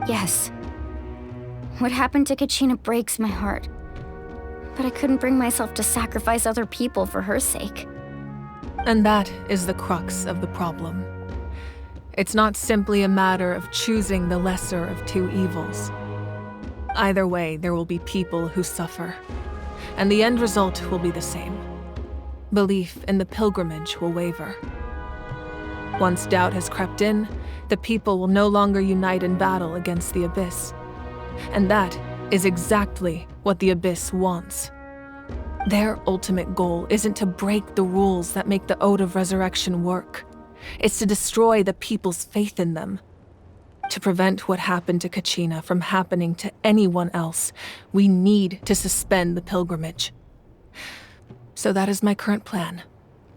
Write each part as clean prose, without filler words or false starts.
Yes. What happened to Kachina breaks my heart. But I couldn't bring myself to sacrifice other people for her sake. And that is the crux of the problem. It's not simply a matter of choosing the lesser of two evils. Either way, there will be people who suffer, and the end result will be the same. Belief in the pilgrimage will waver. Once doubt has crept in, the people will no longer unite in battle against the Abyss. And that is exactly what the Abyss wants. Their ultimate goal isn't to break the rules that make the Ode of Resurrection work. It's to destroy the people's faith in them. To prevent what happened to Kachina from happening to anyone else, we need to suspend the pilgrimage. So that is my current plan.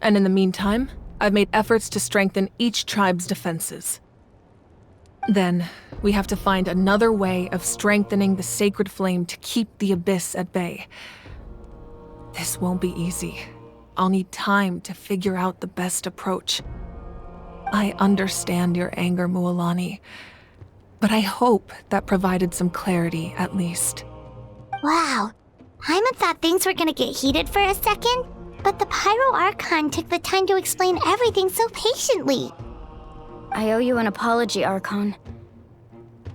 And in the meantime, I've made efforts to strengthen each tribe's defenses. Then, we have to find another way of strengthening the sacred flame to keep the Abyss at bay. This won't be easy. I'll need time to figure out the best approach. I understand your anger, Mualani, but I hope that provided some clarity at least. Wow. Paimon thought things were gonna get heated for a second, but the Pyro Archon took the time to explain everything so patiently. I owe you an apology, Archon.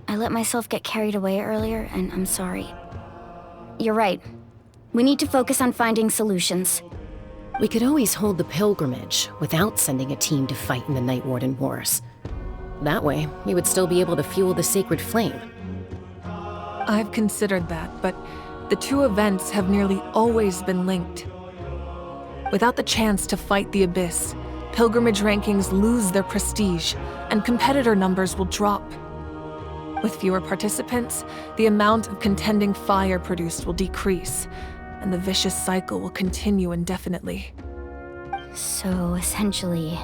I let myself get carried away earlier, and I'm sorry. You're right. We need to focus on finding solutions. We could always hold the pilgrimage without sending a team to fight in the Night Warden Wars. That way, we would still be able to fuel the sacred flame. I've considered that, but the two events have nearly always been linked. Without the chance to fight the Abyss, pilgrimage rankings lose their prestige, and competitor numbers will drop. With fewer participants, the amount of contending fire produced will decrease, and the vicious cycle will continue indefinitely. So, essentially,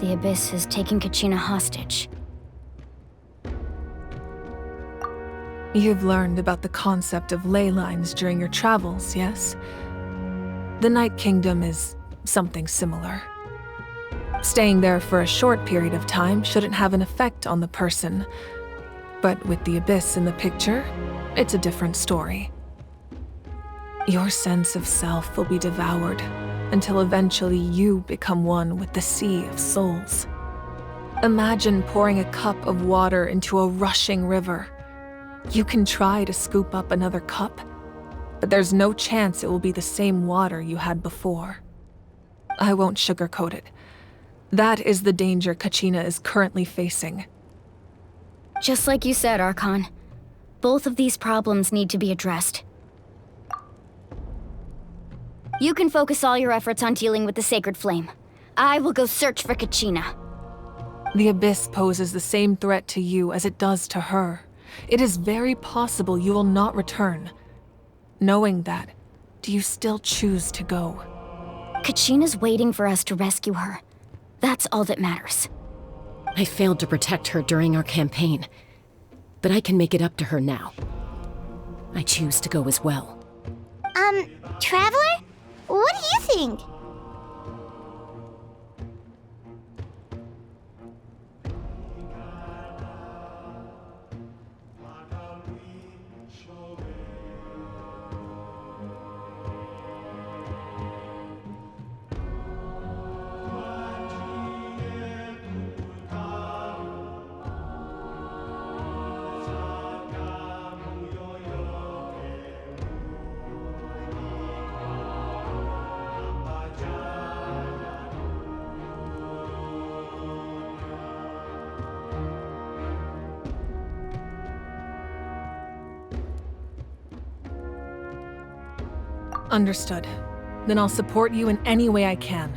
the Abyss is taking Kachina hostage. You've learned about the concept of ley lines during your travels, yes? The Night Kingdom is something similar. Staying there for a short period of time shouldn't have an effect on the person. But with the Abyss in the picture, it's a different story. Your sense of self will be devoured until eventually you become one with the Sea of Souls. Imagine pouring a cup of water into a rushing river. You can try to scoop up another cup, but there's no chance it will be the same water you had before. I won't sugarcoat it. That is the danger Kachina is currently facing. Just like you said, Archon. Both of these problems need to be addressed. You can focus all your efforts on dealing with the Sacred Flame. I will go search for Kachina. The Abyss poses the same threat to you as it does to her. It is very possible you will not return. Knowing that, do you still choose to go? Kachina's waiting for us to rescue her. That's all that matters. I failed to protect her during our campaign, but I can make it up to her now. I choose to go as well. Traveler? What do you think? Understood. Then I'll support you in any way I can.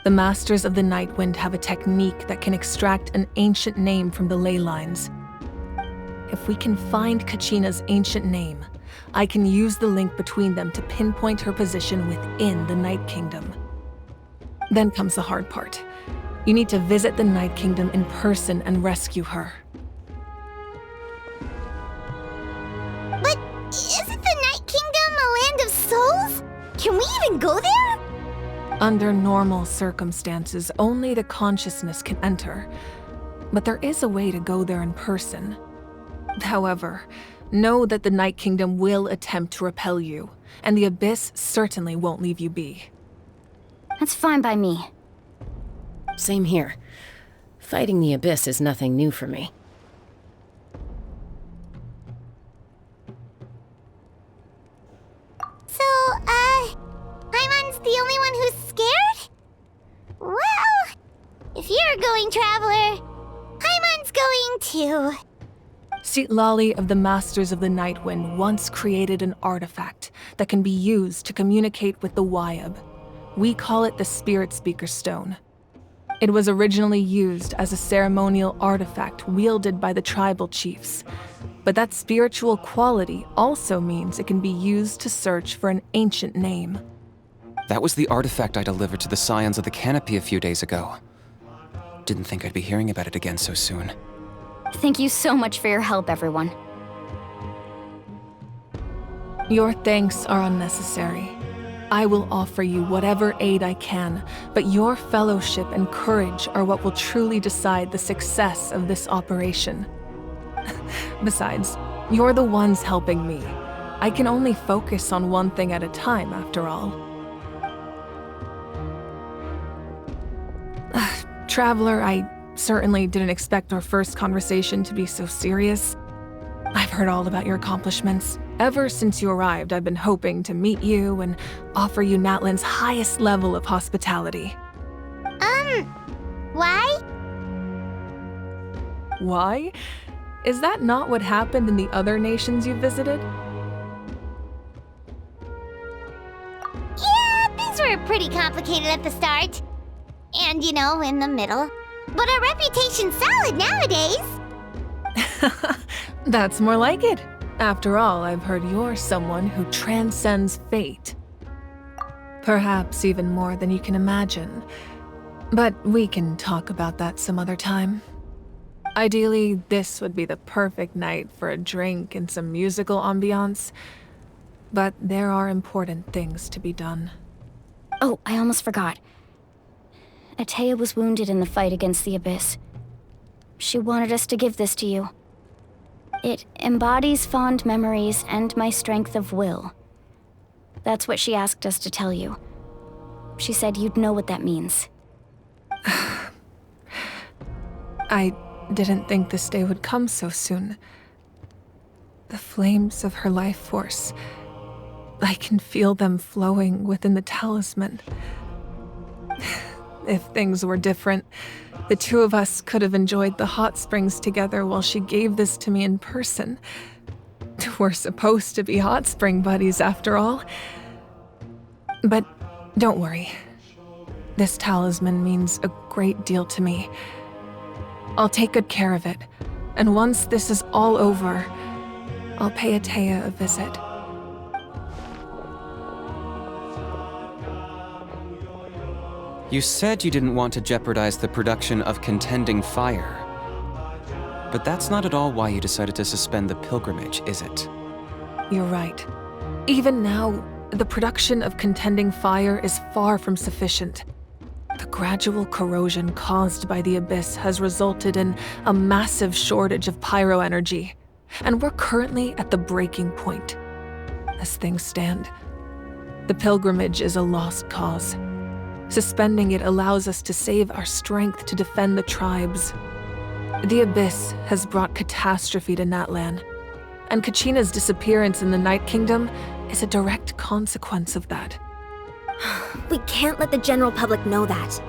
The Masters of the Nightwind have a technique that can extract an ancient name from the ley lines. If we can find Kachina's ancient name, I can use the link between them to pinpoint her position within the Night Kingdom. Then comes the hard part. You need to visit the Night Kingdom in person and rescue her. But isn't the Night Kingdom a land of souls? Can we even go there? Under normal circumstances, only the consciousness can enter. but there is a way to go there in person. However, know that the Night Kingdom will attempt to repel you, and the Abyss certainly won't leave you be. That's fine by me. Same here. Fighting the Abyss is nothing new for me. So, Paimon's the only one who's scared? Well, if you're going, Traveler, Paimon's going too. Citlali of the Masters of the Nightwind once created an artifact that can be used to communicate with the Wyab. We call it the Spirit Speaker Stone. It was originally used as a ceremonial artifact wielded by the tribal chiefs, but that spiritual quality also means it can be used to search for an ancient name. That was the artifact I delivered to the Scions of the Canopy a few days ago. Didn't think I'd be hearing about it again so soon. Thank you so much for your help, everyone. Your thanks are unnecessary. I will offer you whatever aid I can, but your fellowship and courage are what will truly decide the success of this operation. Besides, you're the ones helping me. I can only focus on one thing at a time, after all. Traveler, I certainly didn't expect our first conversation to be so serious. I've heard all about your accomplishments. Ever since you arrived, I've been hoping to meet you and offer you Natlan's highest level of hospitality. Why? Why? Is that not what happened in the other nations you visited? Yeah, things were pretty complicated at the start. And, in the middle. But our reputation's solid nowadays. That's more like it. After all, I've heard you're someone who transcends fate. Perhaps even more than you can imagine. But we can talk about that some other time. Ideally, this would be the perfect night for a drink and some musical ambiance. But there are important things to be done. Oh, I almost forgot. Atea was wounded in the fight against the Abyss. She wanted us to give this to you. It embodies fond memories and my strength of will. That's what she asked us to tell you. She said you'd know what that means. I didn't think this day would come so soon. The flames of her life force. I can feel them flowing within the talisman. If things were different, the two of us could have enjoyed the hot springs together while she gave this to me in person. We're supposed to be hot spring buddies after all. But don't worry. This talisman means a great deal to me. I'll take good care of it, and once this is all over, I'll pay Atea a visit. You said you didn't want to jeopardize the production of Contending Fire. But that's not at all why you decided to suspend the pilgrimage, is it? You're right. Even now, the production of Contending Fire is far from sufficient. The gradual corrosion caused by the Abyss has resulted in a massive shortage of pyro energy, and we're currently at the breaking point. As things stand, the pilgrimage is a lost cause. Suspending it allows us to save our strength to defend the tribes. The Abyss has brought catastrophe to Natlan, and Kachina's disappearance in the Night Kingdom is a direct consequence of that. We can't let the general public know that.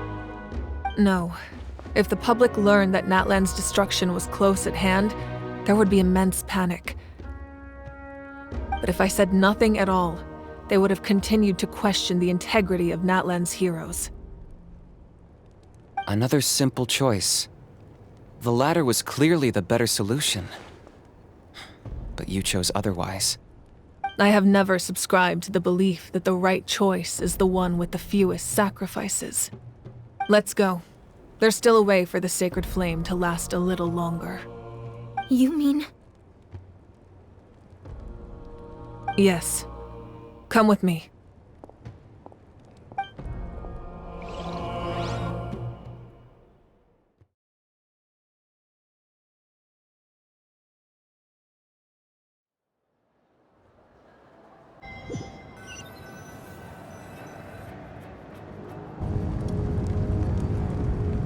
No. If the public learned that Natlan's destruction was close at hand, there would be immense panic. But if I said nothing at all, they would have continued to question the integrity of Natlan's heroes. Another simple choice. The latter was clearly the better solution. But you chose otherwise. I have never subscribed to the belief that the right choice is the one with the fewest sacrifices. Let's go. There's still a way for the sacred flame to last a little longer. You mean? Yes. Come with me.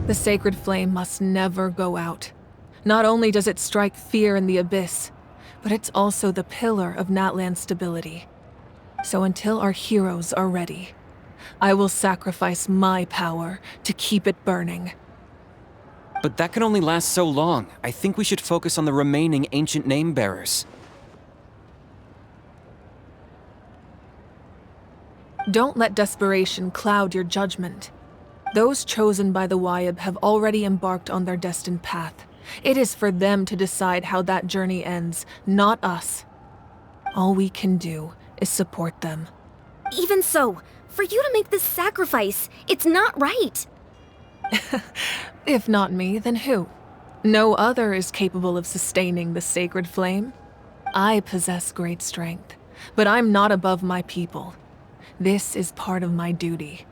The sacred flame must never go out. Not only does it strike fear in the abyss, but it's also the pillar of Natlan's stability. So until our heroes are ready, I will sacrifice my power to keep it burning. But that can only last so long. I think we should focus on the remaining ancient name-bearers. Don't let desperation cloud your judgment. Those chosen by the Wyeb have already embarked on their destined path. It is for them to decide how that journey ends, not us. All we can do is support them. Even so, for you to make this sacrifice, it's not right. If not me, then who? No other is capable of sustaining the sacred flame. I possess great strength, but I'm not above my people. This is part of my duty.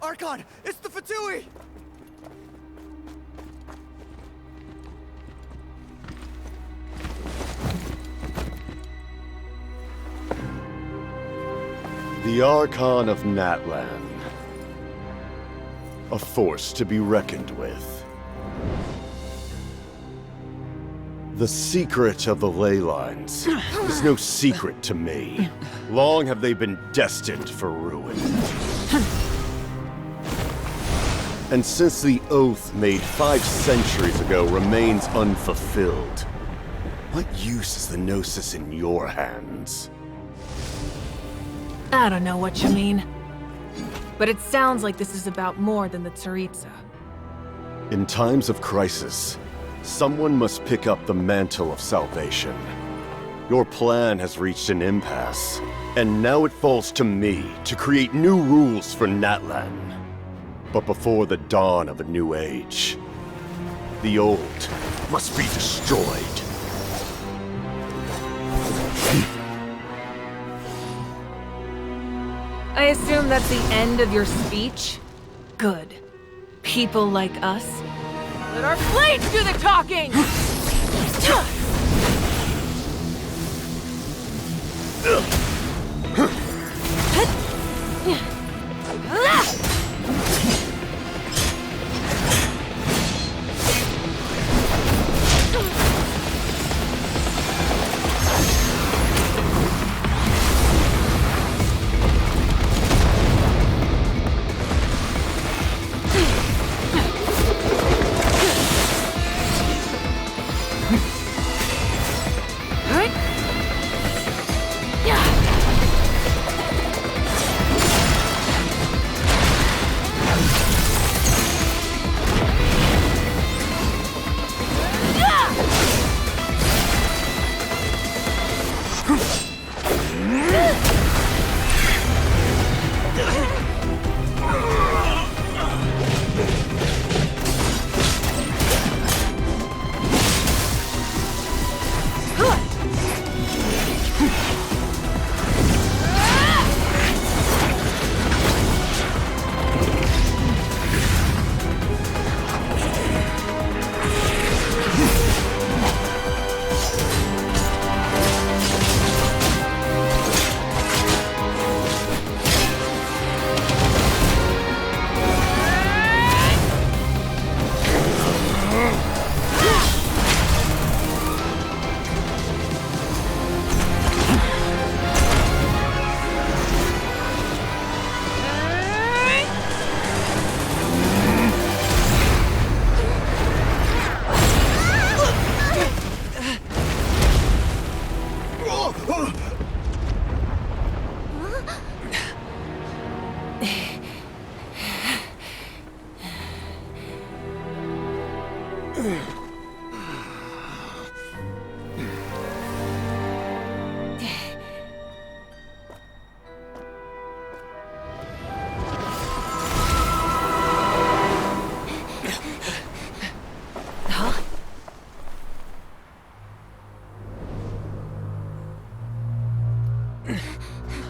Archon! It's the Fatui! The Archon of Natlan. A force to be reckoned with. The secret of the ley lines is no secret to me. Long have they been destined for ruin. And since the oath made 5 centuries ago remains unfulfilled, what use is the Gnosis in your hands? I don't know what you mean. But it sounds like this is about more than the Tsaritsa. In times of crisis, someone must pick up the mantle of salvation. Your plan has reached an impasse, and now it falls to me to create new rules for Natlan. But before the dawn of a new age, the old must be destroyed. I assume that's the end of your speech? Good. People like us, let our blades do the talking!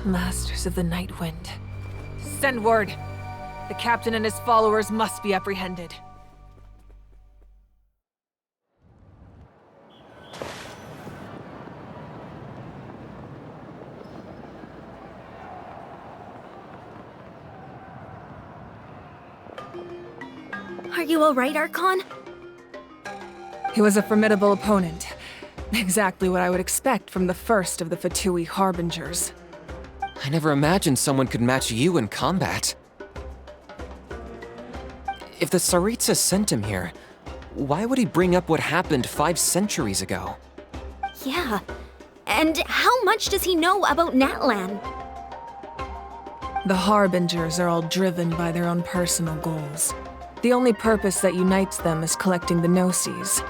Masters of the Night Wind. Send word! The captain and his followers must be apprehended. Are you alright, Archon? He was a formidable opponent. Exactly what I would expect from the first of the Fatui Harbingers. I never imagined someone could match you in combat. If the Tsaritsa sent him here, why would he bring up what happened 5 centuries ago? Yeah. And how much does he know about Natlan? The Harbingers are all driven by their own personal goals. The only purpose that unites them is collecting the Gnosis.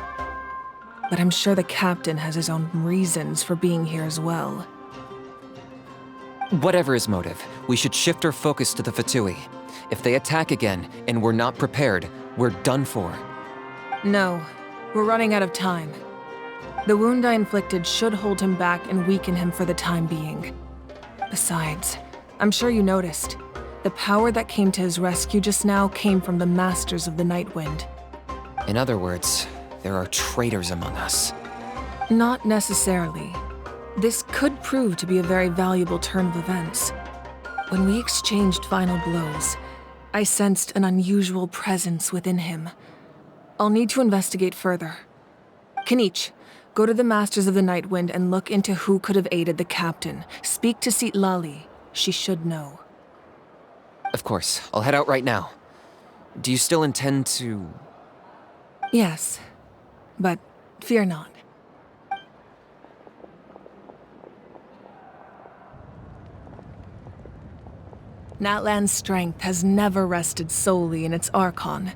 But I'm sure the captain has his own reasons for being here as well. Whatever his motive, we should shift our focus to the Fatui. If they attack again, and we're not prepared, we're done for. No, we're running out of time. The wound I inflicted should hold him back and weaken him for the time being. Besides, I'm sure you noticed, the power that came to his rescue just now came from the Masters of the Nightwind. In other words, there are traitors among us. Not necessarily. This could prove to be a very valuable turn of events. When we exchanged final blows, I sensed an unusual presence within him. I'll need to investigate further. Kenichi, go to the Masters of the Nightwind and look into who could have aided the captain. Speak to Citlali. She should know. Of course, I'll head out right now. Do you still intend to... Yes, but fear not. Natlan's strength has never rested solely in its Archon.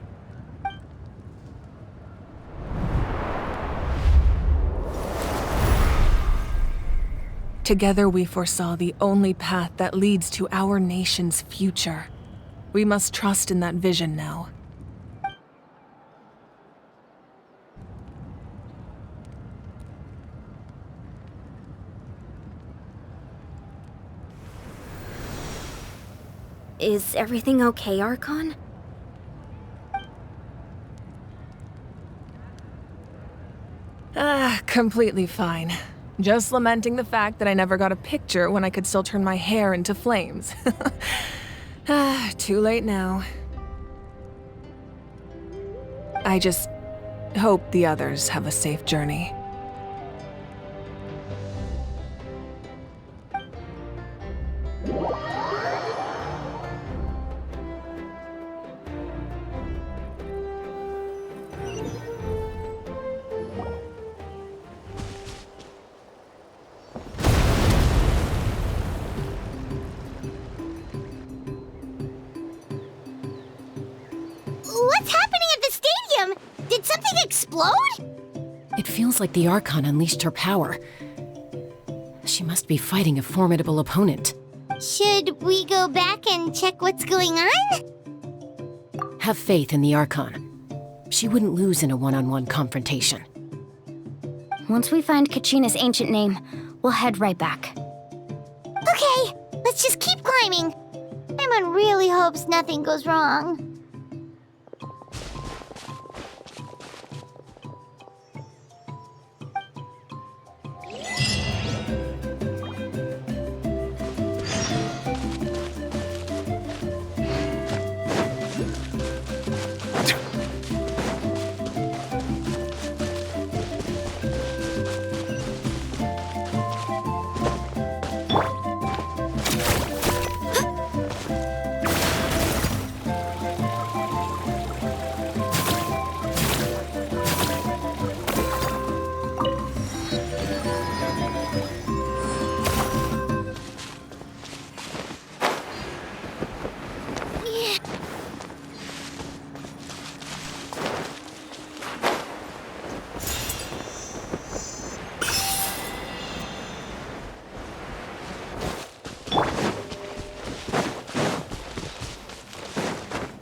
Together we foresaw the only path that leads to our nation's future. We must trust in that vision now. Is everything okay, Archon? Completely fine. Just lamenting the fact that I never got a picture when I could still turn my hair into flames. Too late now. I just hope the others have a safe journey. What's happening at the stadium? Did something explode? It feels like the Archon unleashed her power. She must be fighting a formidable opponent. Should we go back and check what's going on? Have faith in the Archon. She wouldn't lose in a one-on-one confrontation. Once we find Kachina's ancient name, we'll head right back. Okay, let's just keep climbing. Paimon really hopes nothing goes wrong.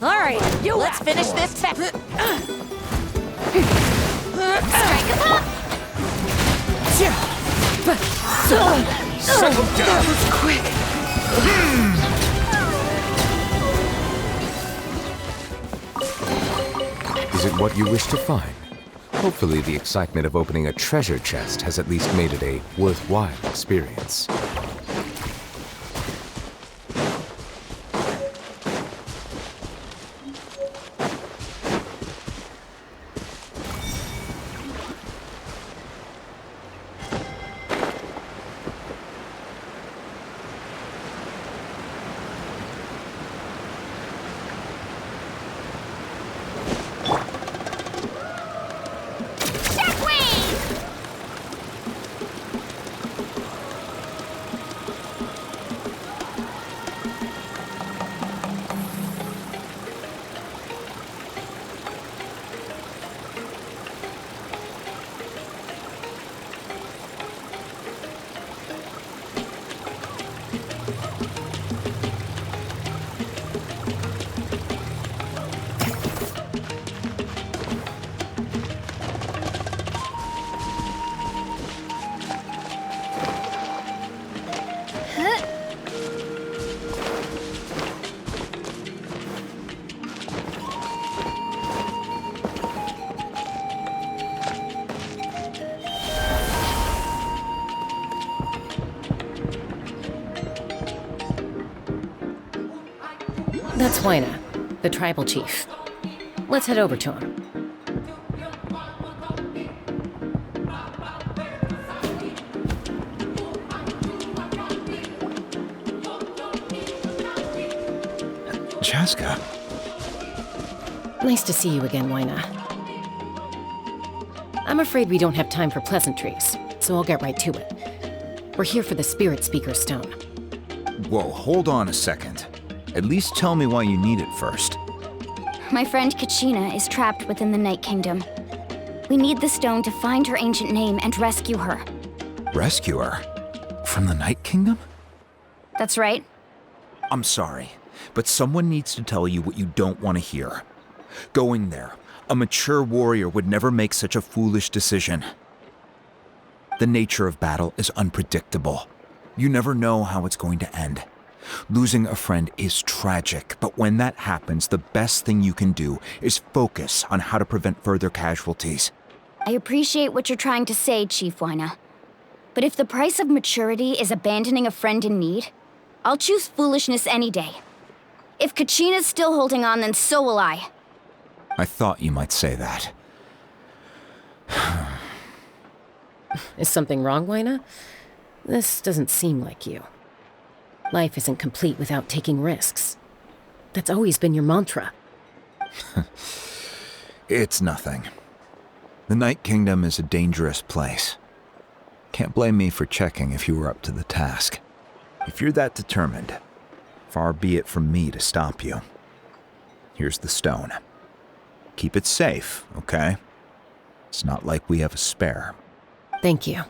Alright, let's finish this Strike him up! That was quick. Is it what you wish to find? Hopefully the excitement of opening a treasure chest has at least made it a worthwhile experience. That's Wyna, the tribal chief. Let's head over to him. Chaska. Nice to see you again, Wyna. I'm afraid we don't have time for pleasantries, so I'll get right to it. We're here for the Spirit Speaker Stone. Whoa, hold on a second. At least tell me why you need it first. My friend Kachina is trapped within the Night Kingdom. We need the stone to find her ancient name and rescue her. Rescue her? From the Night Kingdom? That's right. I'm sorry, but someone needs to tell you what you don't want to hear. Going there, a mature warrior would never make such a foolish decision. The nature of battle is unpredictable. You never know how it's going to end. Losing a friend is tragic, but when that happens, the best thing you can do is focus on how to prevent further casualties. I appreciate what you're trying to say, Chief Wyna. But if the price of maturity is abandoning a friend in need, I'll choose foolishness any day. If Kachina's still holding on, then so will I. I thought you might say that. Is something wrong, Wyna? This doesn't seem like you. Life isn't complete without taking risks. That's always been your mantra. It's nothing. The Night Kingdom is a dangerous place. Can't blame me for checking if you were up to the task. If you're that determined, far be it from me to stop you. Here's the stone. Keep it safe, okay? It's not like we have a spare. Thank you.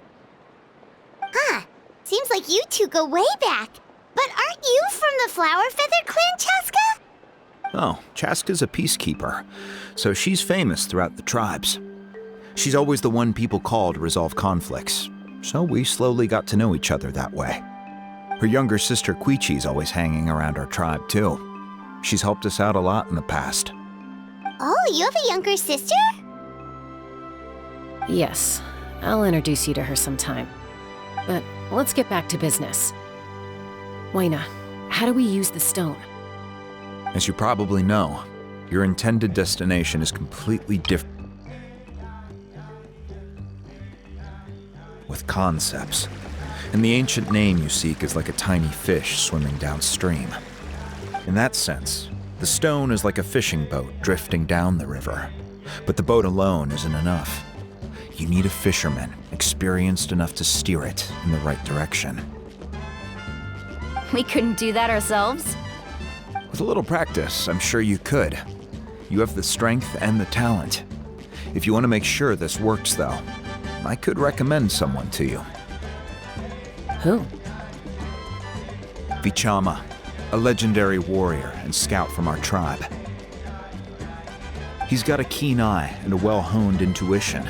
Huh. Seems like you two go way back. But aren't you from the Flower Feather Clan, Chaska? Oh, Chaska's a peacekeeper, so she's famous throughout the tribes. She's always the one people call to resolve conflicts, so we slowly got to know each other that way. Her younger sister Quichi's always hanging around our tribe, too. She's helped us out a lot in the past. Oh, you have a younger sister? Yes, I'll introduce you to her sometime. But let's get back to business. Wyna, how do we use the stone? As you probably know, your intended destination is completely different with concepts. And the ancient name you seek is like a tiny fish swimming downstream. In that sense, the stone is like a fishing boat drifting down the river. But the boat alone isn't enough. You need a fisherman experienced enough to steer it in the right direction. We couldn't do that ourselves? With a little practice, I'm sure you could. You have the strength and the talent. If you want to make sure this works, though, I could recommend someone to you. Who? Vichama, a legendary warrior and scout from our tribe. He's got a keen eye and a well-honed intuition.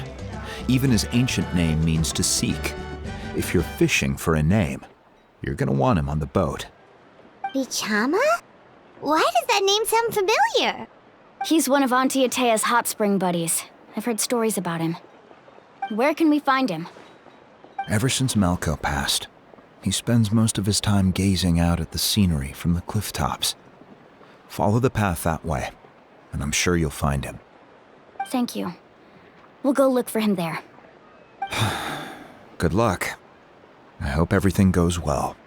Even his ancient name means to seek. If you're fishing for a name, you're gonna want him on the boat. Vichama? Why does that name sound familiar? He's one of Auntie Atea's hot spring buddies. I've heard stories about him. Where can we find him? Ever since Malco passed, he spends most of his time gazing out at the scenery from the cliff tops. Follow the path that way, and I'm sure you'll find him. Thank you. We'll go look for him there. Good luck. I hope everything goes well.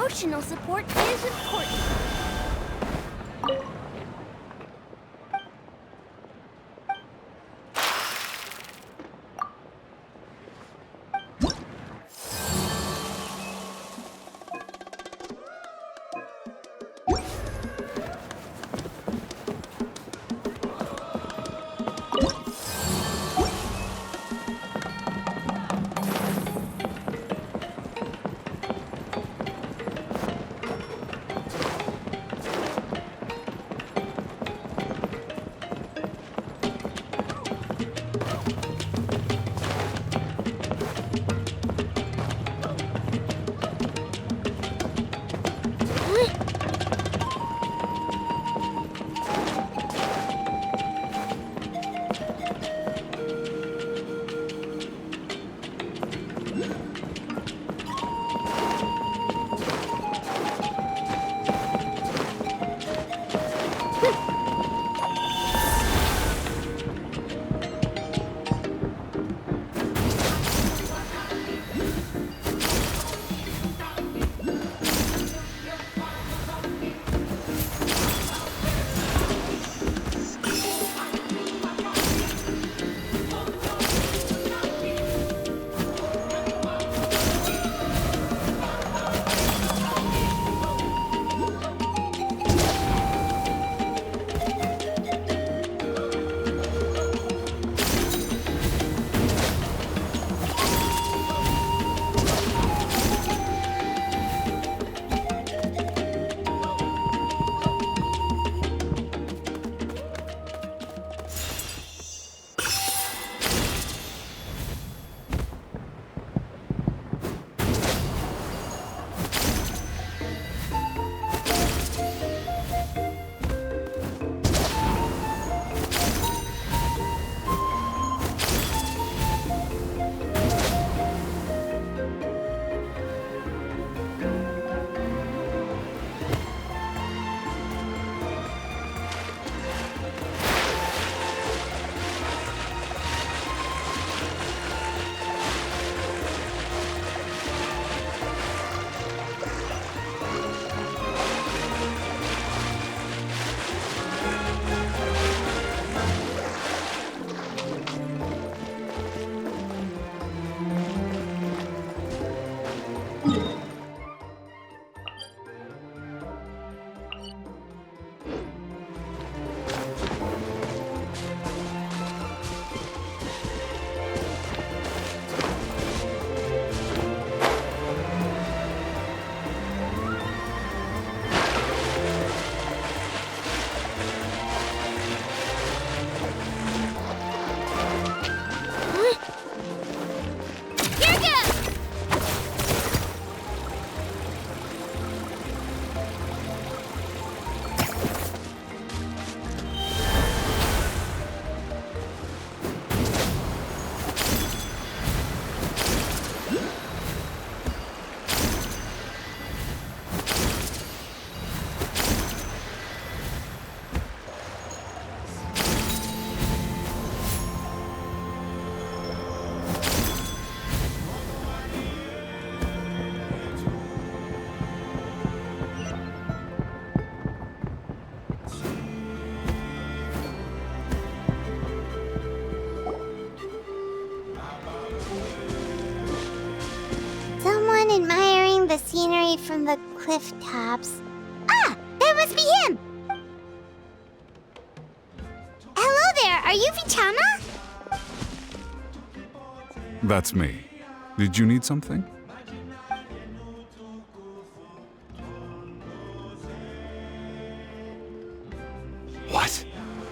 Emotional support is important. Admiring the scenery from the cliff tops. Ah! That must be him! Hello there, are you Vichama? That's me. Did you need something? What?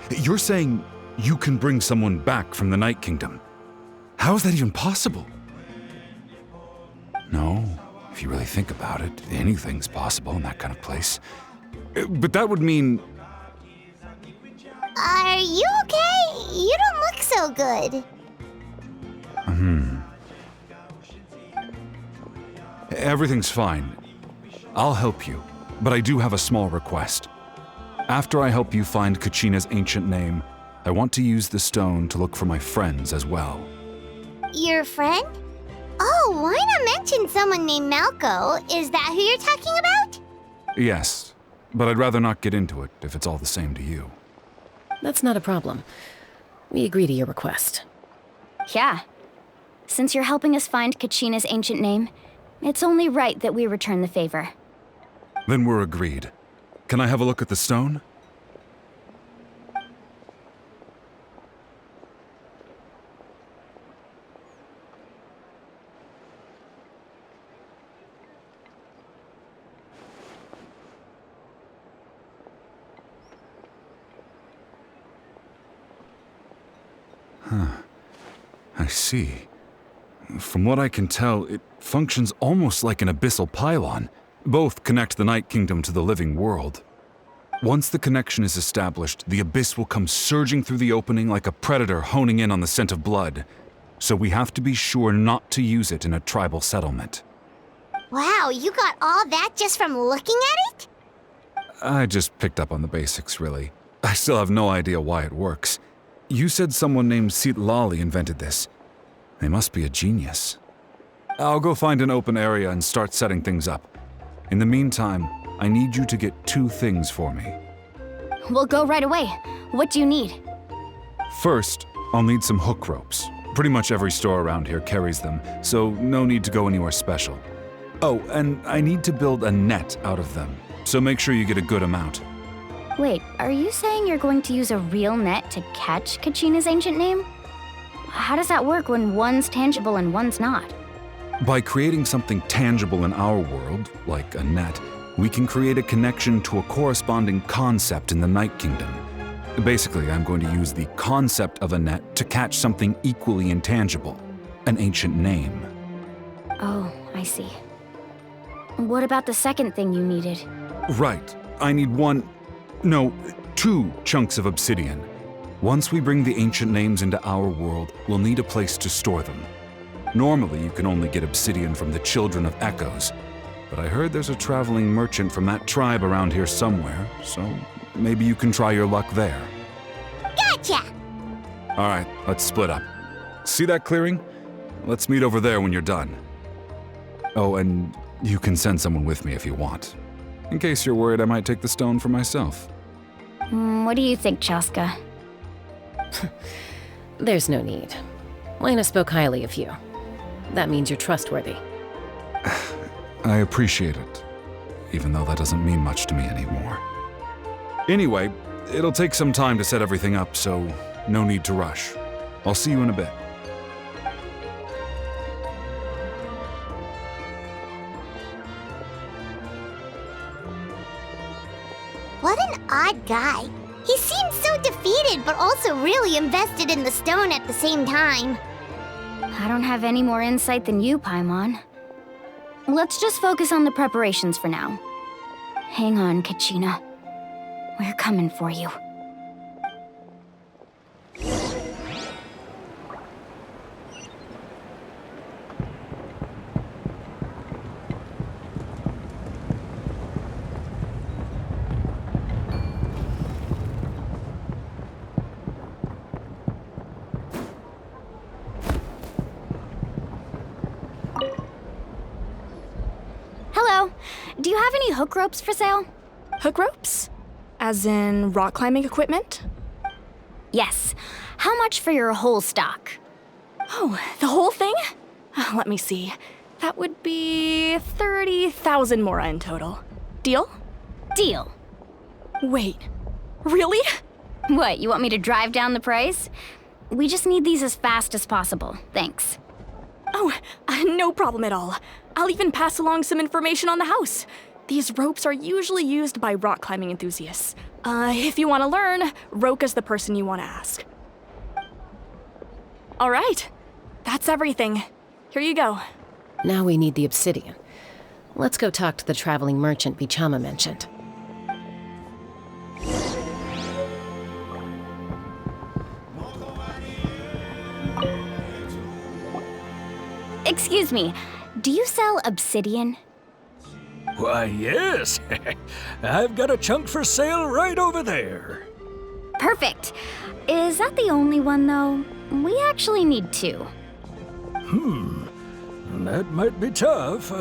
You're saying you can bring someone back from the Night Kingdom? How is that even possible? No, if you really think about it, anything's possible in that kind of place. But that would mean... Are you okay? You don't look so good. Everything's fine. I'll help you, but I do have a small request. After I help you find Kachina's ancient name, I want to use the stone to look for my friends as well. Your friend? Oh, Oh, Wina mentioned someone named Malco. Is that who you're talking about? Yes, but I'd rather not get into it if it's all the same to you. That's not a problem. We agree to your request. Yeah. Since you're helping us find Kachina's ancient name, it's only right that we return the favor. Then we're agreed. Can I have a look at the stone? I see. From what I can tell, it functions almost like an abyssal pylon. Both connect the Night Kingdom to the living world. Once the connection is established, the abyss will come surging through the opening like a predator honing in on the scent of blood. So we have to be sure not to use it in a tribal settlement. Wow, you got all that just from looking at it? I just picked up on the basics, really. I still have no idea why it works. You said someone named Sitlali invented this. They must be a genius. I'll go find an open area and start setting things up. In the meantime, I need you to get 2 things for me. We'll go right away. What do you need? First, I'll need some hook ropes. Pretty much every store around here carries them, so no need to go anywhere special. Oh, and I need to build a net out of them, so make sure you get a good amount. Wait, are you saying you're going to use a real net to catch Kachina's ancient name? How does that work when one's tangible and one's not? By creating something tangible in our world, like a net, we can create a connection to a corresponding concept in the Night Kingdom. Basically, I'm going to use the concept of a net to catch something equally intangible, an ancient name. Oh, I see. What about the second thing you needed? Right. I need 2 chunks of obsidian. Once we bring the ancient names into our world, we'll need a place to store them. Normally, you can only get obsidian from the Children of Echoes, but I heard there's a traveling merchant from that tribe around here somewhere, so maybe you can try your luck there. Gotcha! All right, let's split up. See that clearing? Let's meet over there when you're done. Oh, and you can send someone with me if you want, in case you're worried I might take the stone for myself. What do you think, Chaska? There's no need. Lena spoke highly of you. That means you're trustworthy. I appreciate it, even though that doesn't mean much to me anymore. Anyway, it'll take some time to set everything up, so no need to rush. I'll see you in a bit. What an odd guy. He seems so defeated, but also really invested in the stone at the same time. I don't have any more insight than you, Paimon. Let's just focus on the preparations for now. Hang on, Kachina. We're coming for you. Hello. Do you have any hook ropes for sale? Hook ropes? As in rock climbing equipment? Yes. How much for your whole stock? Oh, the whole thing? Let me see. That would be 30,000 mora in total. Deal? Deal. Wait, really? What, you want me to drive down the price? We just need these as fast as possible. Thanks. Oh, no problem at all. I'll even pass along some information on the house. These ropes are usually used by rock climbing enthusiasts. If you want to learn, Roka's the person you want to ask. All right, that's everything. Here you go. Now we need the obsidian. Let's go talk to the traveling merchant Bichama mentioned. Excuse me, do you sell obsidian? Why, yes. I've got a chunk for sale right over there. Perfect. Is that the only one, though? We actually need 2. that might be tough.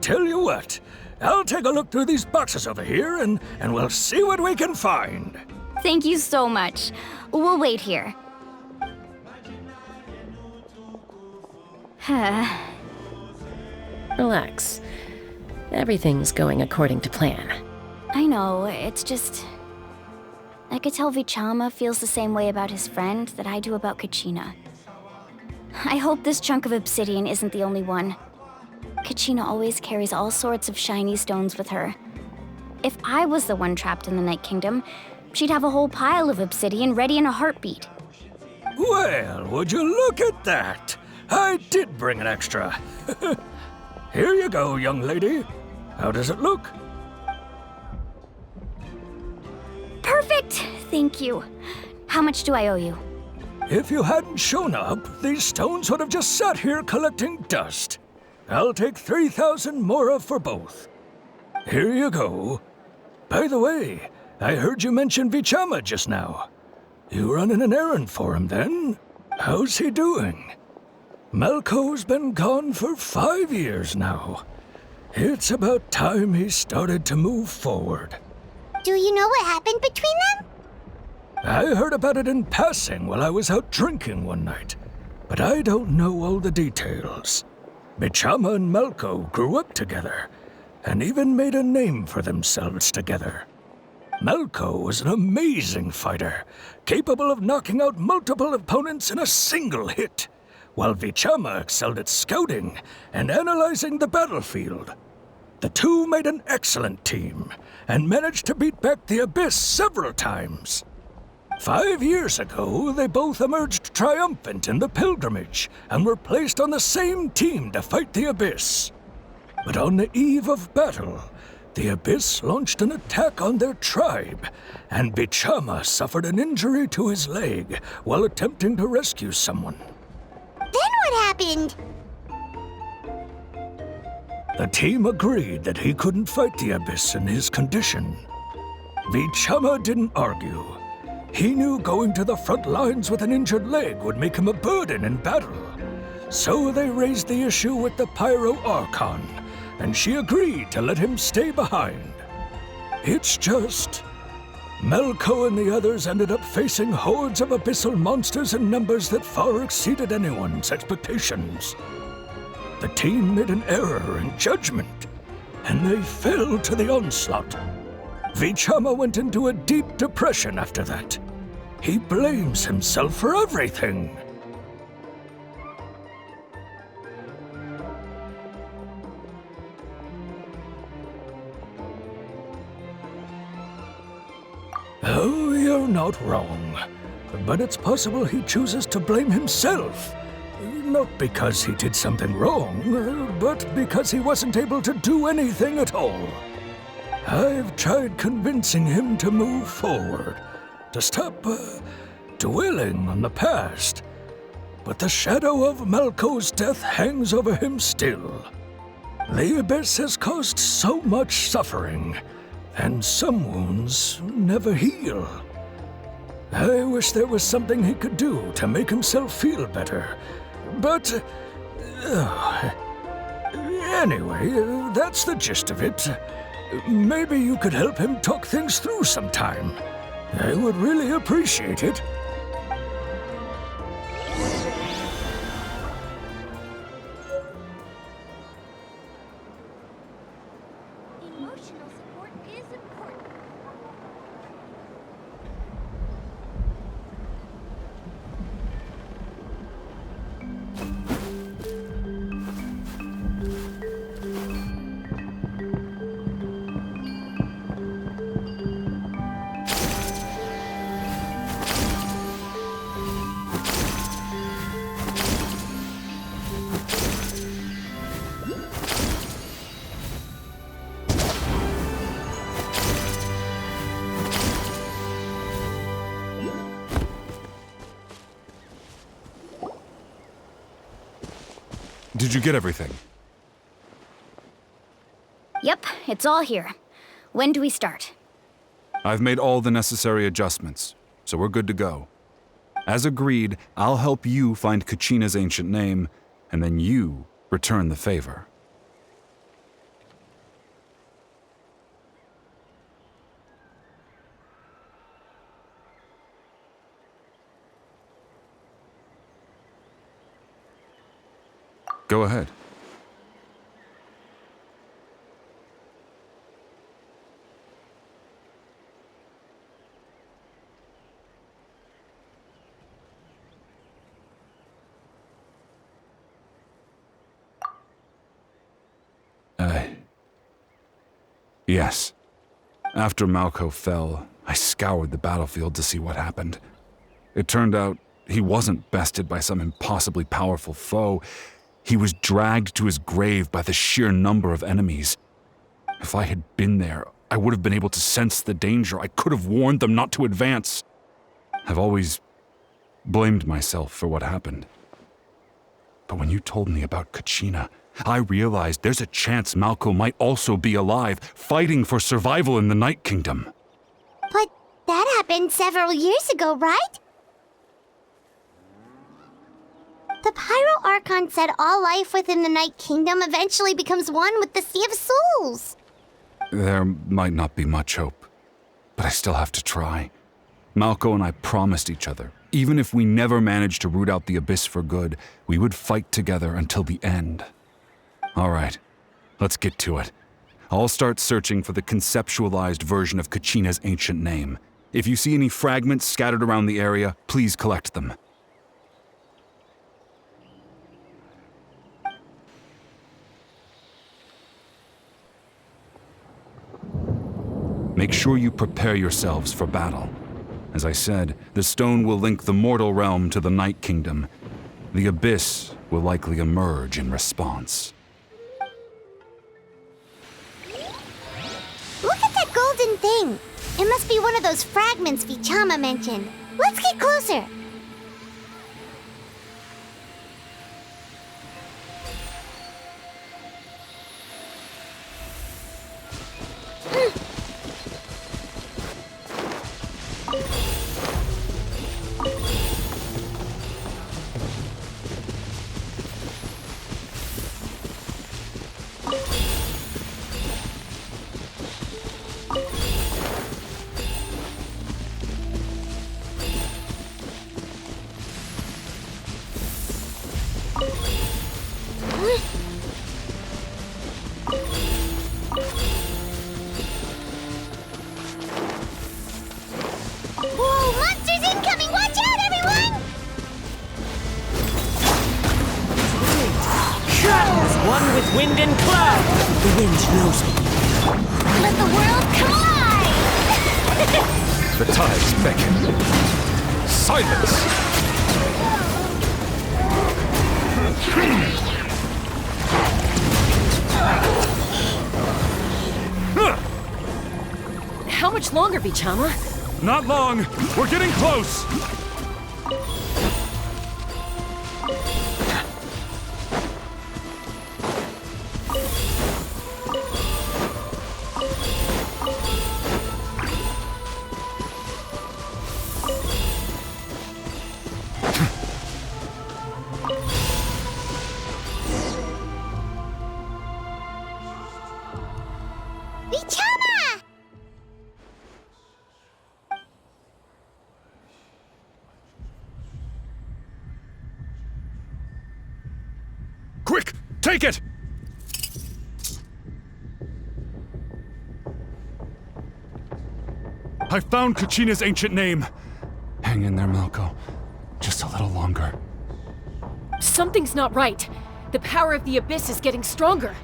Tell you what, I'll take a look through these boxes over here and we'll see what we can find. Thank you so much. We'll wait here. Relax. Everything's going according to plan. I know, it's just... I could tell Vichama feels the same way about his friend that I do about Kachina. I hope this chunk of obsidian isn't the only one. Kachina always carries all sorts of shiny stones with her. If I was the one trapped in the Night Kingdom, she'd have a whole pile of obsidian ready in a heartbeat. Well, would you look at that? I did bring an extra. Here you go, young lady. How does it look? Perfect! Thank you. How much do I owe you? If you hadn't shown up, these stones would have just sat here collecting dust. I'll take 3,000 mora for both. Here you go. By the way, I heard you mention Vichama just now. You running an errand for him, then? How's he doing? Malco's been gone for 5 years now. It's about time he started to move forward. Do you know what happened between them? I heard about it in passing while I was out drinking one night, but I don't know all the details. Vichama and Malco grew up together, and even made a name for themselves together. Malco was an amazing fighter, capable of knocking out multiple opponents in a single hit, while Vichama excelled at scouting and analyzing the battlefield. The two made an excellent team, and managed to beat back the Abyss several times. 5 years ago, they both emerged triumphant in the pilgrimage, and were placed on the same team to fight the Abyss. But on the eve of battle, the Abyss launched an attack on their tribe, and Vichama suffered an injury to his leg while attempting to rescue someone. Then what happened? The team agreed that he couldn't fight the Abyss in his condition. Vichama didn't argue. He knew going to the front lines with an injured leg would make him a burden in battle. So they raised the issue with the Pyro Archon, and she agreed to let him stay behind. It's just... Malco and the others ended up facing hordes of abyssal monsters in numbers that far exceeded anyone's expectations. The team made an error in judgment, and they fell to the onslaught. Vichama went into a deep depression after that. He blames himself for everything. Oh, you're not wrong. But it's possible he chooses to blame himself. Not because he did something wrong, but because he wasn't able to do anything at all. I've tried convincing him to move forward, to stop dwelling on the past. But the shadow of Malco's death hangs over him still. The Abyss has caused so much suffering, and some wounds never heal. I wish there was something he could do to make himself feel better, but... anyway, that's the gist of it. Maybe you could help him talk things through sometime. I would really appreciate it. Emotional support is important. Did you get everything? Yep, it's all here. When do we start? I've made all the necessary adjustments, so we're good to go. As agreed, I'll help you find Kachina's ancient name, and then you return the favor. Go ahead. Yes. After Malco fell, I scoured the battlefield to see what happened. It turned out he wasn't bested by some impossibly powerful foe. He was dragged to his grave by the sheer number of enemies. If I had been there, I would have been able to sense the danger. I could have warned them not to advance. I've always blamed myself for what happened. But when you told me about Kachina, I realized there's a chance Malco might also be alive, fighting for survival in the Night Kingdom. But that happened several years ago, right? The Pyro Archon said all life within the Night Kingdom eventually becomes one with the Sea of Souls. There might not be much hope, but I still have to try. Malco and I promised each other, even if we never managed to root out the Abyss for good, we would fight together until the end. All right, let's get to it. I'll start searching for the conceptualized version of Kachina's ancient name. If you see any fragments scattered around the area, please collect them. Make sure you prepare yourselves for battle. As I said, the stone will link the mortal realm to the Night Kingdom. The Abyss will likely emerge in response. Look at that golden thing! It must be one of those fragments Vichama mentioned. Let's get closer! Whoa, monsters incoming! Watch out, everyone! As one with wind and cloud, the wind knows me. Let the world collide! The tides beckon. Silence! How much longer, Vichama? Not long! We're getting close! Vichama! Quick! Take it! I found Kachina's ancient name. Hang in there, Malco. Just a little longer. Something's not right. The power of the Abyss is getting stronger.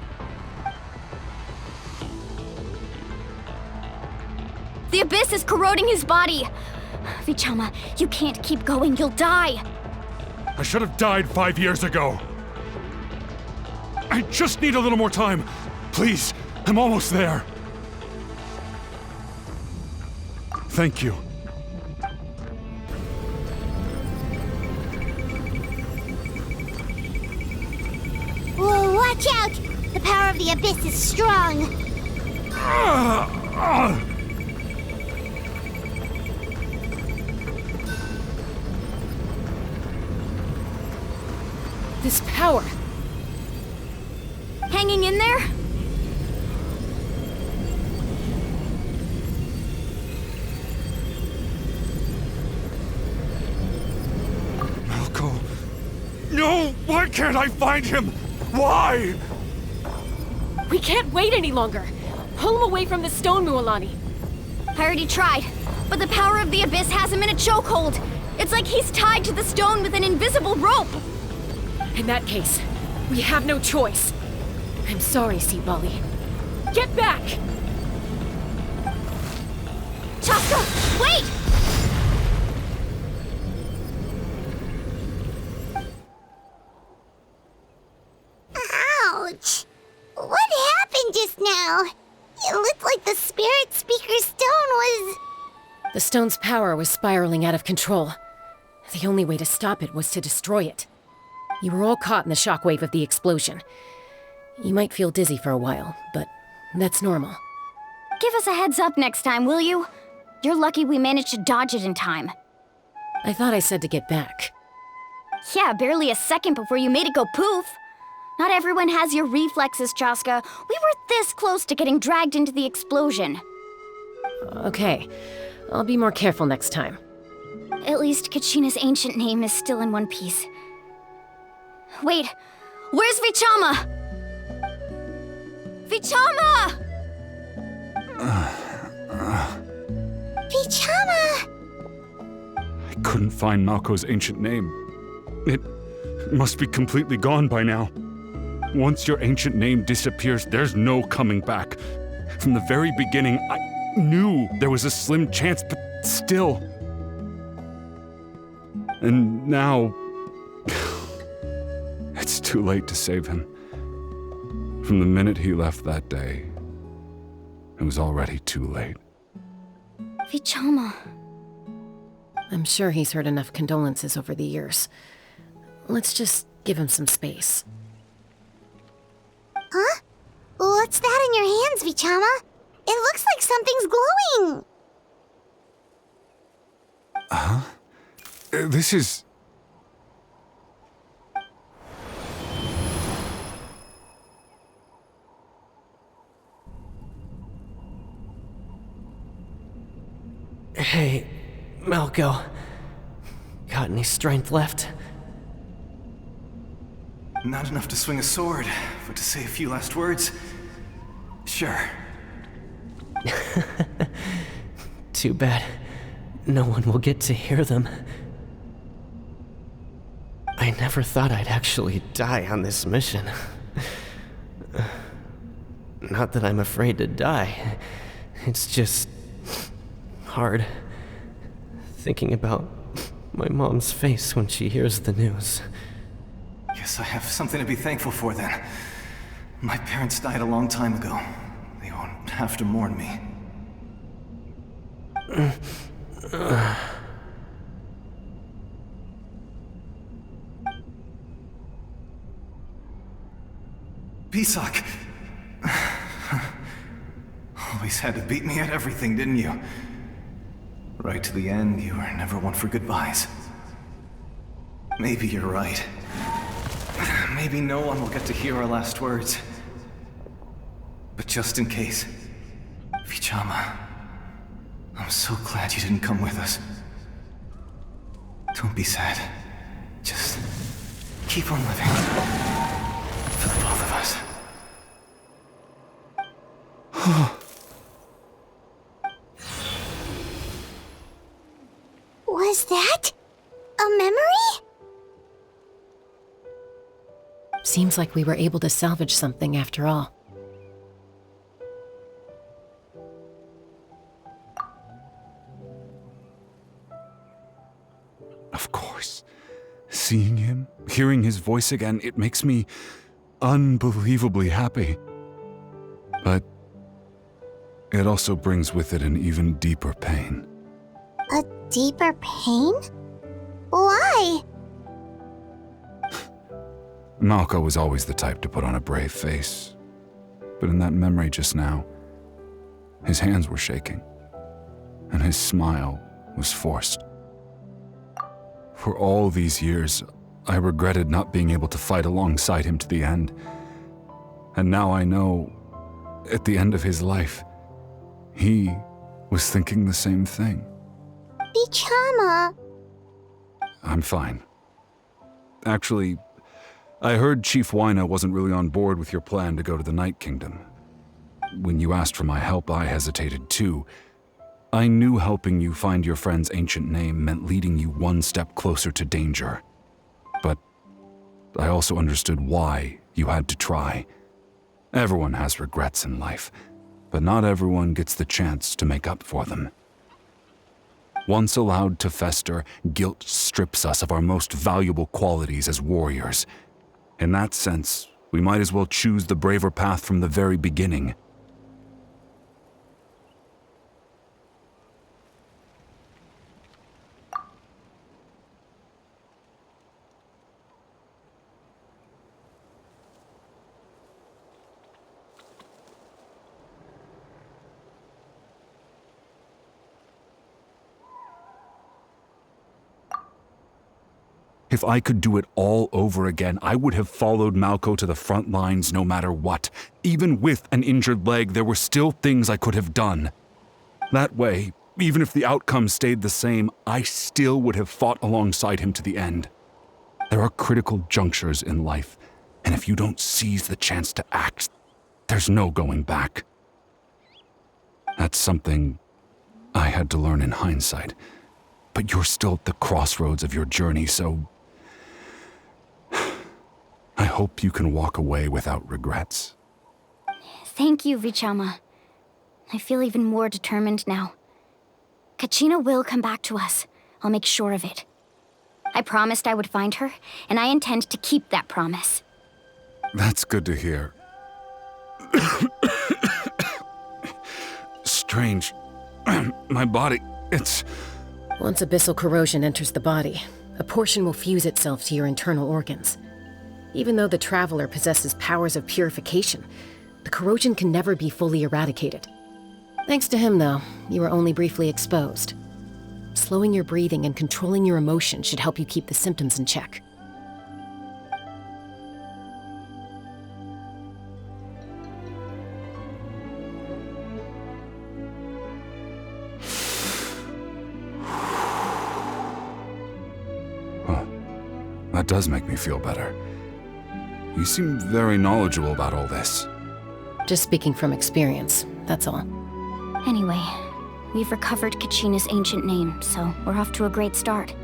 The Abyss is corroding his body. Vichama, you can't keep going. You'll die. I should have died 5 years ago. I just need a little more time. Please, I'm almost there. Thank you. Whoa, watch out! The power of the Abyss is strong. This power. hanging in there? Malco. No! Why can't I find him? Why? We can't wait any longer. Pull him away from the stone, Mualani. I already tried, but the power of the Abyss has him in a chokehold. It's like he's tied to the stone with an invisible rope. In that case, we have no choice. I'm sorry, Sea Molly. Get back! Chaska, wait! Ouch! What happened just now? It looked like the Spirit Speaker's stone was... The stone's power was spiraling out of control. The only way to stop it was to destroy it. You were all caught in the shockwave of the explosion. You might feel dizzy for a while, but that's normal. Give us a heads up next time, will you? You're lucky we managed to dodge it in time. I thought I said to get back. Yeah, barely a second before you made it go poof. Not everyone has your reflexes, Chaska. We were this close to getting dragged into the explosion. Okay, I'll be more careful next time. At least Kachina's ancient name is still in one piece. Wait, where's Vichama? Vichama! Vichama! I couldn't find Malco's ancient name. It must be completely gone by now. Once your ancient name disappears, there's no coming back. From the very beginning, I knew there was a slim chance, but still. And now... it's too late to save him. From the minute he left that day, it was already too late. Vichama. I'm sure he's heard enough condolences over the years. Let's just give him some space. Huh? What's that in your hands, Vichama? It looks like something's glowing! Huh? This is... Hey, Malco. Got any strength left? Not enough to swing a sword, but to say a few last words? Sure. Too bad. No one will get to hear them. I never thought I'd actually die on this mission. Not that I'm afraid to die. It's just... hard. Thinking about my mom's face when she hears the news. Guess I have something to be thankful for then. My parents died a long time ago. They won't have to mourn me. Pisak! Always had to beat me at everything, didn't you? Right to the end, you were never one for goodbyes. Maybe you're right. Maybe no one will get to hear our last words. But just in case, Vichama, I'm so glad you didn't come with us. Don't be sad. Just keep on living. For the both of us. Was that a memory? Seems like we were able to salvage something after all. Of course. Seeing him, hearing his voice again, it makes me unbelievably happy. But it also brings with it an even deeper pain. A deeper pain? Why? Malco was always the type to put on a brave face. But in that memory just now, his hands were shaking, and his smile was forced. For all these years, I regretted not being able to fight alongside him to the end. And now I know, at the end of his life, he was thinking the same thing. Bichama. I'm fine. Actually, I heard Chief Wyna wasn't really on board with your plan to go to the Night Kingdom. When you asked for my help, I hesitated too. I knew helping you find your friend's ancient name meant leading you one step closer to danger. But I also understood why you had to try. Everyone has regrets in life, but not everyone gets the chance to make up for them. Once allowed to fester, guilt strips us of our most valuable qualities as warriors. In that sense, we might as well choose the braver path from the very beginning. If I could do it all over again, I would have followed Malco to the front lines no matter what. Even with an injured leg, there were still things I could have done. That way, even if the outcome stayed the same, I still would have fought alongside him to the end. There are critical junctures in life, and if you don't seize the chance to act, there's no going back. That's something I had to learn in hindsight, but you're still at the crossroads of your journey, so I hope you can walk away without regrets. Thank you, Vichama. I feel even more determined now. Kachina will come back to us. I'll make sure of it. I promised I would find her, and I intend to keep that promise. That's good to hear. Strange. My body, it's... Once abyssal corrosion enters the body, a portion will fuse itself to your internal organs. Even though the Traveler possesses powers of purification, the corrosion can never be fully eradicated. Thanks to him, though, you were only briefly exposed. Slowing your breathing and controlling your emotions should help you keep the symptoms in check. That does make me feel better. You seem very knowledgeable about all this. Just speaking from experience, that's all. Anyway, we've recovered Kachina's ancient name, so we're off to a great start.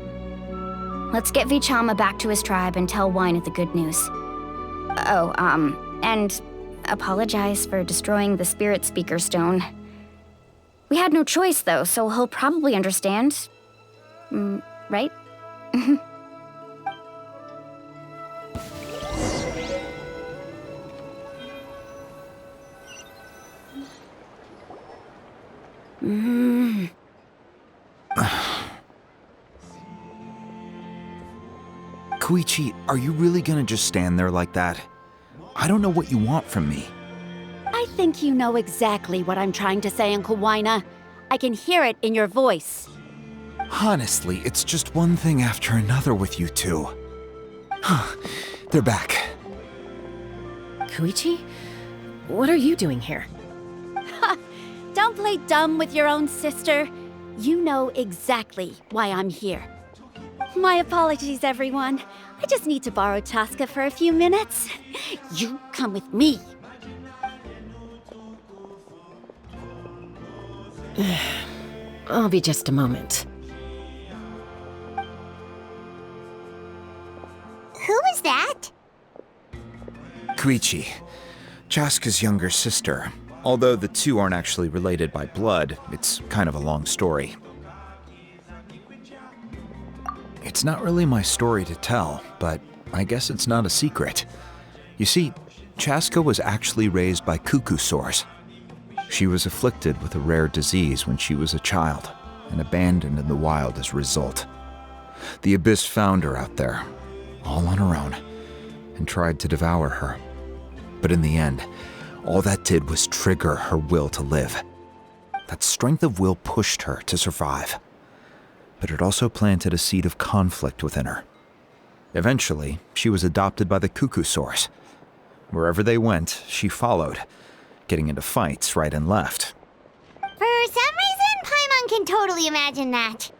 Let's get Vichama back to his tribe and tell Wyna the good news. Oh, and apologize for destroying the Spirit Speaker Stone. We had no choice, though, so he'll probably understand. Right? Koichi, are you really gonna just stand there like that? I don't know what you want from me. I think you know exactly what I'm trying to say, Uncle Wyna. I can hear it in your voice. Honestly, it's just one thing after another with you two. They're back. Koichi? What are you doing here? Don't play dumb with your own sister. You know exactly why I'm here. My apologies, everyone. I just need to borrow Chaska for a few minutes. You come with me. I'll be just a moment. Who was that? Koichi, Chaska's younger sister. Although the two aren't actually related by blood, it's kind of a long story. It's not really my story to tell, but I guess it's not a secret. You see, Chaska was actually raised by cuckoo-saurs. She was afflicted with a rare disease when she was a child, and abandoned in the wild as a result. The Abyss found her out there, all on her own, and tried to devour her. But in the end, all that did was trigger her will to live. That strength of will pushed her to survive. But it also planted a seed of conflict within her. Eventually, she was adopted by the cuckoo-saurs. Wherever they went, she followed, getting into fights right and left. For some reason, Paimon can totally imagine that.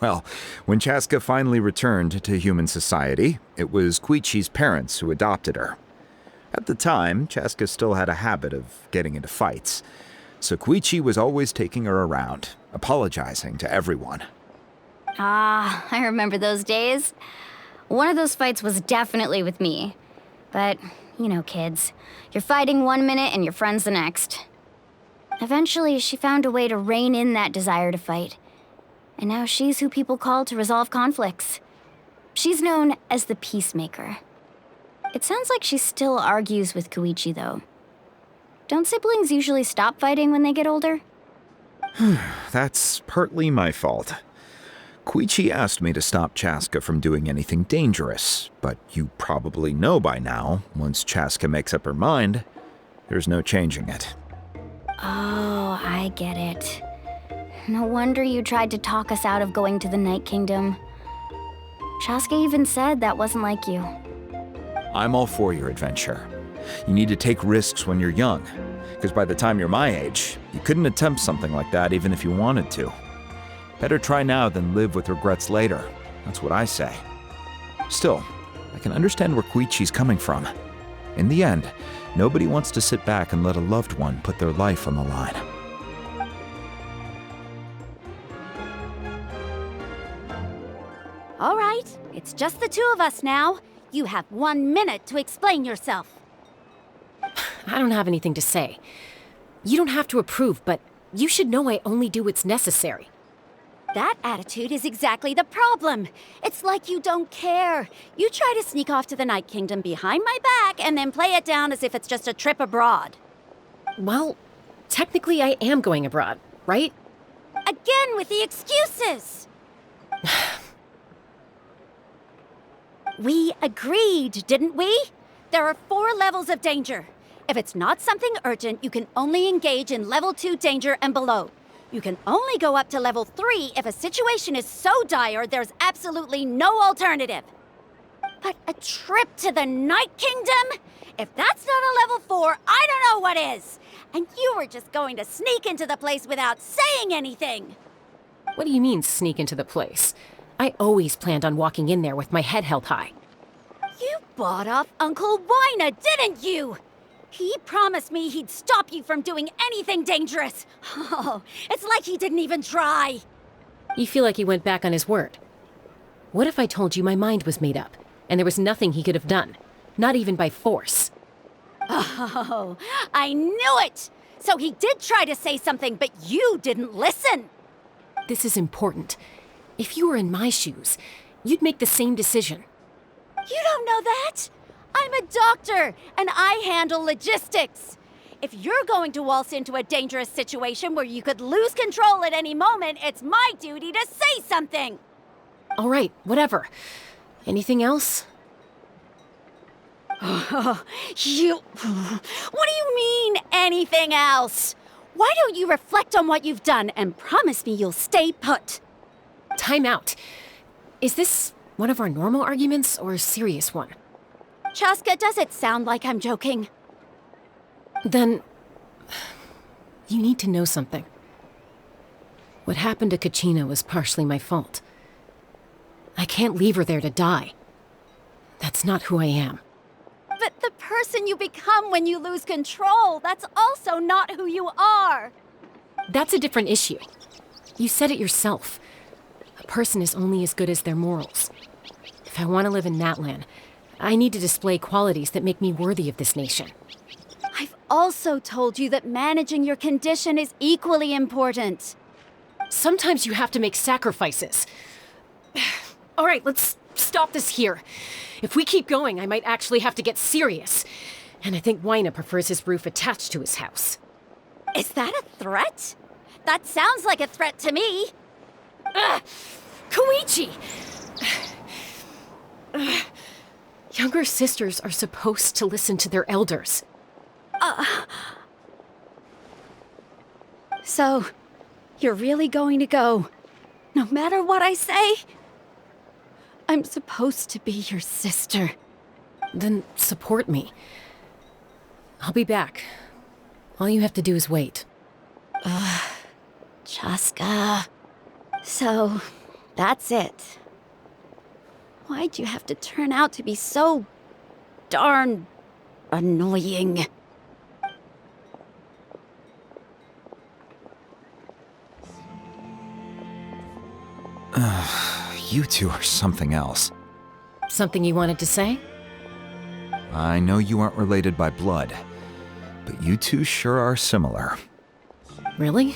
Well, when Chaska finally returned to human society, it was Koichi's parents who adopted her. At the time, Chaska still had a habit of getting into fights, so Koichi was always taking her around, apologizing to everyone. Ah, I remember those days. One of those fights was definitely with me. But, you know, kids. You're fighting one minute and your friend's the next. Eventually, she found a way to rein in that desire to fight. And now she's who people call to resolve conflicts. She's known as the Peacemaker. It sounds like she still argues with Koichi, though. Don't siblings usually stop fighting when they get older? That's partly my fault. Koichi asked me to stop Chaska from doing anything dangerous, but you probably know by now, once Chaska makes up her mind, there's no changing it. Oh, I get it. No wonder you tried to talk us out of going to the Night Kingdom. Chaska even said that wasn't like you. I'm all for your adventure. You need to take risks when you're young, because by the time you're my age, you couldn't attempt something like that even if you wanted to. Better try now than live with regrets later. That's what I say. Still, I can understand where Koichi's coming from. In the end, nobody wants to sit back and let a loved one put their life on the line. All right, it's just the two of us now. You have 1 minute to explain yourself. I don't have anything to say. You don't have to approve, but you should know I only do what's necessary. That attitude is exactly the problem. It's like you don't care. You try to sneak off to the Night Kingdom behind my back and then play it down as if it's just a trip abroad. Well, technically I am going abroad, right? Again with the excuses! We agreed, didn't we? There are 4 levels of danger. If it's not something urgent, you can only engage in level 2 danger and below. You can only go up to level 3 if a situation is so dire there's absolutely no alternative. But a trip to the Night Kingdom? If that's not a level 4, I don't know what is. And you were just going to sneak into the place without saying anything. What do you mean, sneak into the place? I always planned on walking in there with my head held high. You bought off Uncle Wina, didn't you? He promised me he'd stop you from doing anything dangerous. Oh, it's like he didn't even try. You feel like he went back on his word. What if I told you my mind was made up, and there was nothing he could have done? Not even by force. Oh, I knew it! So he did try to say something, but you didn't listen. This is important. If you were in my shoes, you'd make the same decision. You don't know that? I'm a doctor, and I handle logistics. If you're going to waltz into a dangerous situation where you could lose control at any moment, it's my duty to say something. All right, whatever. Anything else? What do you mean, anything else? Why don't you reflect on what you've done and promise me you'll stay put? Time out. Is this one of our normal arguments or a serious one? Chaska, does it sound like I'm joking? Then, you need to know something. What happened to Kachina was partially my fault. I can't leave her there to die. That's not who I am. But the person you become when you lose control, that's also not who you are. That's a different issue. You said it yourself. A person is only as good as their morals. If I want to live in Natlan, I need to display qualities that make me worthy of this nation. I've also told you that managing your condition is equally important. Sometimes you have to make sacrifices. All right, let's stop this here. If we keep going, I might actually have to get serious. And I think Wina prefers his roof attached to his house. Is that a threat? That sounds like a threat to me. Koichi! Younger sisters are supposed to listen to their elders. So, you're really going to go, no matter what I say? I'm supposed to be your sister. Then support me. I'll be back. All you have to do is wait. Chaska. So, that's it. Why'd you have to turn out to be so darn annoying? You two are something else. Something you wanted to say? I know you aren't related by blood, but you two sure are similar. Really?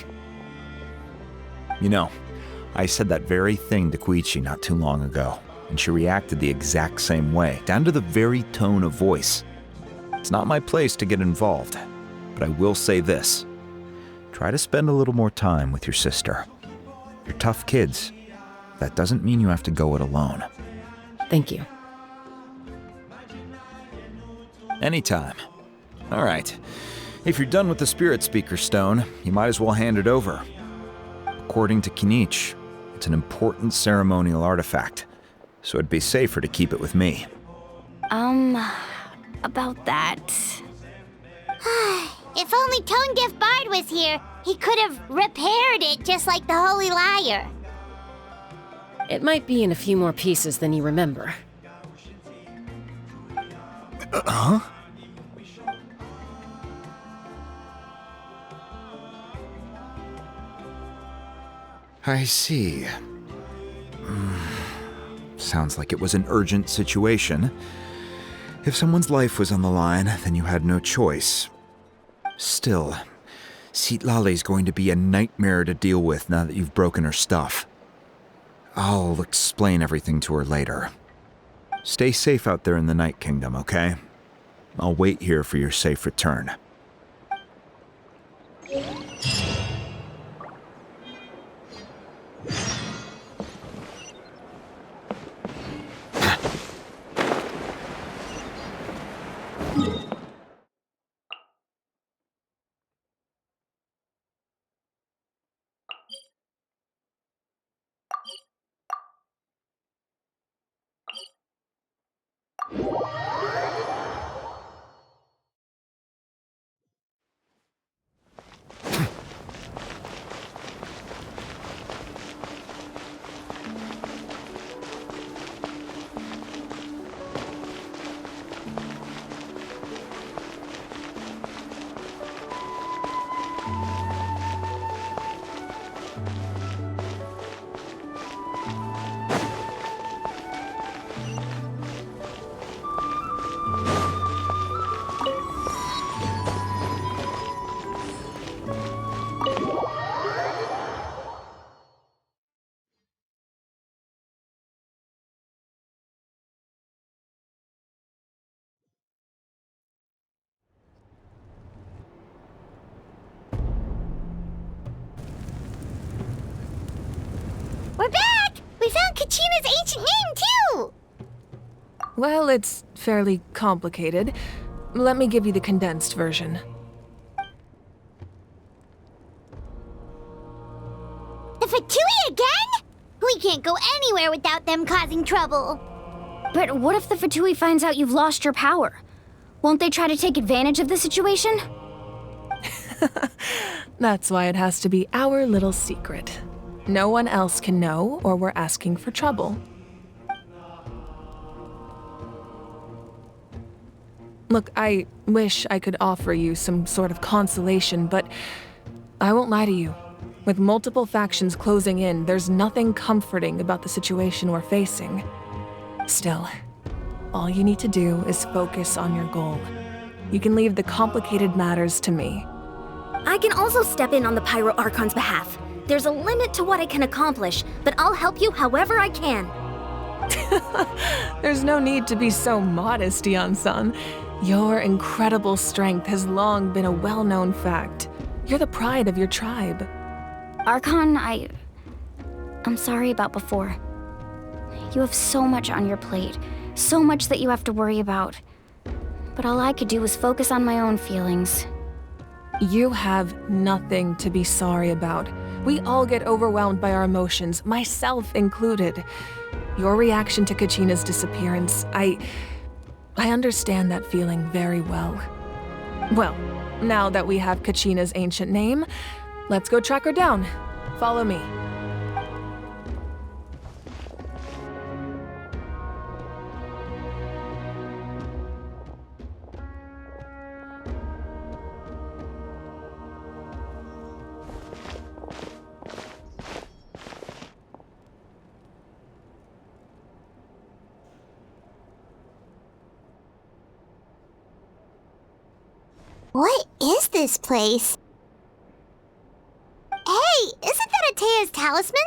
You know, I said that very thing to Koichi not too long ago, and she reacted the exact same way, down to the very tone of voice. It's not my place to get involved, but I will say this. Try to spend a little more time with your sister. You're tough kids. That doesn't mean you have to go it alone. Thank you. Anytime. All right. If you're done with the Spirit Speaker Stone, you might as well hand it over. According to Kinich, it's an important ceremonial artifact, so it'd be safer to keep it with me. About that. If only Tone Deaf Bard was here, he could have repaired it just like the Holy Liar. It might be in a few more pieces than you remember. Huh? I see. Sounds like it was an urgent situation. If someone's life was on the line, then you had no choice. Still, Citlali's going to be a nightmare to deal with now that you've broken her stuff. I'll explain everything to her later. Stay safe out there in the Night Kingdom, okay? I'll wait here for your safe return. We're back! We found Kachina's ancient name, too! Well, it's fairly complicated. Let me give you the condensed version. The Fatui again? We can't go anywhere without them causing trouble. But what if the Fatui finds out you've lost your power? Won't they try to take advantage of the situation? That's why it has to be our little secret. No one else can know, or we're asking for trouble. Look, I wish I could offer you some sort of consolation, but I won't lie to you. With multiple factions closing in, there's nothing comforting about the situation we're facing. Still, all you need to do is focus on your goal. You can leave the complicated matters to me. I can also step in on the Pyro Archon's behalf. There's a limit to what I can accomplish, but I'll help you however I can. There's no need to be so modest, Yan-san. Your incredible strength has long been a well-known fact. You're the pride of your tribe. Archon, I'm sorry about before. You have so much on your plate, so much that you have to worry about. But all I could do was focus on my own feelings. You have nothing to be sorry about. We all get overwhelmed by our emotions, myself included. Your reaction to Kachina's disappearance, I understand that feeling very well. Well, now that we have Kachina's ancient name, let's go track her down. Follow me. What is this place? Hey, isn't that Atea's talisman?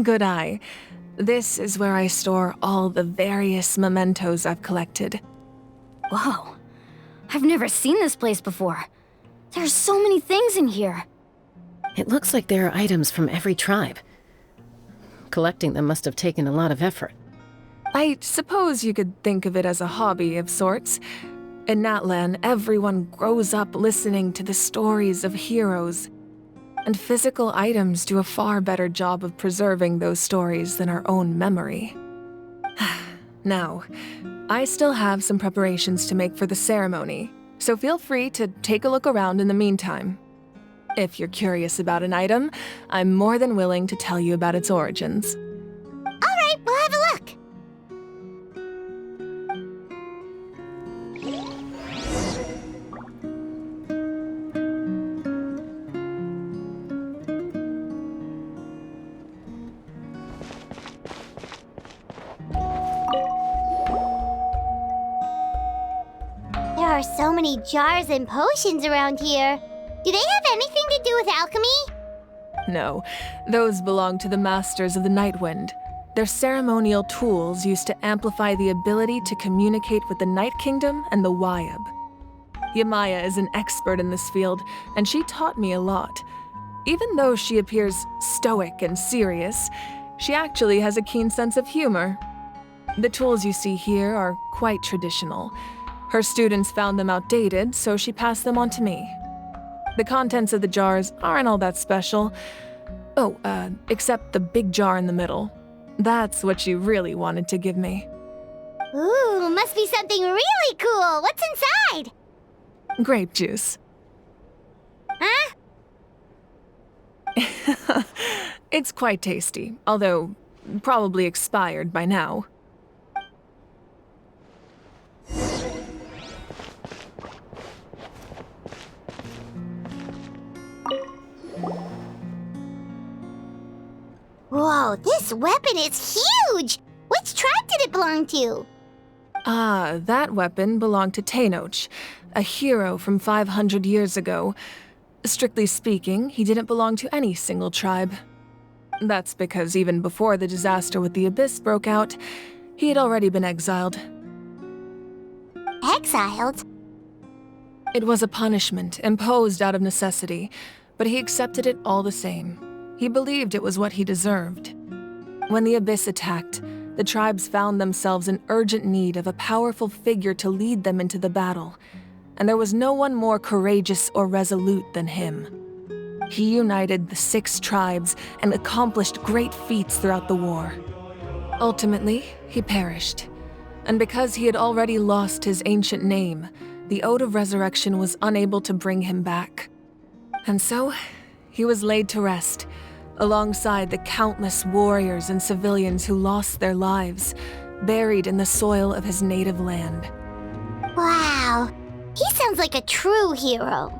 Good eye. This is where I store all the various mementos I've collected. Whoa. I've never seen this place before. There's so many things in here. It looks like there are items from every tribe. Collecting them must have taken a lot of effort. I suppose you could think of it as a hobby of sorts. In Natlan, everyone grows up listening to the stories of heroes, and physical items do a far better job of preserving those stories than our own memory. Now, I still have some preparations to make for the ceremony, so feel free to take a look around in the meantime. If you're curious about an item, I'm more than willing to tell you about its origins. Alright, we'll have a look. There are so many jars and potions around here. Do they have anything to do with alchemy? No, those belong to the Masters of the Nightwind. They're ceremonial tools used to amplify the ability to communicate with the Night Kingdom and the Wyab. Yamaya is an expert in this field, and she taught me a lot. Even though she appears stoic and serious, she actually has a keen sense of humor. The tools you see here are quite traditional. Her students found them outdated, so she passed them on to me. The contents of the jars aren't all that special. Oh, except the big jar in the middle. That's what she really wanted to give me. Ooh, must be something really cool. What's inside? Grape juice. Huh? It's quite tasty, although probably expired by now. Whoa, this weapon is huge! Which tribe did it belong to? Ah, that weapon belonged to Tenoch, a hero from 500 years ago. Strictly speaking, he didn't belong to any single tribe. That's because even before the disaster with the Abyss broke out, he had already been exiled. Exiled? It was a punishment imposed out of necessity, but he accepted it all the same. He believed it was what he deserved. When the Abyss attacked, the tribes found themselves in urgent need of a powerful figure to lead them into the battle, and there was no one more courageous or resolute than him. He united the 6 tribes and accomplished great feats throughout the war. Ultimately, he perished, and because he had already lost his ancient name, the Ode of Resurrection was unable to bring him back. And so, he was laid to rest, alongside the countless warriors and civilians who lost their lives, buried in the soil of his native land. Wow, he sounds like a true hero.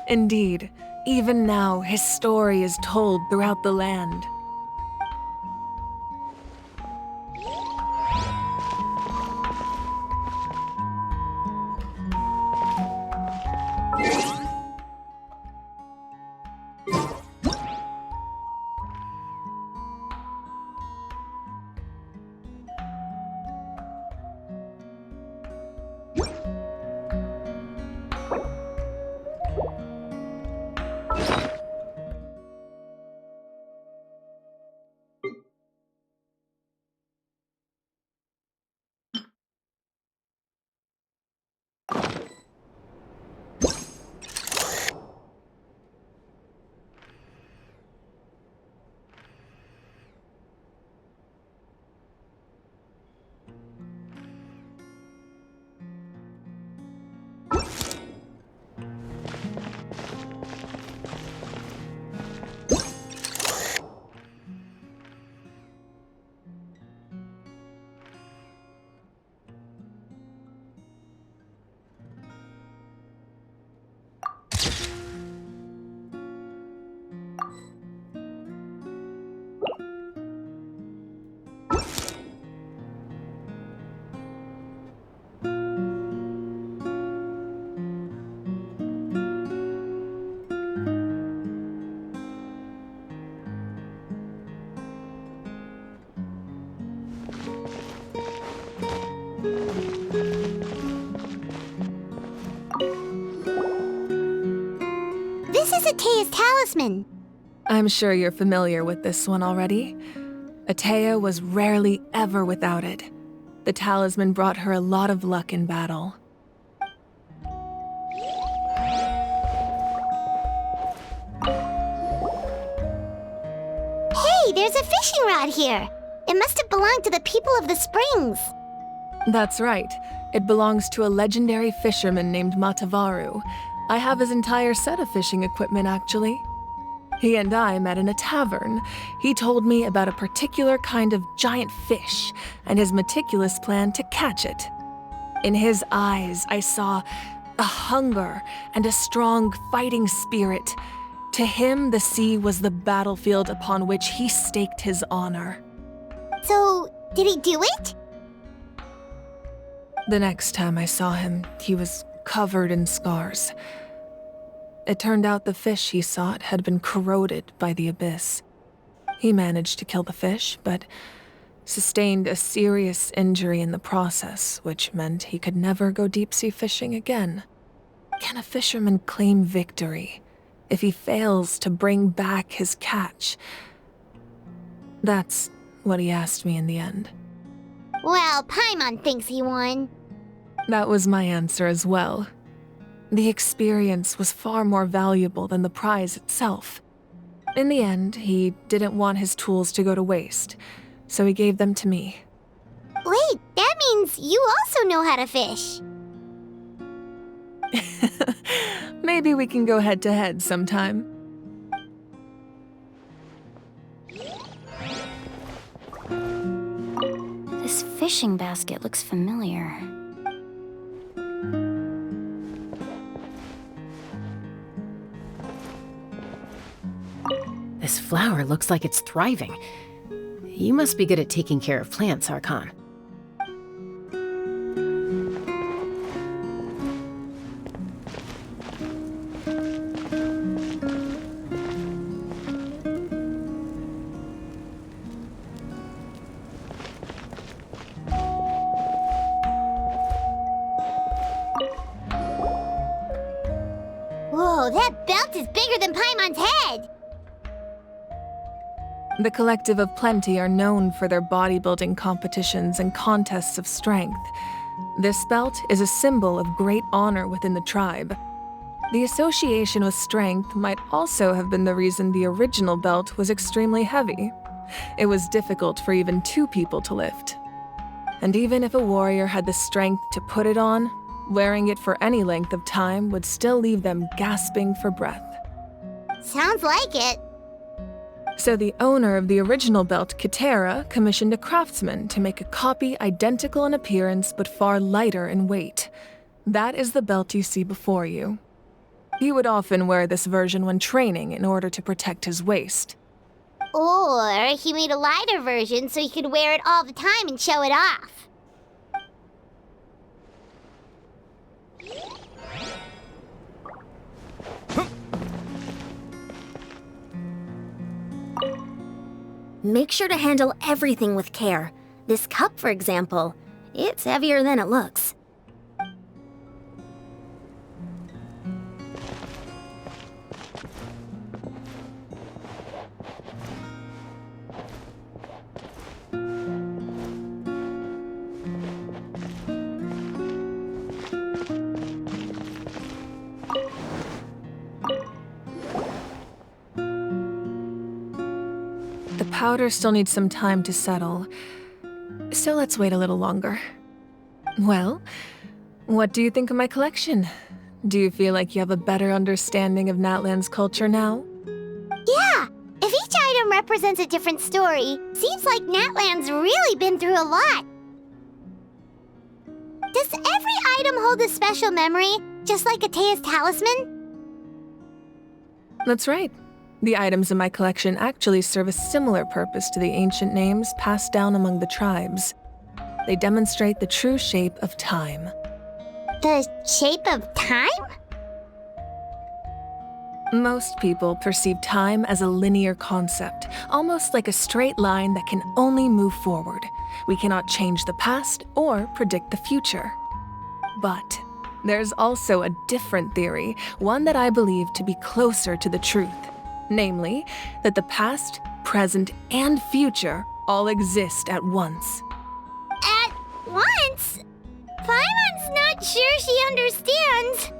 Indeed, even now his story is told throughout the land. This is Atea's talisman. I'm sure you're familiar with this one already. Atea was rarely ever without it. The talisman brought her a lot of luck in battle. Hey, there's a fishing rod here. It must have belonged to the people of the springs. That's right. It belongs to a legendary fisherman named Matavaru. I have his entire set of fishing equipment, actually. He and I met in a tavern. He told me about a particular kind of giant fish and his meticulous plan to catch it. In his eyes, I saw a hunger and a strong fighting spirit. To him, the sea was the battlefield upon which he staked his honor. So, did he do it? The next time I saw him, he was covered in scars. It turned out the fish he sought had been corroded by the abyss. He managed to kill the fish, but sustained a serious injury in the process, which meant he could never go deep-sea fishing again. Can a fisherman claim victory if he fails to bring back his catch? That's what he asked me in the end. Well, Paimon thinks he won. That was my answer as well. The experience was far more valuable than the prize itself. In the end, he didn't want his tools to go to waste, so he gave them to me. Wait, that means you also know how to fish. Maybe we can go head-to-head sometime. This fishing basket looks familiar. This flower looks like it's thriving. You must be good at taking care of plants, Archon. Whoa, that belt is bigger than Paimon's head! The Collective of Plenty are known for their bodybuilding competitions and contests of strength. This belt is a symbol of great honor within the tribe. The association with strength might also have been the reason the original belt was extremely heavy. It was difficult for even 2 people to lift. And even if a warrior had the strength to put it on, wearing it for any length of time would still leave them gasping for breath. Sounds like it. So the owner of the original belt, Kitera, commissioned a craftsman to make a copy identical in appearance but far lighter in weight. That is the belt you see before you. He would often wear this version when training in order to protect his waist. Or he made a lighter version so he could wear it all the time and show it off. Make sure to handle everything with care. This cup, for example, it's heavier than it looks. The powder still needs some time to settle, so let's wait a little longer. Well, what do you think of my collection? Do you feel like you have a better understanding of Natlan's culture now? Yeah! If each item represents a different story, seems like Natlan's really been through a lot. Does every item hold a special memory, just like Atea's talisman? That's right. The items in my collection actually serve a similar purpose to the ancient names passed down among the tribes. They demonstrate the true shape of time. The shape of time? Most people perceive time as a linear concept, almost like a straight line that can only move forward. We cannot change the past or predict the future. But There's also a different theory, one that I believe to be closer to the truth. Namely, that the past, present, and future all exist at once. At once? Paimon's not sure she understands.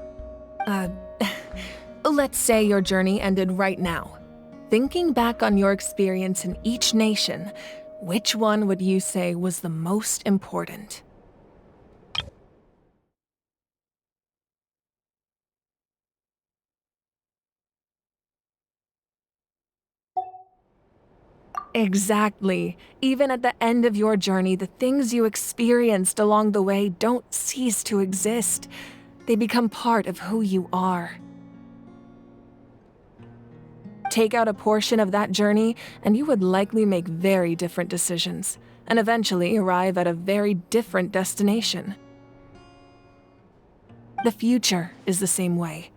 Let's say your journey ended right now. Thinking back on your experience in each nation, which one would you say was the most important? Exactly. Even at the end of your journey, the things you experienced along the way don't cease to exist. They become part of who you are. Take out a portion of that journey, and you would likely make very different decisions, and eventually arrive at a very different destination. The future is the same way.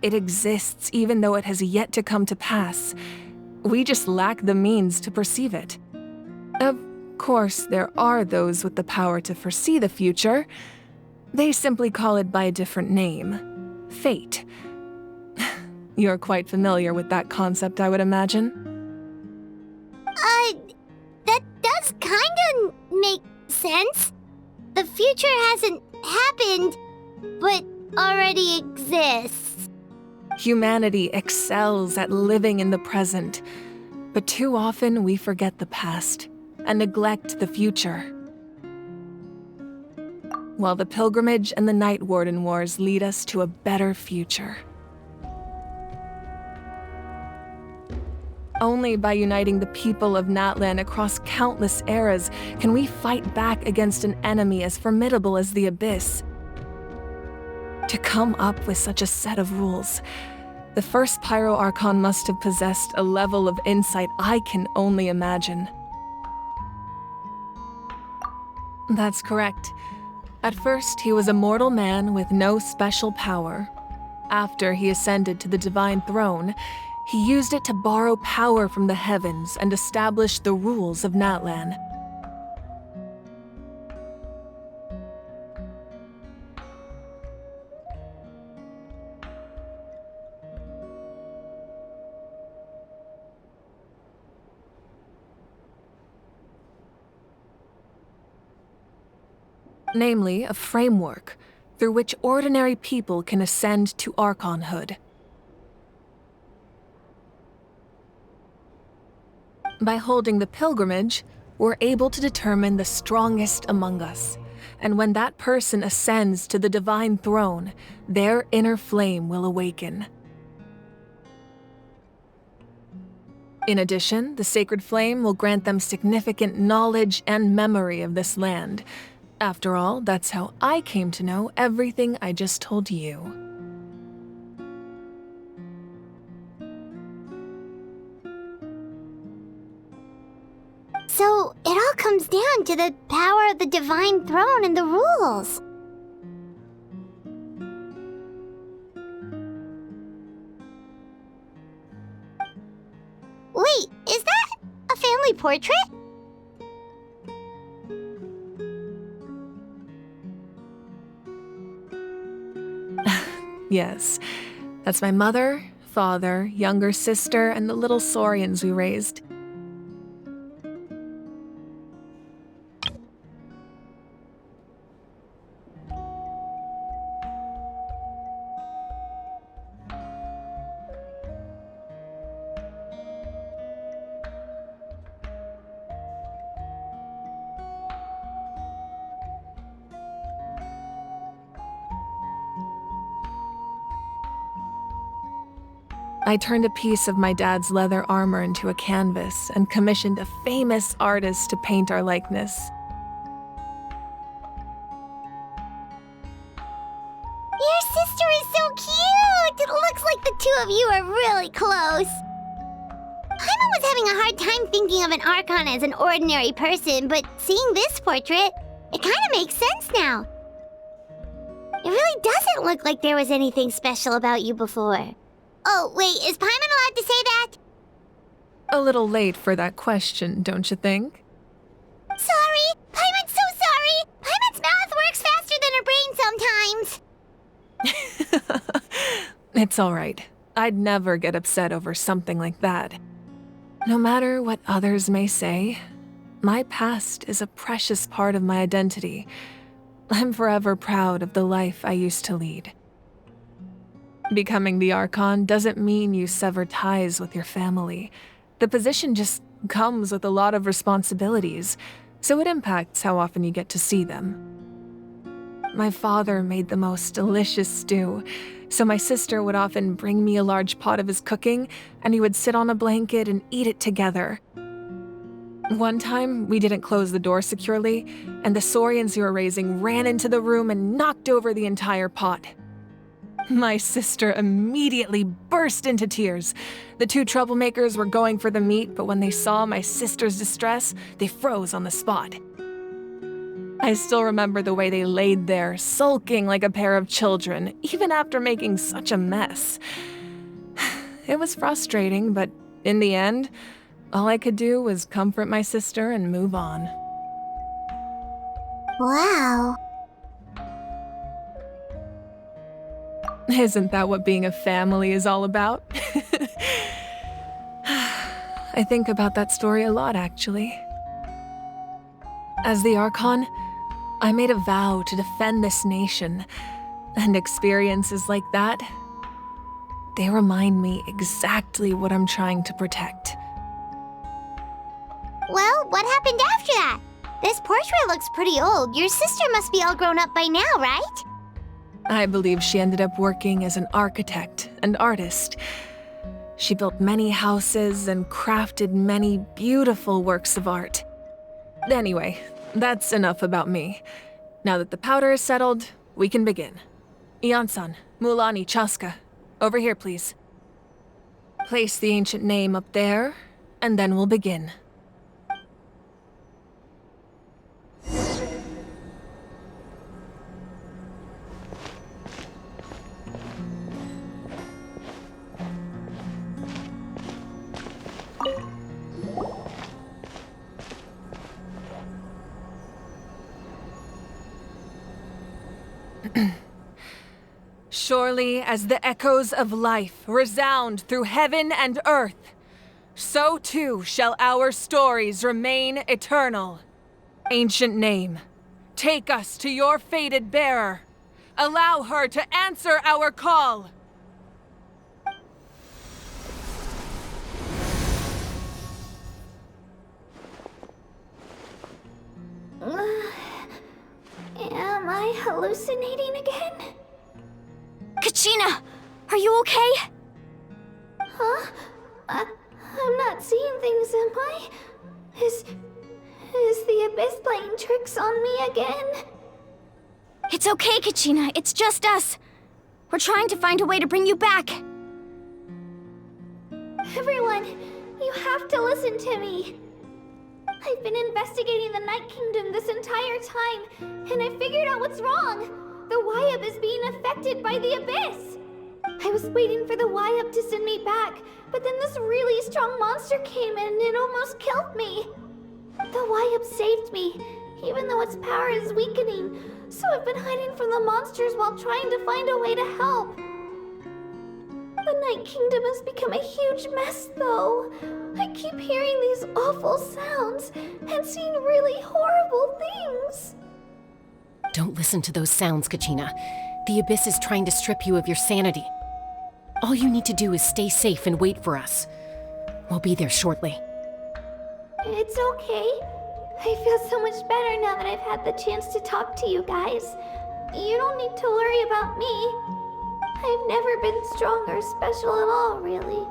It exists even though it has yet to come to pass. We just lack the means to perceive it. Of course, there are those with the power to foresee the future. They simply call it by a different name. Fate. You're quite familiar with that concept, I would imagine. That does kinda make sense. The future hasn't happened, but already exists. Humanity excels at living in the present, but too often we forget the past and neglect the future. While the pilgrimage and the Night Warden Wars lead us to a better future. Only by uniting the people of Natlan across countless eras can we fight back against an enemy as formidable as the Abyss. To come up with such a set of rules, the first Pyro Archon must have possessed a level of insight I can only imagine. That's correct. At first, he was a mortal man with no special power. After he ascended to the Divine Throne, he used it to borrow power from the heavens and establish the rules of Natlan. Namely, a framework through which ordinary people can ascend to Archonhood. By holding the pilgrimage, we're able to determine the strongest among us, and when that person ascends to the Divine Throne, their inner flame will awaken. In addition, the sacred flame will grant them significant knowledge and memory of this land. After all, that's how I came to know everything I just told you. So, it all comes down to the power of the Divine Throne and the rules. Wait, is that a family portrait? Yes, that's my mother, father, younger sister, and the little saurians we raised. I turned a piece of my dad's leather armor into a canvas and commissioned a famous artist to paint our likeness. Your sister is so cute! It looks like the two of you are really close. Paimon was having a hard time thinking of an Archon as an ordinary person, but seeing this portrait, it kind of makes sense now. It really doesn't look like there was anything special about you before. Oh, wait, is Paimon allowed to say that? A little late for that question, don't you think? Sorry! Paimon's so sorry! Paimon's mouth works faster than her brain sometimes! It's all right. I'd never get upset over something like that. No matter what others may say, my past is a precious part of my identity. I'm forever proud of the life I used to lead. Becoming the Archon doesn't mean you sever ties with your family. The position just comes with a lot of responsibilities, so it impacts how often you get to see them. My father made the most delicious stew, so my sister would often bring me a large pot of his cooking, and we would sit on a blanket and eat it together. One time, we didn't close the door securely, and the Saurians who were raising ran into the room and knocked over the entire pot. My sister immediately burst into tears. The two troublemakers were going for the meat, but when they saw my sister's distress, they froze on the spot. I still remember the way they laid there, sulking like a pair of children, even after making such a mess. It was frustrating, but in the end, all I could do was comfort my sister and move on. Wow. Isn't that what being a family is all about? I think about that story a lot, actually. As the Archon, I made a vow to defend this nation, and experiences like that, they remind me exactly what I'm trying to protect. Well, what happened after that? This portrait looks pretty old. Your sister must be all grown up by now, right? I believe she ended up working as an architect and artist. She built many houses and crafted many beautiful works of art. Anyway, that's enough about me. Now that the powder is settled, we can begin. Ian-san, Mulani, Chaska, over here, please. Place the ancient name up there, and then we'll begin. Surely as the echoes of life resound through heaven and earth, so too shall our stories remain eternal. Ancient name, take us to your fated bearer. Allow her to answer our call. Am I hallucinating again? Kachina! Are you okay? Huh? I'm not seeing things, am I? Is the Abyss playing tricks on me again? It's okay, Kachina. It's just us. We're trying to find a way to bring you back. Everyone, you have to listen to me. I've been investigating the Night Kingdom this entire time, and I figured out what's wrong. The Wyup is being affected by the Abyss. I was waiting for the Wyup to send me back, but then this really strong monster came in and it almost killed me. The Wyup saved me, even though its power is weakening, so I've been hiding from the monsters while trying to find a way to help. The Night Kingdom has become a huge mess, though. I keep hearing these awful sounds and seeing really horrible things. Don't listen to those sounds, Kachina. The Abyss is trying to strip you of your sanity. All you need to do is stay safe and wait for us. We'll be there shortly. It's okay. I feel so much better now that I've had the chance to talk to you guys. You don't need to worry about me. I've never been strong or special at all, really.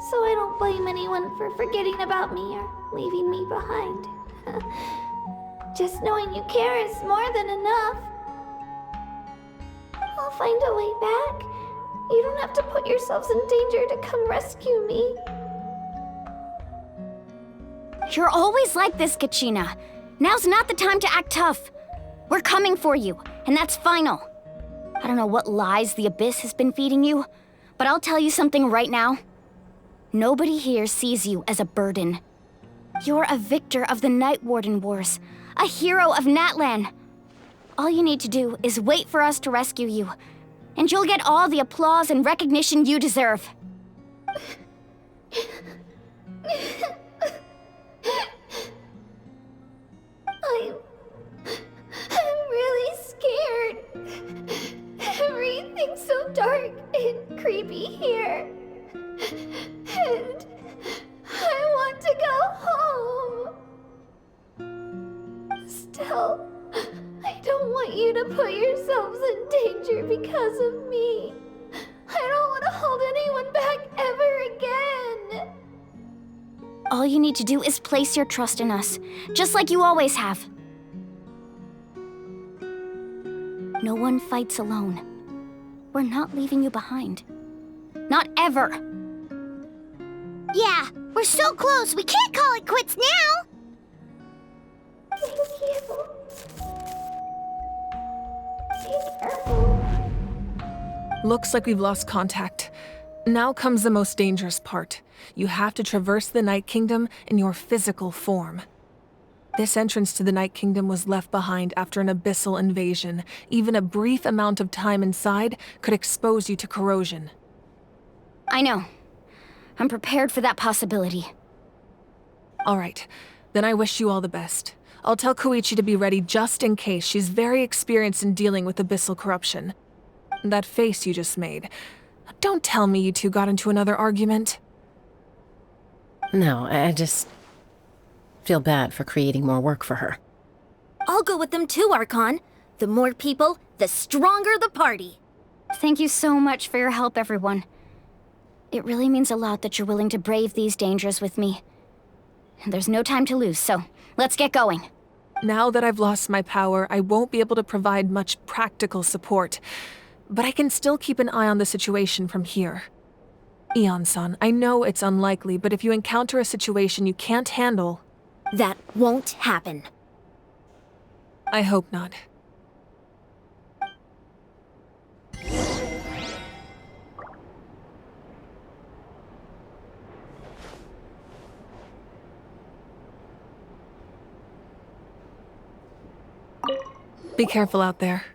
So I don't blame anyone for forgetting about me or leaving me behind. Just knowing you care is more than enough. I'll find a way back. You don't have to put yourselves in danger to come rescue me. You're always like this, Kachina. Now's not the time to act tough. We're coming for you, and that's final. I don't know what lies the Abyss has been feeding you, but I'll tell you something right now. Nobody here sees you as a burden. You're a victor of the Night Warden Wars, a hero of Natlan. All you need to do is wait for us to rescue you, and you'll get all the applause and recognition you deserve. I'm really scared. Everything's so dark and creepy here. And I want to go home. Still, I don't want you to put yourselves in danger because of me. I don't want to hold anyone back ever again. All you need to do is place your trust in us, just like you always have. No one fights alone. We're not leaving you behind. Not ever! Yeah, we're so close, we can't call it quits now! Thank you. Be careful. Looks like we've lost contact. Now comes the most dangerous part. You have to traverse the Night Kingdom in your physical form. This entrance to the Night Kingdom was left behind after an abyssal invasion. Even a brief amount of time inside could expose you to corrosion. I know. I'm prepared for that possibility. All right, then I wish you all the best. I'll tell Koichi to be ready just in case. She's very experienced in dealing with abyssal corruption. That face you just made. Don't tell me you two got into another argument. No, I just feel bad for creating more work for her. I'll go with them too, Archon. The more people, the stronger the party. Thank you so much for your help, everyone. It really means a lot that you're willing to brave these dangers with me. There's no time to lose, so let's get going. Now that I've lost my power, I won't be able to provide much practical support. But I can still keep an eye on the situation from here. Eon-san, I know it's unlikely, but if you encounter a situation you can't handle... That won't happen. I hope not. Be careful out there.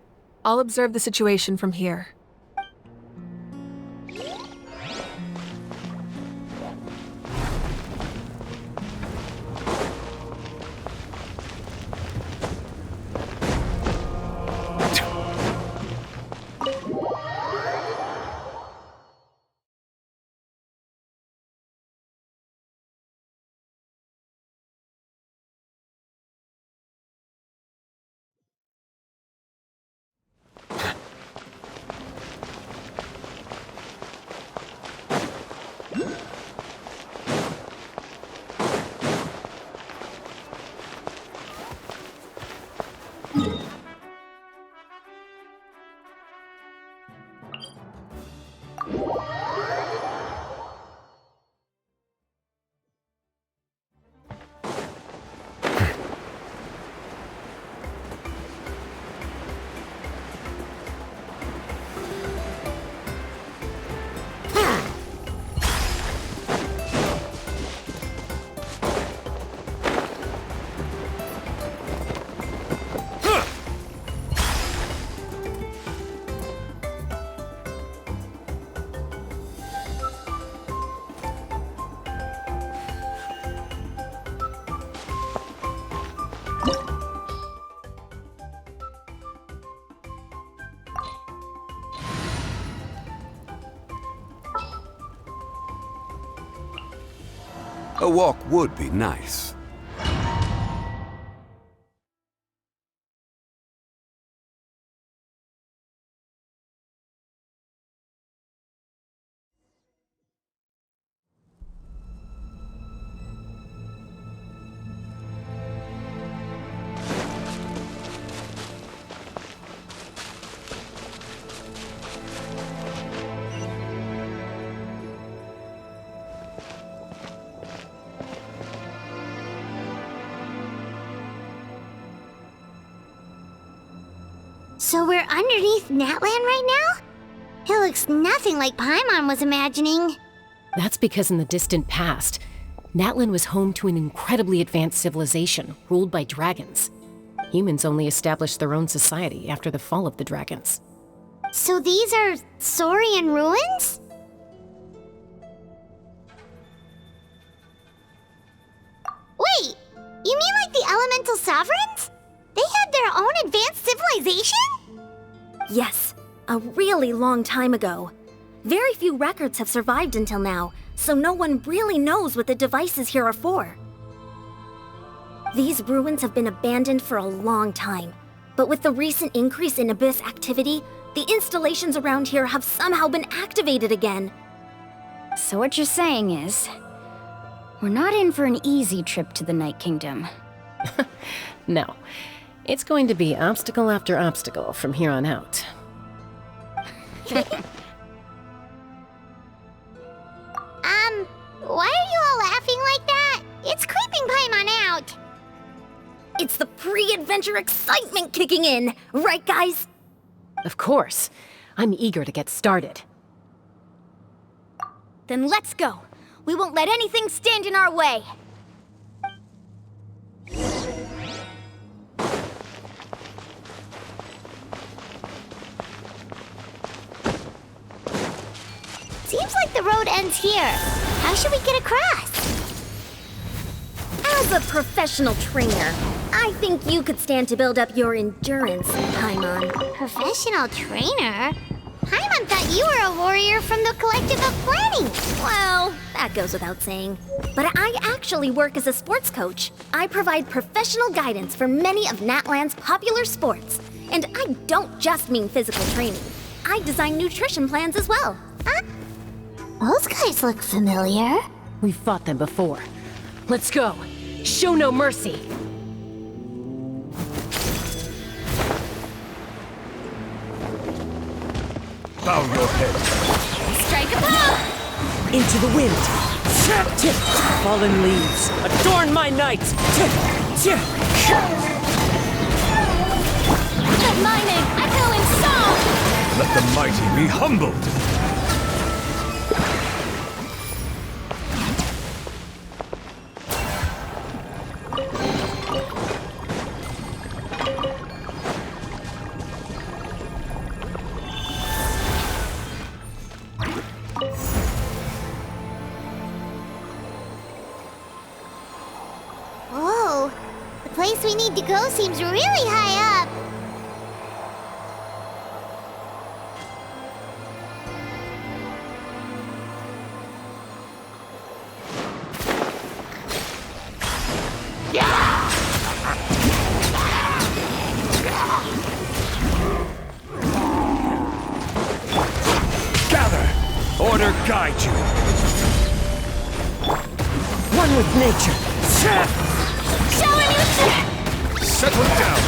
I'll observe the situation from here. A walk would be nice. So we're underneath Natlan right now? It looks nothing like Paimon was imagining. That's because in the distant past, Natlan was home to an incredibly advanced civilization ruled by dragons. Humans only established their own society after the fall of the dragons. So these are Saurian ruins? Wait, you mean like the elemental sovereigns? They had their own advanced civilization? Yes, a really long time ago. Very few records have survived until now, so no one really knows what the devices here are for. These ruins have been abandoned for a long time, but with the recent increase in Abyss activity, the installations around here have somehow been activated again. So what you're saying is, we're not in for an easy trip to the Night Kingdom. No. It's going to be obstacle after obstacle from here on out. Why are you all laughing like that? It's creeping Paimon out. It's the pre-adventure excitement kicking in, right guys? Of course. I'm eager to get started. Then let's go. We won't let anything stand in our way. Seems like the road ends here. How should we get across? As a professional trainer, I think you could stand to build up your endurance, Paimon. Professional trainer? Paimon thought you were a warrior from the Collective of Planning. Well, that goes without saying. But I actually work as a sports coach. I provide professional guidance for many of Natlan's popular sports. And I don't just mean physical training. I design nutrition plans as well. Those guys look familiar. We've fought them before. Let's go. Show no mercy. Bow your head. Strike a blow! Into the wind. Fallen leaves, adorn my night. But my name, I call him Saul! Let the mighty be humbled. Whoa, the place we need to go seems really high up. Gather! Order guide you. One with nature. Settle down.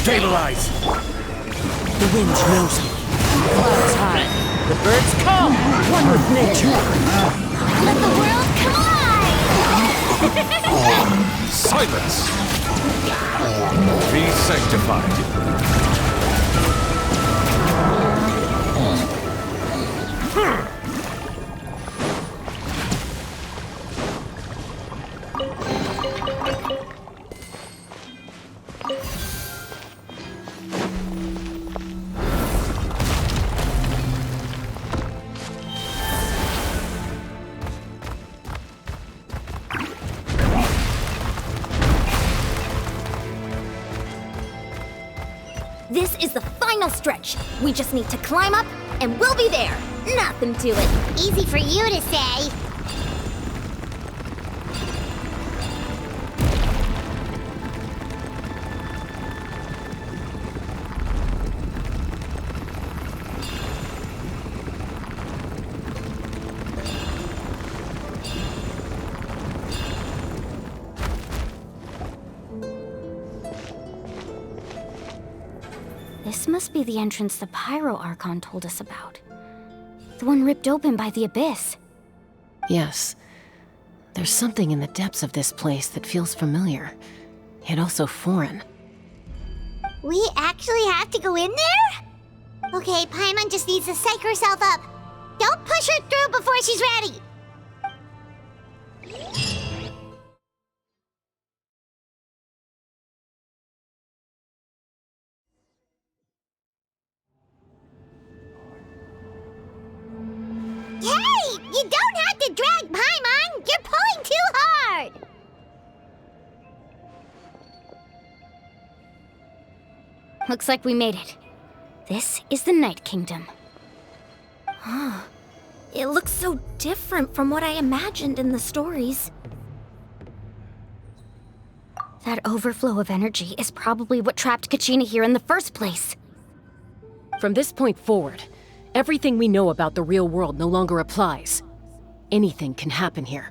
Stabilize! The wind knows me. Clouds high. The birds call. One with nature. Let the world collide! Silence! Be sanctified. This is the final stretch. We just need to climb up, and we'll be there. Nothing to it. Easy for you to say. This must be the entrance the Pyro Archon told us about. The one ripped open by the Abyss. Yes. There's something in the depths of this place that feels familiar, yet also foreign. We actually have to go in there? Okay, Paimon just needs to psych herself up. Don't push her through before she's ready. Hey! You don't have to drag Paimon! You're pulling too hard! Looks like we made it. This is the Night Kingdom. Huh. It looks so different from what I imagined in the stories. That overflow of energy is probably what trapped Kachina here in the first place. From this point forward, everything we know about the real world no longer applies. Anything can happen here.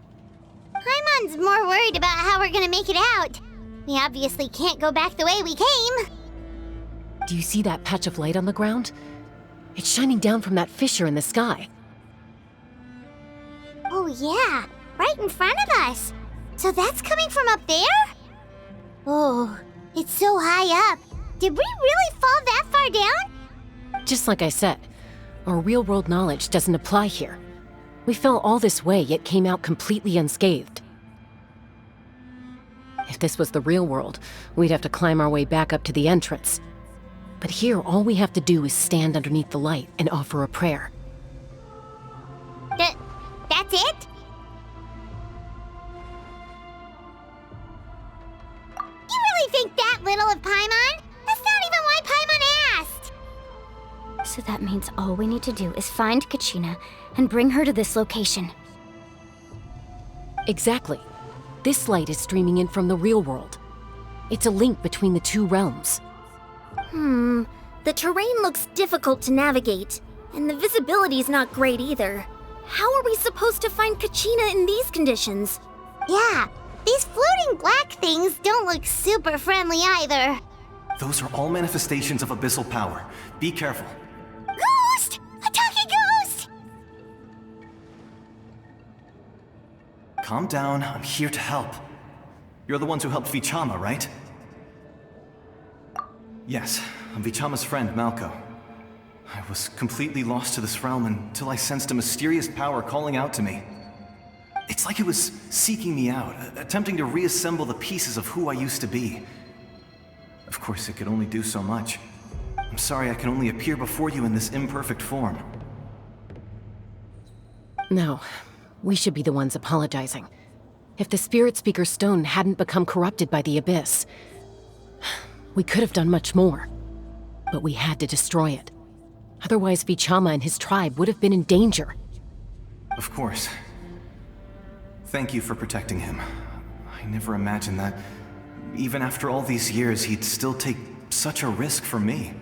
Paimon's more worried about how we're gonna make it out. We obviously can't go back the way we came. Do you see that patch of light on the ground? It's shining down from that fissure in the sky. Oh yeah, right in front of us. So that's coming from up there? Oh, it's so high up. Did we really fall that far down? Just like I said, our real-world knowledge doesn't apply here. We fell all this way, yet came out completely unscathed. If this was the real world, we'd have to climb our way back up to the entrance. But here, all we have to do is stand underneath the light and offer a prayer. That's it? You really think that little of Paimon? That's not even why Paimon asked! So that means all we need to do is find Kachina and bring her to this location. Exactly. This light is streaming in from the real world. It's a link between the two realms. The terrain looks difficult to navigate, and the visibility's not great either. How are we supposed to find Kachina in these conditions? Yeah, these floating black things don't look super friendly either. Those are all manifestations of abyssal power. Be careful. Ghost! A talking ghost! Calm down, I'm here to help. You're the ones who helped Vichama, right? Yes, I'm Vichama's friend, Malko. I was completely lost to this realm until I sensed a mysterious power calling out to me. It's like it was seeking me out, attempting to reassemble the pieces of who I used to be. Of course, it could only do so much. I'm sorry I can only appear before you in this imperfect form. No, we should be the ones apologizing. If the Spirit Speaker Stone hadn't become corrupted by the Abyss, we could have done much more. But we had to destroy it. Otherwise, Vichama and his tribe would have been in danger. Of course. Thank you for protecting him. I never imagined that, even after all these years, he'd still take such a risk for me.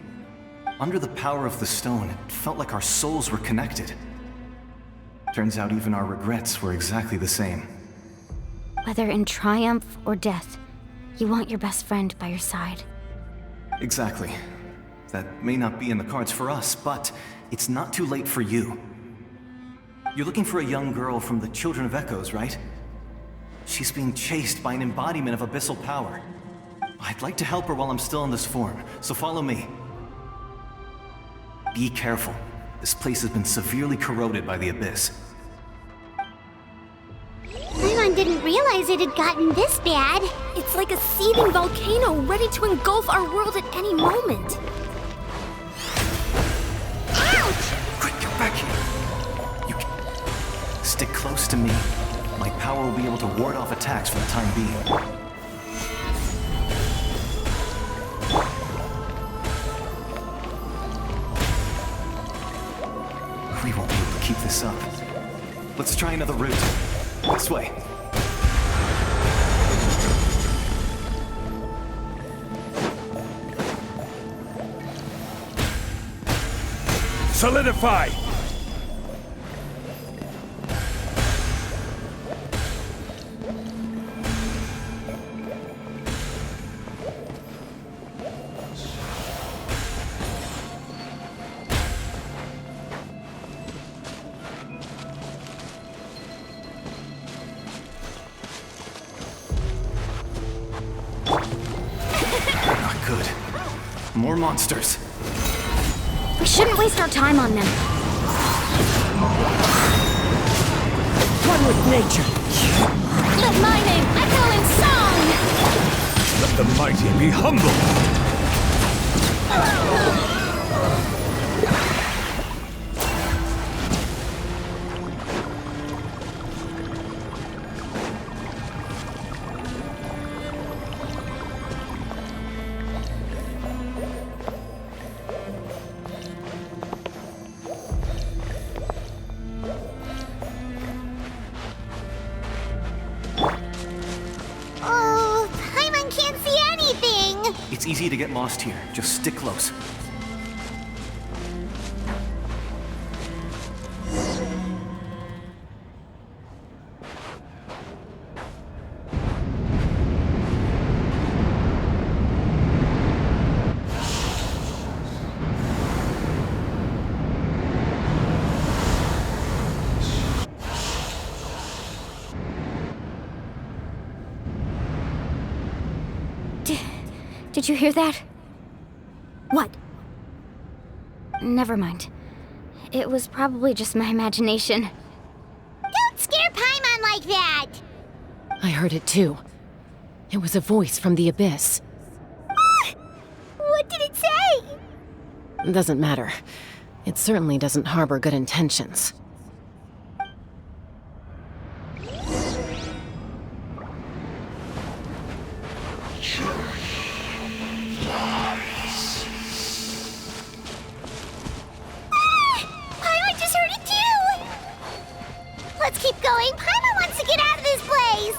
Under the power of the stone, it felt like our souls were connected. Turns out even our regrets were exactly the same. Whether in triumph or death, you want your best friend by your side. Exactly. That may not be in the cards for us, but it's not too late for you. You're looking for a young girl from the Children of Echoes, right? She's being chased by an embodiment of abyssal power. I'd like to help her while I'm still in this form, so follow me. Be careful. This place has been severely corroded by the Abyss. Paimon didn't realize it had gotten this bad. It's like a seething volcano ready to engulf our world at any moment. Quick, get back here! You can... Stick close to me. My power will be able to ward off attacks for the time being. We won't be able to keep this up. Let's try another route. This way. Solidify! More monsters. We shouldn't waste our time on them. One with nature. Let my name echo in song! Let the mighty be humble. Oh, Paimon can't see anything! It's easy to get lost here. Just stick close. Did you hear that? What? Never mind. It was probably just my imagination. Don't scare Paimon like that! I heard it too. It was a voice from the abyss. What did it say? Doesn't matter. It certainly doesn't harbor good intentions. Paimon just heard it too! Let's keep going. Paimon wants to get out of this place!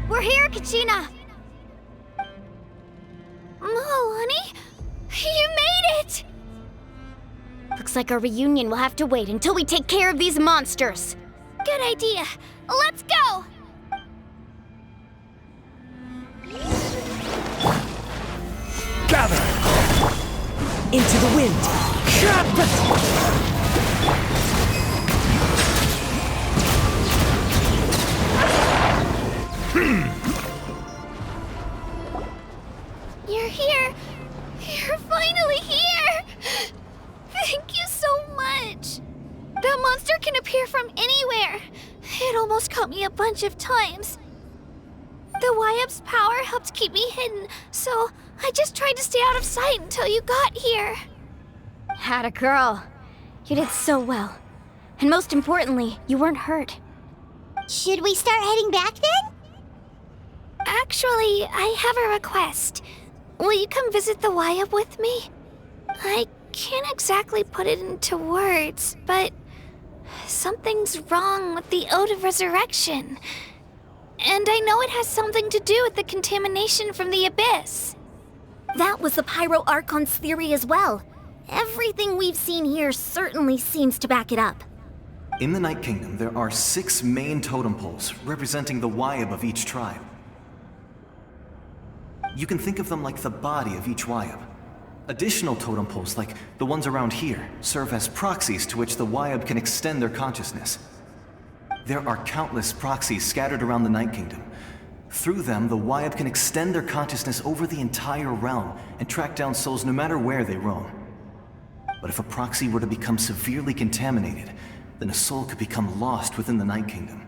We're here, Kachina! Oh, honey? You made it! Looks like our reunion will have to wait until we take care of these monsters. Good idea. Let's go! Gather! Into the wind! You're here! You're finally here! Thank you so much! That monster can appear from anywhere! It almost caught me a bunch of times. The Wyap's power helped keep me hidden, so I just tried to stay out of sight until you got here. Had a girl. You did so well. And most importantly, you weren't hurt. Should we start heading back then? Actually, I have a request. Will you come visit the Wyap with me? I can't exactly put it into words, but something's wrong with the Ode of Resurrection. And I know it has something to do with the contamination from the Abyss. That was the Pyro Archon's theory as well. Everything we've seen here certainly seems to back it up. In the Night Kingdom, there are 6 main totem poles representing the Wyap of each tribe. You can think of them like the body of each Wyap. Additional totem poles, like the ones around here, serve as proxies to which the Wyap can extend their consciousness. There are countless proxies scattered around the Night Kingdom. Through them, the Wyap can extend their consciousness over the entire realm and track down souls no matter where they roam. But if a proxy were to become severely contaminated, then a soul could become lost within the Night Kingdom.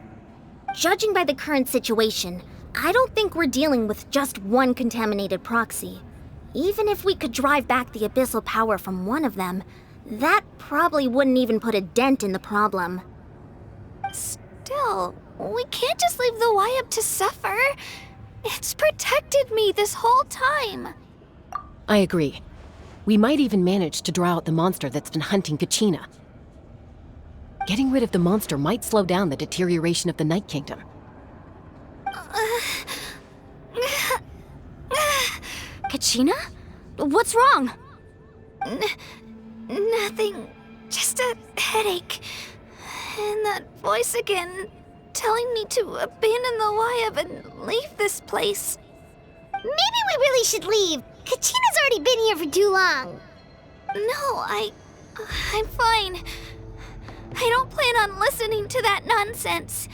Judging by the current situation, I don't think we're dealing with just one contaminated proxy. Even if we could drive back the abyssal power from one of them, that probably wouldn't even put a dent in the problem. Still, we can't just leave the Wyap to suffer. It's protected me this whole time. I agree. We might even manage to draw out the monster that's been hunting Kachina. Getting rid of the monster might slow down the deterioration of the Night Kingdom. Kachina? What's wrong? Nothing. Just a headache. And that voice again, telling me to abandon the Wyab and leave this place. Maybe we really should leave. Kachina's already been here for too long. No, I'm fine. I don't plan on listening to that nonsense.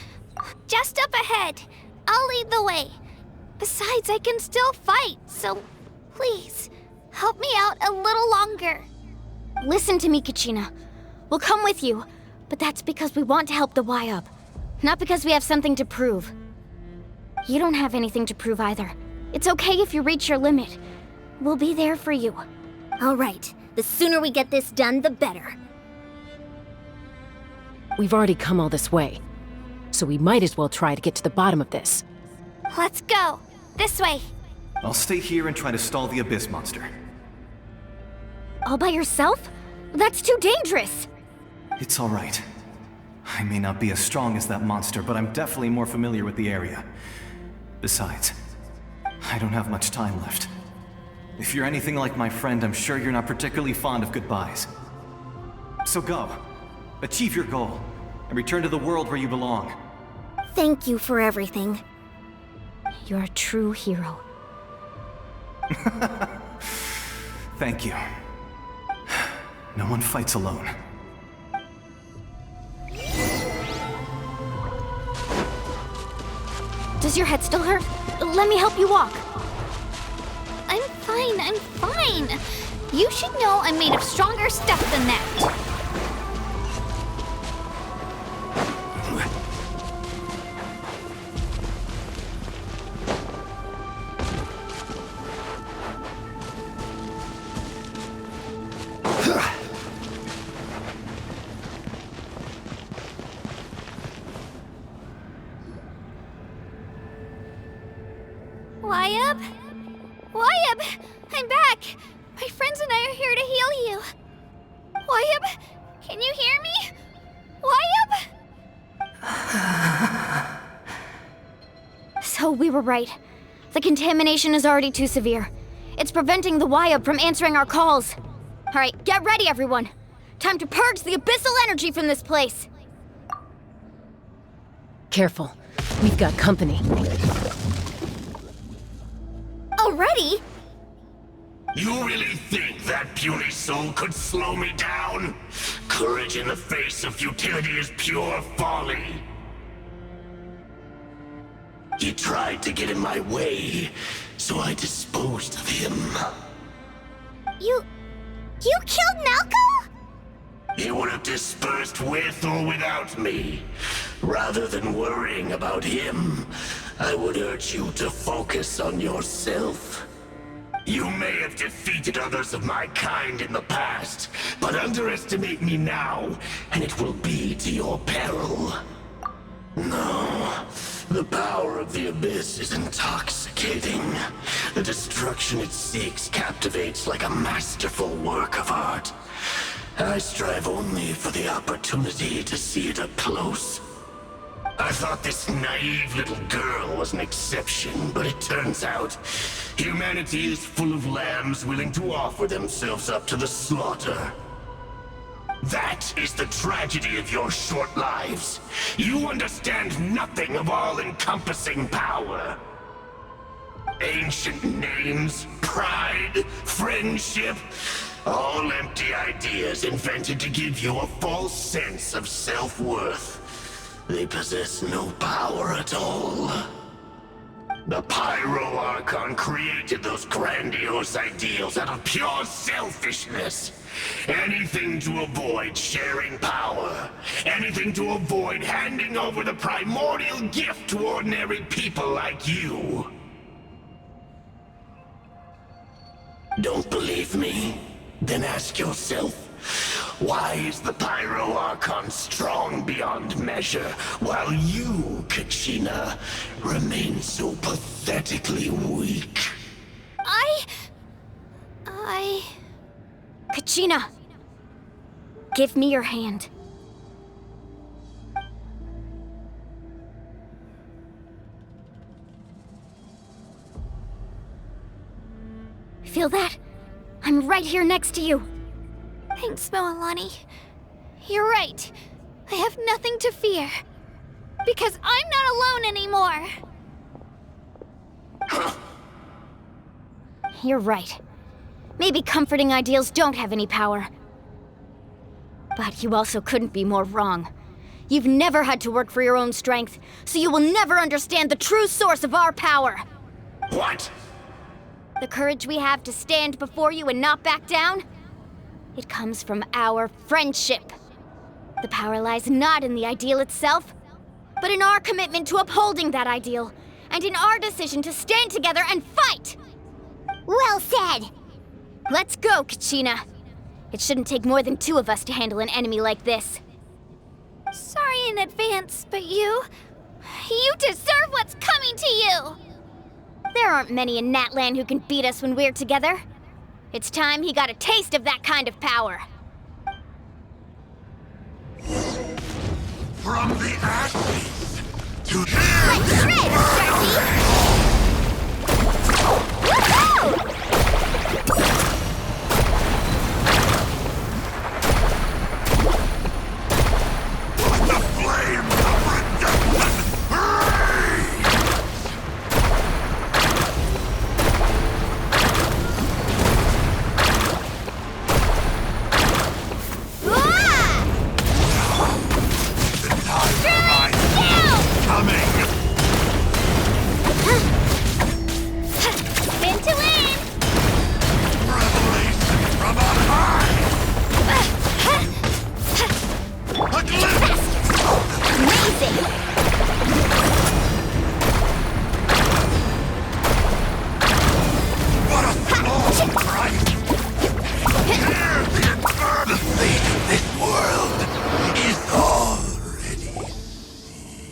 Just up ahead. I'll lead the way. Besides, I can still fight, so please, help me out a little longer. Listen to me, Kachina. We'll come with you, but that's because we want to help the Wyab, not because we have something to prove. You don't have anything to prove either. It's okay if you reach your limit. We'll be there for you. All right. The sooner we get this done, the better. We've already come all this way, so we might as well try to get to the bottom of this. Let's go. This way. I'll stay here and try to stall the Abyss monster. All by yourself? That's too dangerous! It's all right. I may not be as strong as that monster, but I'm definitely more familiar with the area. Besides, I don't have much time left. If you're anything like my friend, I'm sure you're not particularly fond of goodbyes. So go. Achieve your goal, and return to the world where you belong. Thank you for everything. You're a true hero. Thank you. No one fights alone. Does your head still hurt? Let me help you walk. I'm fine. You should know I'm made of stronger stuff than that. Wyab! I'm back! My friends and I are here to heal you. Wyab, can you hear me? Wyab? So we were right. The contamination is already too severe. It's preventing the Wyab from answering our calls. All right, get ready, everyone. Time to purge the abyssal energy from this place. Careful. We've got company. Already? You really think that puny soul could slow me down? Courage in the face of futility is pure folly. He tried to get in my way, so I disposed of him. You killed Malco? He would have dispersed with or without me. Rather than worrying about him, I would urge you to focus on yourself. You may have defeated others of my kind in the past, but underestimate me now, and it will be to your peril. No, the power of the Abyss is intoxicating. The destruction it seeks captivates like a masterful work of art. I strive only for the opportunity to see it up close. I thought this naive little girl was an exception, but it turns out humanity is full of lambs willing to offer themselves up to the slaughter. That is the tragedy of your short lives. You understand nothing of all-encompassing power. Ancient names, pride, friendship, all empty ideas invented to give you a false sense of self-worth. They possess no power at all. The Pyro Archon created those grandiose ideals out of pure selfishness. Anything to avoid sharing power. Anything to avoid handing over the primordial gift to ordinary people like you. Don't believe me? Then ask yourself, why is the Pyro Archon strong beyond measure, while you, Kachina, remain so pathetically weak? Kachina! Give me your hand. Feel that? I'm right here next to you. Thanks, Moalani. You're right. I have nothing to fear. Because I'm not alone anymore. You're right. Maybe comforting ideals don't have any power. But you also couldn't be more wrong. You've never had to work for your own strength, so you will never understand the true source of our power. What? The courage we have to stand before you and not back down? It comes from our friendship. The power lies not in the ideal itself, but in our commitment to upholding that ideal, and in our decision to stand together and fight! Well said! Let's go, Kachina. It shouldn't take more than 2 of us to handle an enemy like this. Sorry in advance, but you deserve what's coming to you! There aren't many in Natlan who can beat us when we're together. It's time he got a taste of that kind of power. From the ashes to Let's shred, Starkey! Woohoo! the flames of redemption rage! Coming! Spin to win! Revelation from on high! A glimpse! Amazing! What a small price! Here the infernal fate of this world is already.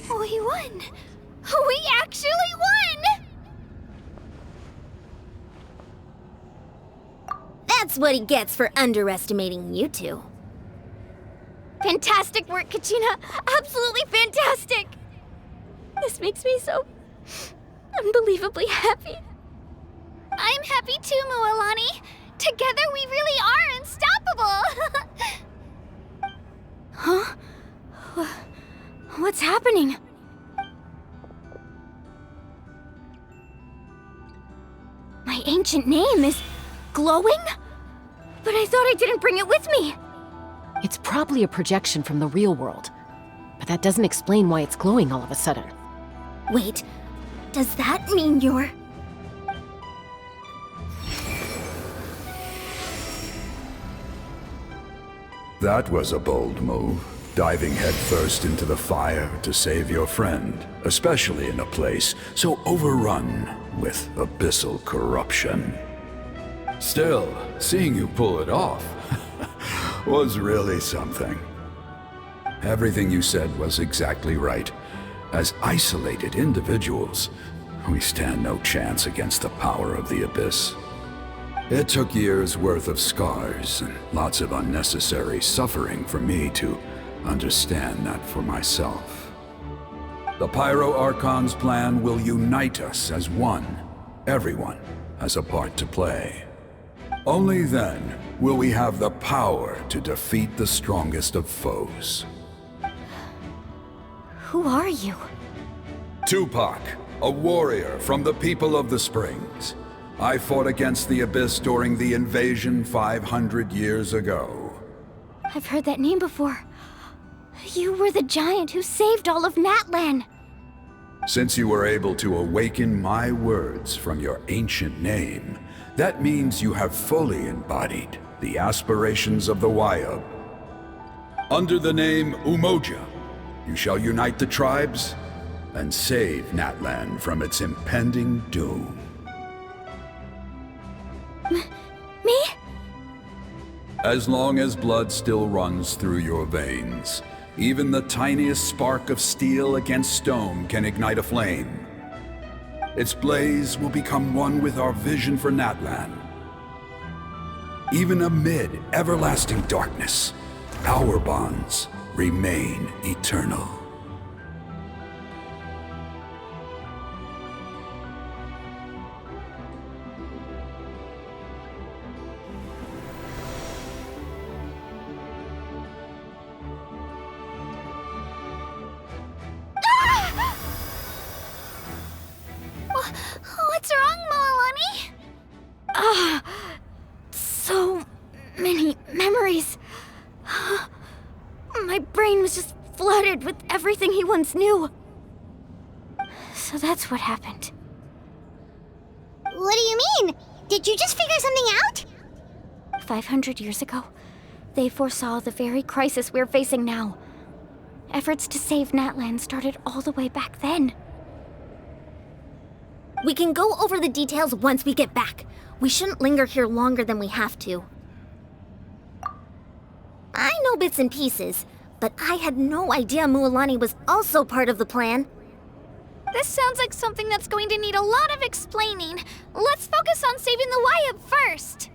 We won! We actually won! That's what he gets for underestimating you two. Fantastic work, Kachina! Absolutely fantastic! This makes me so unbelievably happy. I'm happy too, Moalani. Together we really are unstoppable! Huh? What's happening? My ancient name is glowing? But I thought I didn't bring it with me. It's probably a projection from the real world. But that doesn't explain why it's glowing all of a sudden. Wait, does that mean you're... That was a bold move, diving headfirst into the fire to save your friend, especially in a place so overrun with abyssal corruption. Still, seeing you pull it off was really something. Everything you said was exactly right. As isolated individuals, we stand no chance against the power of the Abyss. It took years' worth of scars and lots of unnecessary suffering for me to understand that for myself. The Pyro Archon's plan will unite us as one. Everyone has a part to play. Only then will we have the power to defeat the strongest of foes. Who are you? Tupac, a warrior from the people of the Springs. I fought against the Abyss during the invasion 500 years ago. I've heard that name before. You were the giant who saved all of Natlan. Since you were able to awaken my words from your ancient name, that means you have fully embodied the aspirations of the Wayub. Under the name Umoja, you shall unite the tribes and save Natlan from its impending doom. Me? As long as blood still runs through your veins, even the tiniest spark of steel against stone can ignite a flame. Its blaze will become one with our vision for Natlan. Even amid everlasting darkness, our bonds remain eternal. was just flooded with everything he once knew. So that's what happened. What do you mean? Did you just figure something out? 500 years ago, they foresaw the very crisis we're facing now. Efforts to save Natlan started all the way back then. We can go over the details once we get back. We shouldn't linger here longer than we have to. I know bits and pieces, but I had no idea Mualani was also part of the plan. This sounds like something that's going to need a lot of explaining. Let's focus on saving the Wyatt first.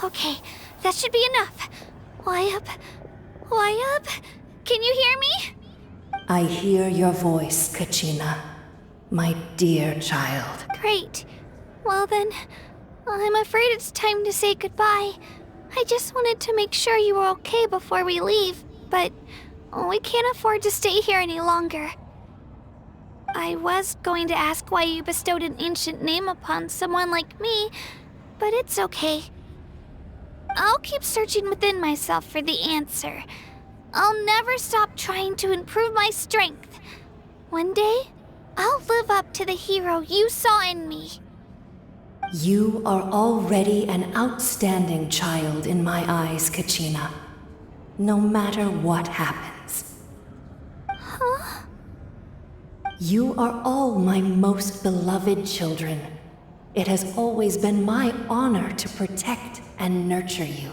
Okay, that should be enough. Wyatt? Can you hear me? I hear your voice, Kachina, my dear child. Great. Well then, I'm afraid it's time to say goodbye. I just wanted to make sure you were okay before we leave, but we can't afford to stay here any longer. I was going to ask why you bestowed an ancient name upon someone like me, but it's okay. I'll keep searching within myself for the answer. I'll never stop trying to improve my strength. One day, I'll live up to the hero you saw in me. You are already an outstanding child in my eyes, Kachina. No matter what happens. Huh? You are all my most beloved children. It has always been my honor to protect and nurture you.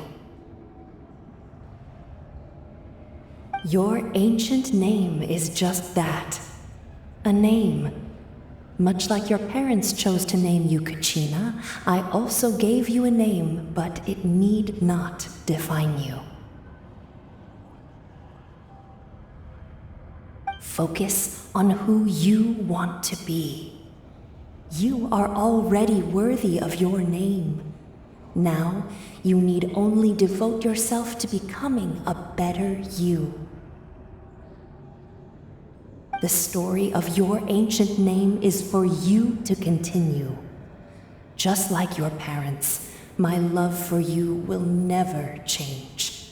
Your ancient name is just that. A name. Much like your parents chose to name you Kachina, I also gave you a name, but it need not define you. Focus on who you want to be. You are already worthy of your name. Now, you need only devote yourself to becoming a better you. The story of your ancient name is for you to continue. Just like your parents, my love for you will never change,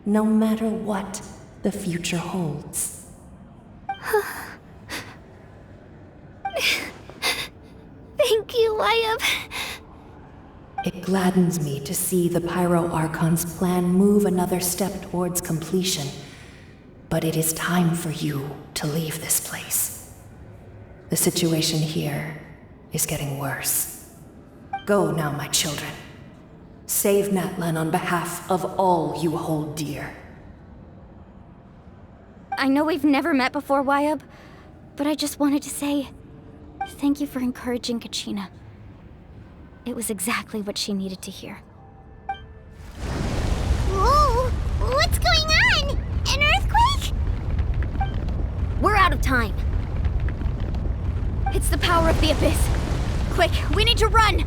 no matter what the future holds. Thank you, Wyatt. It gladdens me to see the Pyro Archon's plan move another step towards completion. But it is time for you to leave this place. The situation here is getting worse. Go now, my children. Save Natlan on behalf of all you hold dear. I know we've never met before, Wyatt, but I just wanted to say thank you for encouraging Kachina. It was exactly what she needed to hear. Whoa! What's going on? An earthquake? We're out of time. It's the power of the Abyss. Quick, we need to run!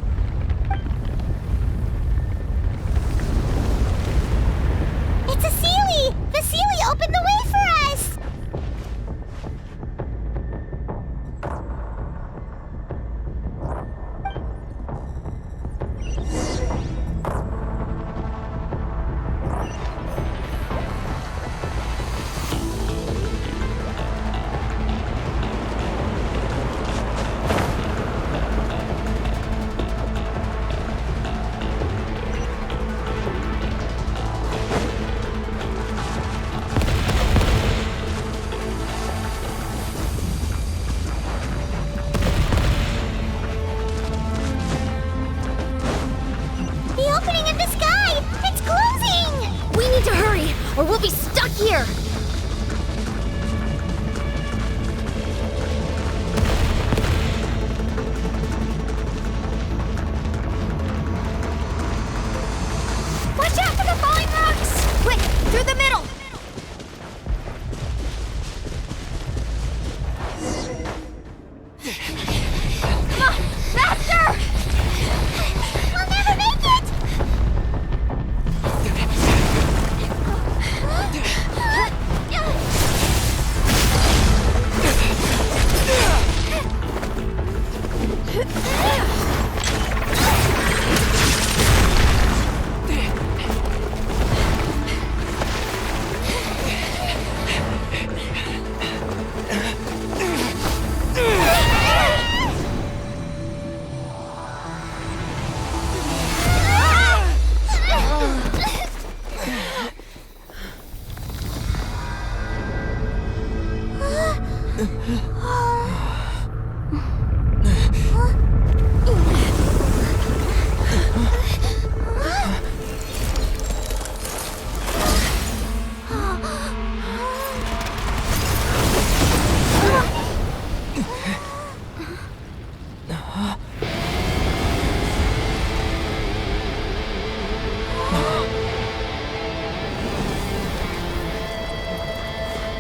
It's a Seelie! The Seelie opened the way for us! Or we'll be stuck here! Watch out for the falling rocks! Quick, through the middle!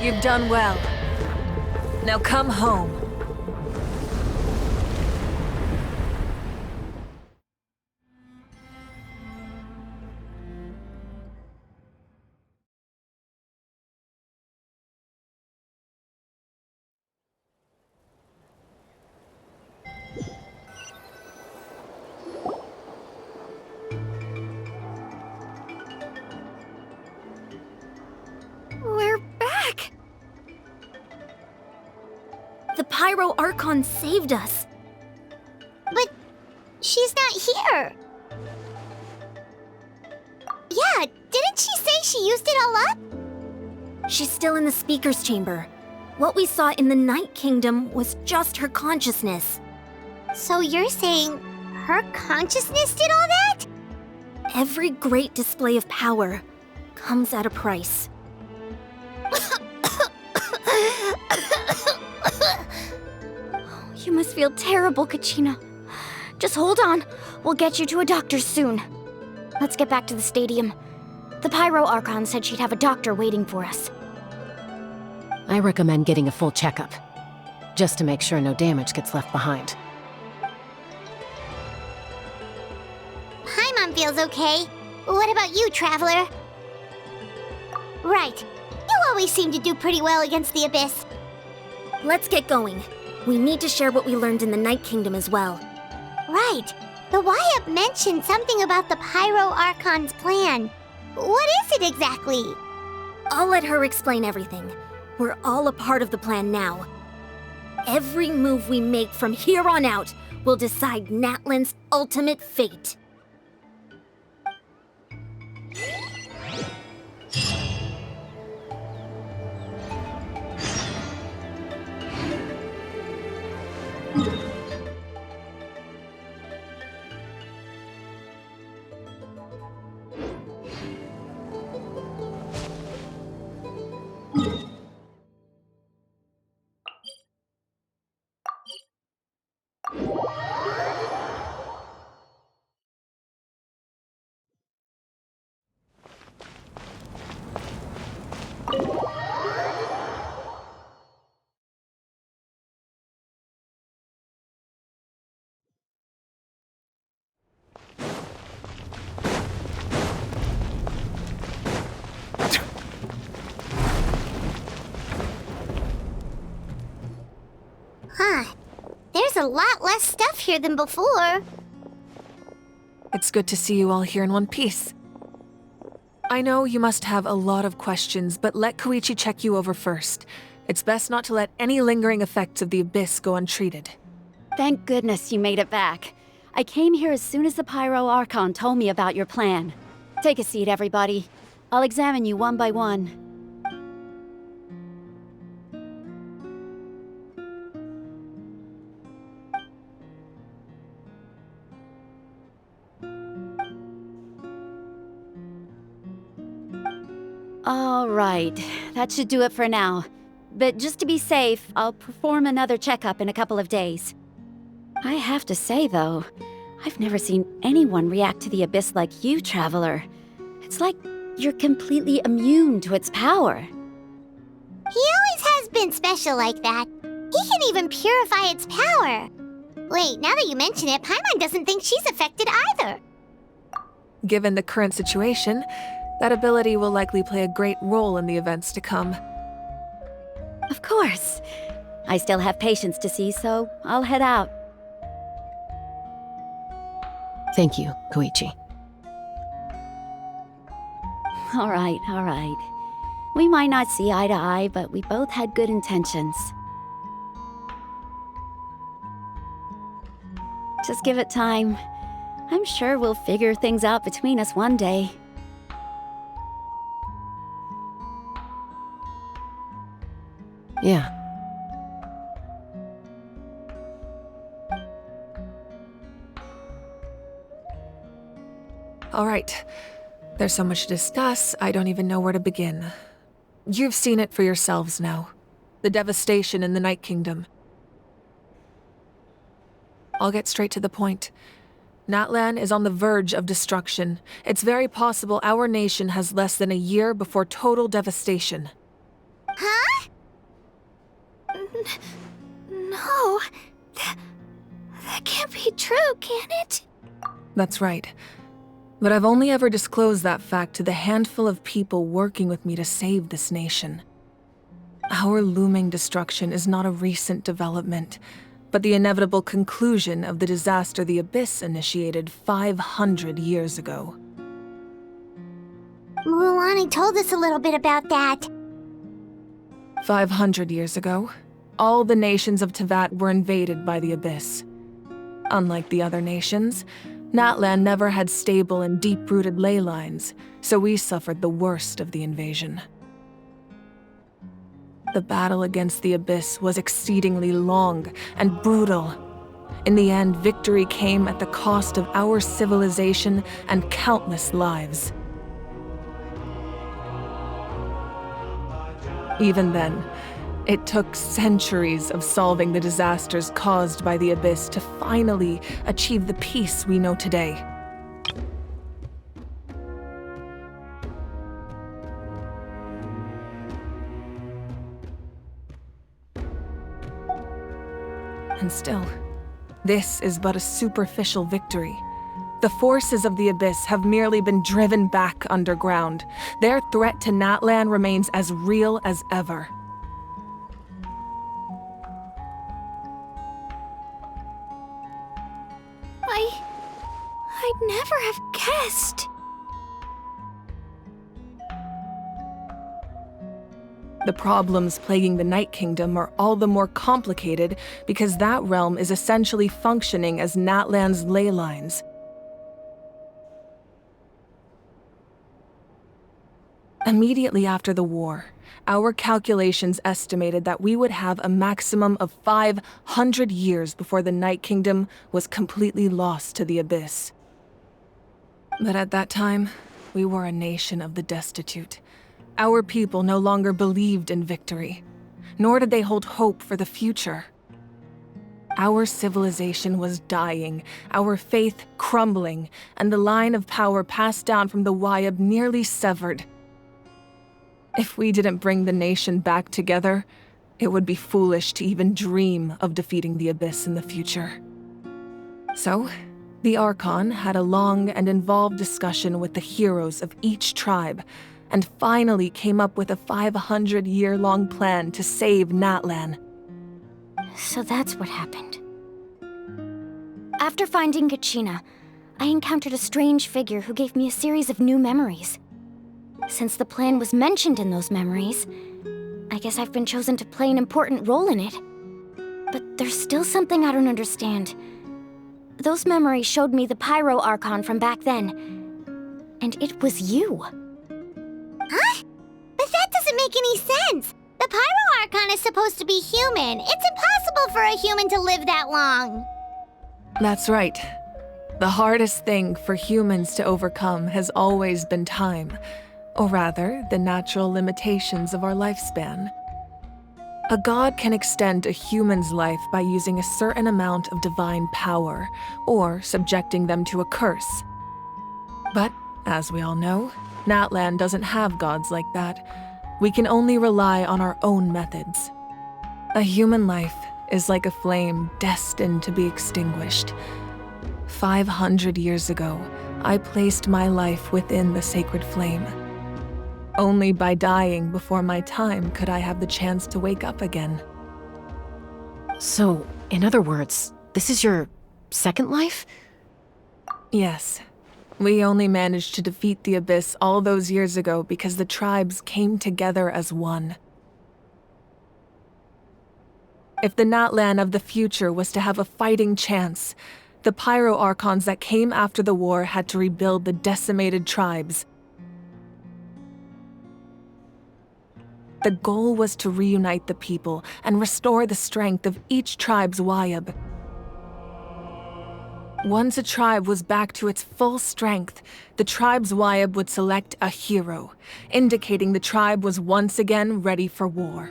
You've done well. Now come home. We're back! The Pyro Archon saved us. But she's not here. Yeah, didn't she say she used it all up? She's still in the Speaker's Chamber. What we saw in the Night Kingdom was just her consciousness. So you're saying her consciousness did all that? Every great display of power comes at a price. You must feel terrible, Kachina. Just hold on. We'll get you to a doctor soon. Let's get back to the stadium. The Pyro Archon said she'd have a doctor waiting for us. I recommend getting a full checkup, just to make sure no damage gets left behind. Paimon feels okay. What about you, Traveler? Right. You always seem to do pretty well against the Abyss. Let's get going. We need to share what we learned in the Night Kingdom as well. Right. The Wyatt mentioned something about the Pyro Archon's plan. What is it exactly? I'll let her explain everything. We're all a part of the plan now. Every move we make from here on out will decide Natlan's ultimate fate. Huh. There's a lot less stuff here than before. It's good to see you all here in one piece. I know you must have a lot of questions, but let Koichi check you over first. It's best not to let any lingering effects of the Abyss go untreated. Thank goodness you made it back. I came here as soon as the Pyro Archon told me about your plan. Take a seat, everybody. I'll examine you one by one. All right, that should do it for now. But just to be safe, I'll perform another checkup in a couple of days. I have to say, though, I've never seen anyone react to the Abyss like you, Traveler. It's like you're completely immune to its power. He always has been special like that. He can even purify its power. Wait, now that you mention it, Paimon doesn't think she's affected either. Given the current situation, that ability will likely play a great role in the events to come. Of course. I still have patients to see, so I'll head out. Thank you, Koichi. All right. We might not see eye to eye, but we both had good intentions. Just give it time. I'm sure we'll figure things out between us one day. Yeah. All right. There's so much to discuss, I don't even know where to begin. You've seen it for yourselves now. The devastation in the Night Kingdom. I'll get straight to the point. Natlan is on the verge of destruction. It's very possible our nation has less than a year before total devastation. Huh? No. That can't be true, can it? That's right. But I've only ever disclosed that fact to the handful of people working with me to save this nation. Our looming destruction is not a recent development, but the inevitable conclusion of the disaster the Abyss initiated 500 years ago. Mualani told us a little bit about that. 500 years ago, all the nations of Teyvat were invaded by the Abyss. Unlike the other nations, Natlan never had stable and deep-rooted ley lines, so we suffered the worst of the invasion. The battle against the Abyss was exceedingly long and brutal. In the end, victory came at the cost of our civilization and countless lives. Even then, it took centuries of solving the disasters caused by the Abyss to finally achieve the peace we know today. And still, this is but a superficial victory. The forces of the Abyss have merely been driven back underground. Their threat to Natlan remains as real as ever. I'd never have guessed. The problems plaguing the Night Kingdom are all the more complicated because that realm is essentially functioning as Natlan's ley lines. Immediately after the war, our calculations estimated that we would have a maximum of 500 years before the Night Kingdom was completely lost to the Abyss. But at that time, we were a nation of the destitute. Our people no longer believed in victory, nor did they hold hope for the future. Our civilization was dying, our faith crumbling, and the line of power passed down from the Wayab nearly severed. If we didn't bring the nation back together, it would be foolish to even dream of defeating the Abyss in the future. So, the Archon had a long and involved discussion with the heroes of each tribe, and finally came up with a 500-year-long plan to save Natlan. So that's what happened. After finding Kachina, I encountered a strange figure who gave me a series of new memories. Since the plan was mentioned in those memories, I guess I've been chosen to play an important role in it. But there's still something I don't understand. Those memories showed me the Pyro Archon from back then, and it was you. Huh? But that doesn't make any sense. The Pyro Archon is supposed to be human. It's impossible for a human to live that long. That's right. The hardest thing for humans to overcome has always been time, or rather, the natural limitations of our lifespan. A god can extend a human's life by using a certain amount of divine power, or subjecting them to a curse. But, as we all know, Natlan doesn't have gods like that. We can only rely on our own methods. A human life is like a flame destined to be extinguished. 500 years ago, I placed my life within the sacred flame. Only by dying before my time could I have the chance to wake up again. So, in other words, this is your second life? Yes. We only managed to defeat the Abyss all those years ago because the tribes came together as one. If the Natlan of the future was to have a fighting chance, the Pyro Archons that came after the war had to rebuild the decimated tribes. The goal was to reunite the people and restore the strength of each tribe's Wayab. Once a tribe was back to its full strength, the tribe's Wayab would select a hero, indicating the tribe was once again ready for war.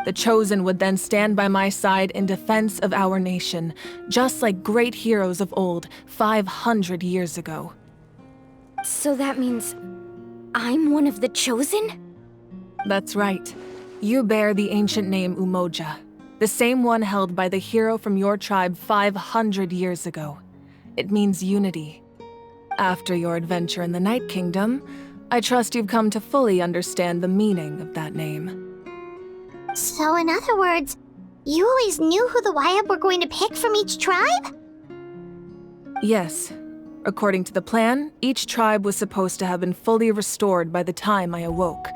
The Chosen would then stand by my side in defense of our nation, just like great heroes of old 500 years ago. So that means I'm one of the Chosen? That's right. You bear the ancient name Umoja, The same one held by the hero from your tribe 500 years ago. It means unity. After your adventure in the Night Kingdom, I trust you've come to fully understand the meaning of that name. So in other words, you always knew who the Wyatt were going to pick from each tribe? Yes. According to the plan, each tribe was supposed to have been fully restored by the time I awoke.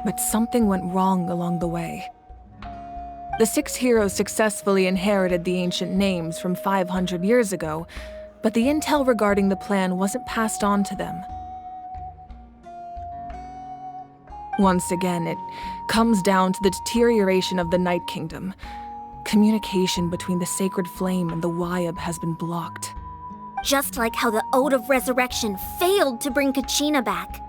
But something went wrong along the way. The 6 heroes successfully inherited the ancient names from 500 years ago, but the intel regarding the plan wasn't passed on to them. Once again, it comes down to the deterioration of the Night Kingdom. Communication between the Sacred Flame and the Wyatt has been blocked. Just like how the Ode of Resurrection failed to bring Kachina back.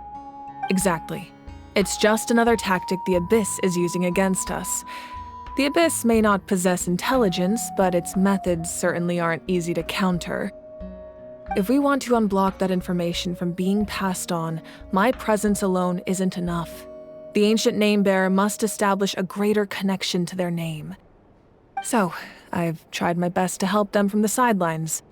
Exactly. It's just another tactic the Abyss is using against us. The Abyss may not possess intelligence, but its methods certainly aren't easy to counter. If we want to unblock that information from being passed on, my presence alone isn't enough. The ancient name-bearer must establish a greater connection to their name. So, I've tried my best to help them from the sidelines.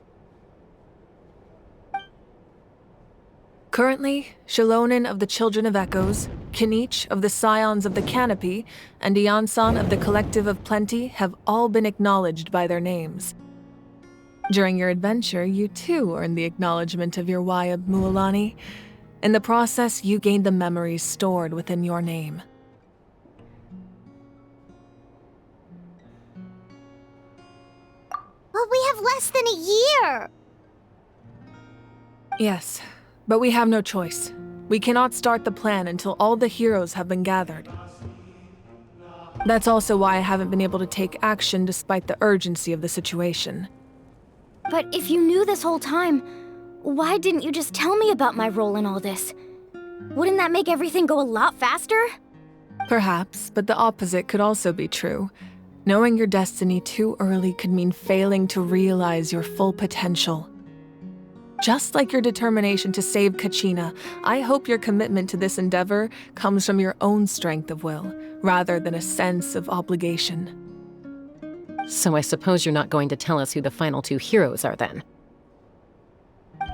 Currently, Shilonin of the Children of Echoes, Kinich of the Scions of the Canopy, and Iansan of the Collective of Plenty have all been acknowledged by their names. During your adventure, you too earned the acknowledgement of your Wyatt Mualani. In the process, you gained the memories stored within your name. Well, we have less than a year! Yes, but we have no choice. We cannot start the plan until all the heroes have been gathered. That's also why I haven't been able to take action despite the urgency of the situation. But if you knew this whole time, why didn't you just tell me about my role in all this? Wouldn't that make everything go a lot faster? Perhaps, but the opposite could also be true. Knowing your destiny too early could mean failing to realize your full potential. Just like your determination to save Kachina, I hope your commitment to this endeavor comes from your own strength of will, rather than a sense of obligation. So I suppose you're not going to tell us who the final 2 heroes are then?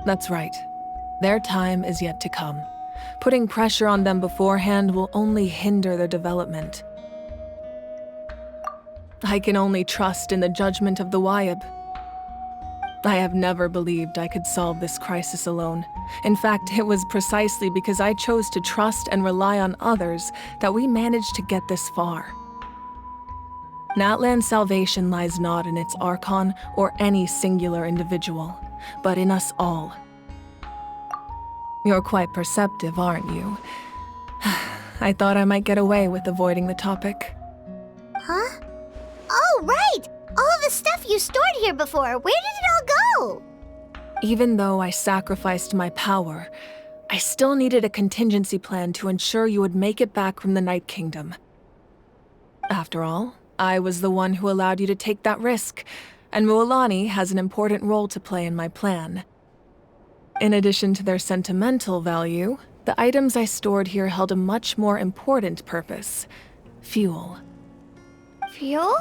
That's right. Their time is yet to come. Putting pressure on them beforehand will only hinder their development. I can only trust in the judgment of the Wyatt. I have never believed I could solve this crisis alone. In fact, it was precisely because I chose to trust and rely on others that we managed to get this far. Natlan's salvation lies not in its Archon or any singular individual, but in us all. You're quite perceptive, aren't you? I thought I might get away with avoiding the topic. Huh? Oh, right! All of the stuff you stored here before, where did it all go? Even though I sacrificed my power, I still needed a contingency plan to ensure you would make it back from the Night Kingdom. After all, I was the one who allowed you to take that risk, and Mualani has an important role to play in my plan. In addition to their sentimental value, the items I stored here held a much more important purpose: fuel. Fuel?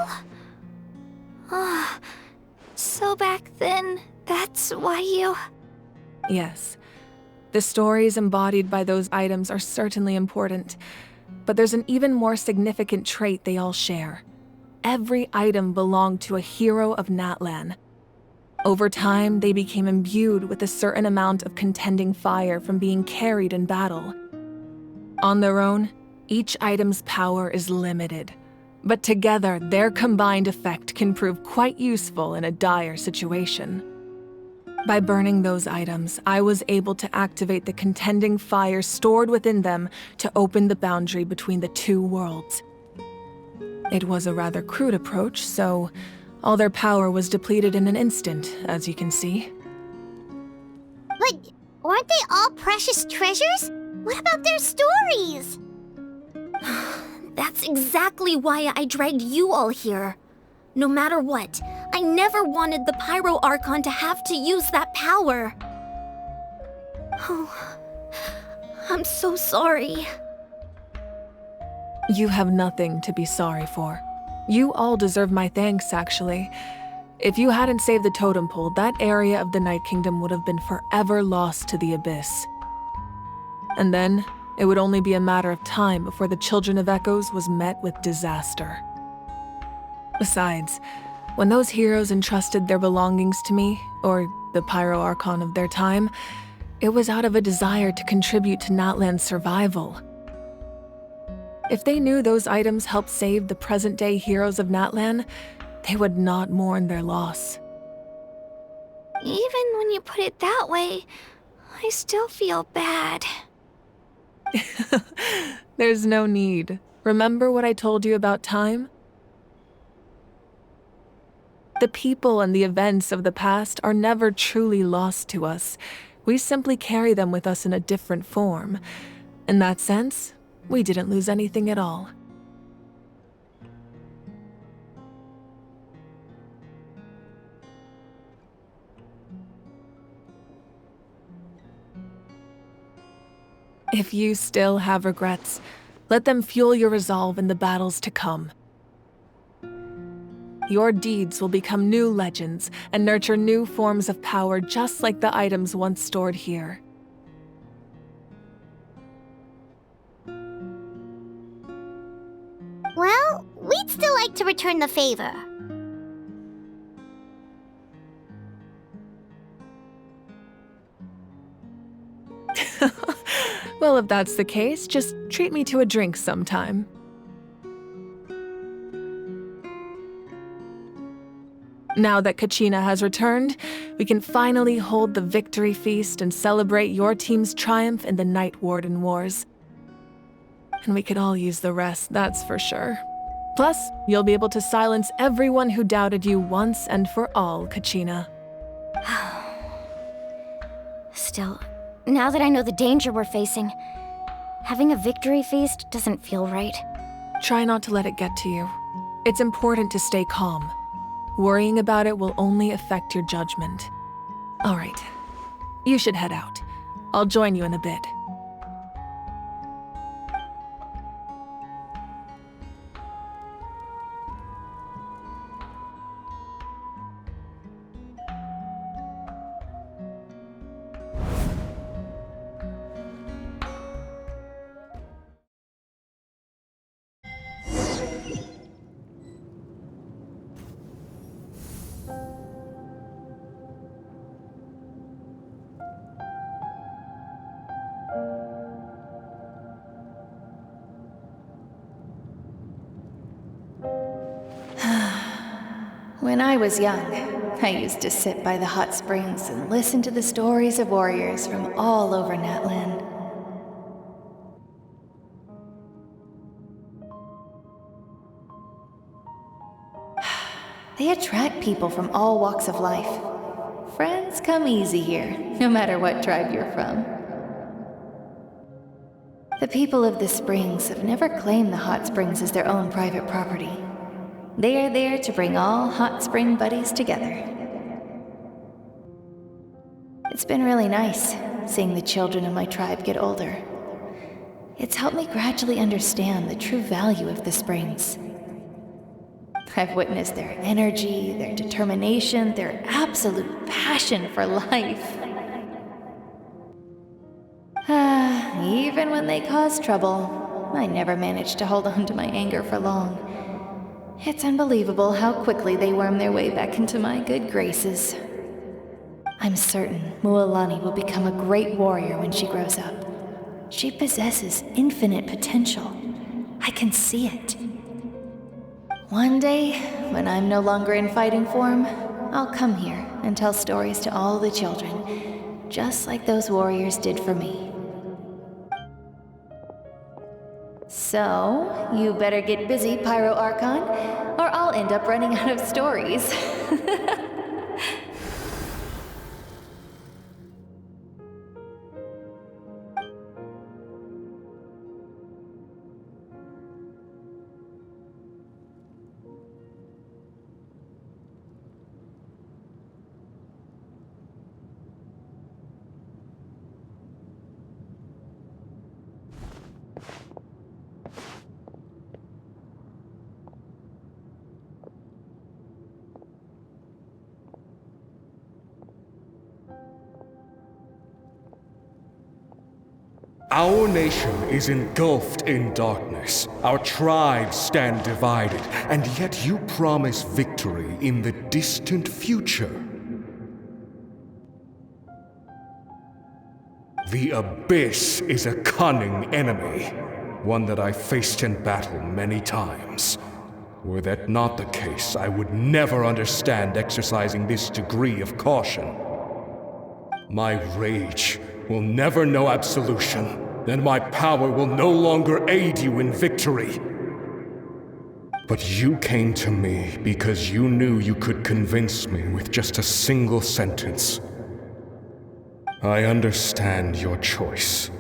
So back then, that's why you... Yes. The stories embodied by those items are certainly important, but there's an even more significant trait they all share. Every item belonged to a hero of Natlan. Over time, they became imbued with a certain amount of contending fire from being carried in battle. On their own, each item's power is limited, but together, their combined effect can prove quite useful in a dire situation. By burning those items, I was able to activate the contending fire stored within them to open the boundary between the 2 worlds. It was a rather crude approach, so all their power was depleted in an instant, as you can see. But aren't they all precious treasures? What about their stories? That's exactly why I dragged you all here. No matter what, I never wanted the Pyro Archon to have to use that power. Oh, I'm so sorry. You have nothing to be sorry for. You all deserve my thanks, actually. If you hadn't saved the totem pole, that area of the Night Kingdom would have been forever lost to the Abyss. And then, it would only be a matter of time before the Children of Echoes was met with disaster. Besides, when those heroes entrusted their belongings to me, or the Pyro Archon of their time, it was out of a desire to contribute to Natlan's survival. If they knew those items helped save the present-day heroes of Natlan, they would not mourn their loss. Even when you put it that way, I still feel bad. There's no need. Remember what I told you about time? The people and the events of the past are never truly lost to us. We simply carry them with us in a different form. In that sense, we didn't lose anything at all. If you still have regrets, let them fuel your resolve in the battles to come. Your deeds will become new legends and nurture new forms of power just like the items once stored here. Well, we'd still like to return the favor. Well, if that's the case, just treat me to a drink sometime. Now that Kachina has returned, we can finally hold the victory feast and celebrate your team's triumph in the Night Warden Wars. And we could all use the rest, that's for sure. Plus, you'll be able to silence everyone who doubted you once and for all, Kachina. Still, now that I know the danger we're facing, having a victory feast doesn't feel right. Try not to let it get to you. It's important to stay calm. Worrying about it will only affect your judgment. All right, you should head out. I'll join you in a bit. When I was young, I used to sit by the hot springs and listen to the stories of warriors from all over Natlan. They attract people from all walks of life. Friends come easy here, no matter what tribe you're from. The people of the springs have never claimed the hot springs as their own private property. They are there to bring all hot spring buddies together. It's been really nice seeing the children of my tribe get older. It's helped me gradually understand the true value of the springs. I've witnessed their energy, their determination, their absolute passion for life. Even when they cause trouble, I never managed to hold on to my anger for long. It's unbelievable how quickly they worm their way back into my good graces. I'm certain Mualani will become a great warrior when she grows up. She possesses infinite potential. I can see it. One day, when I'm no longer in fighting form, I'll come here and tell stories to all the children, just like those warriors did for me. So, you better get busy, Pyro Archon, or I'll end up running out of stories. Our nation is engulfed in darkness. Our tribes stand divided, and yet you promise victory in the distant future. The Abyss is a cunning enemy, one that I faced in battle many times. Were that not the case, I would never understand exercising this degree of caution. My rage will never know absolution, and my power will no longer aid you in victory. But you came to me because you knew you could convince me with just a single sentence. I understand your choice.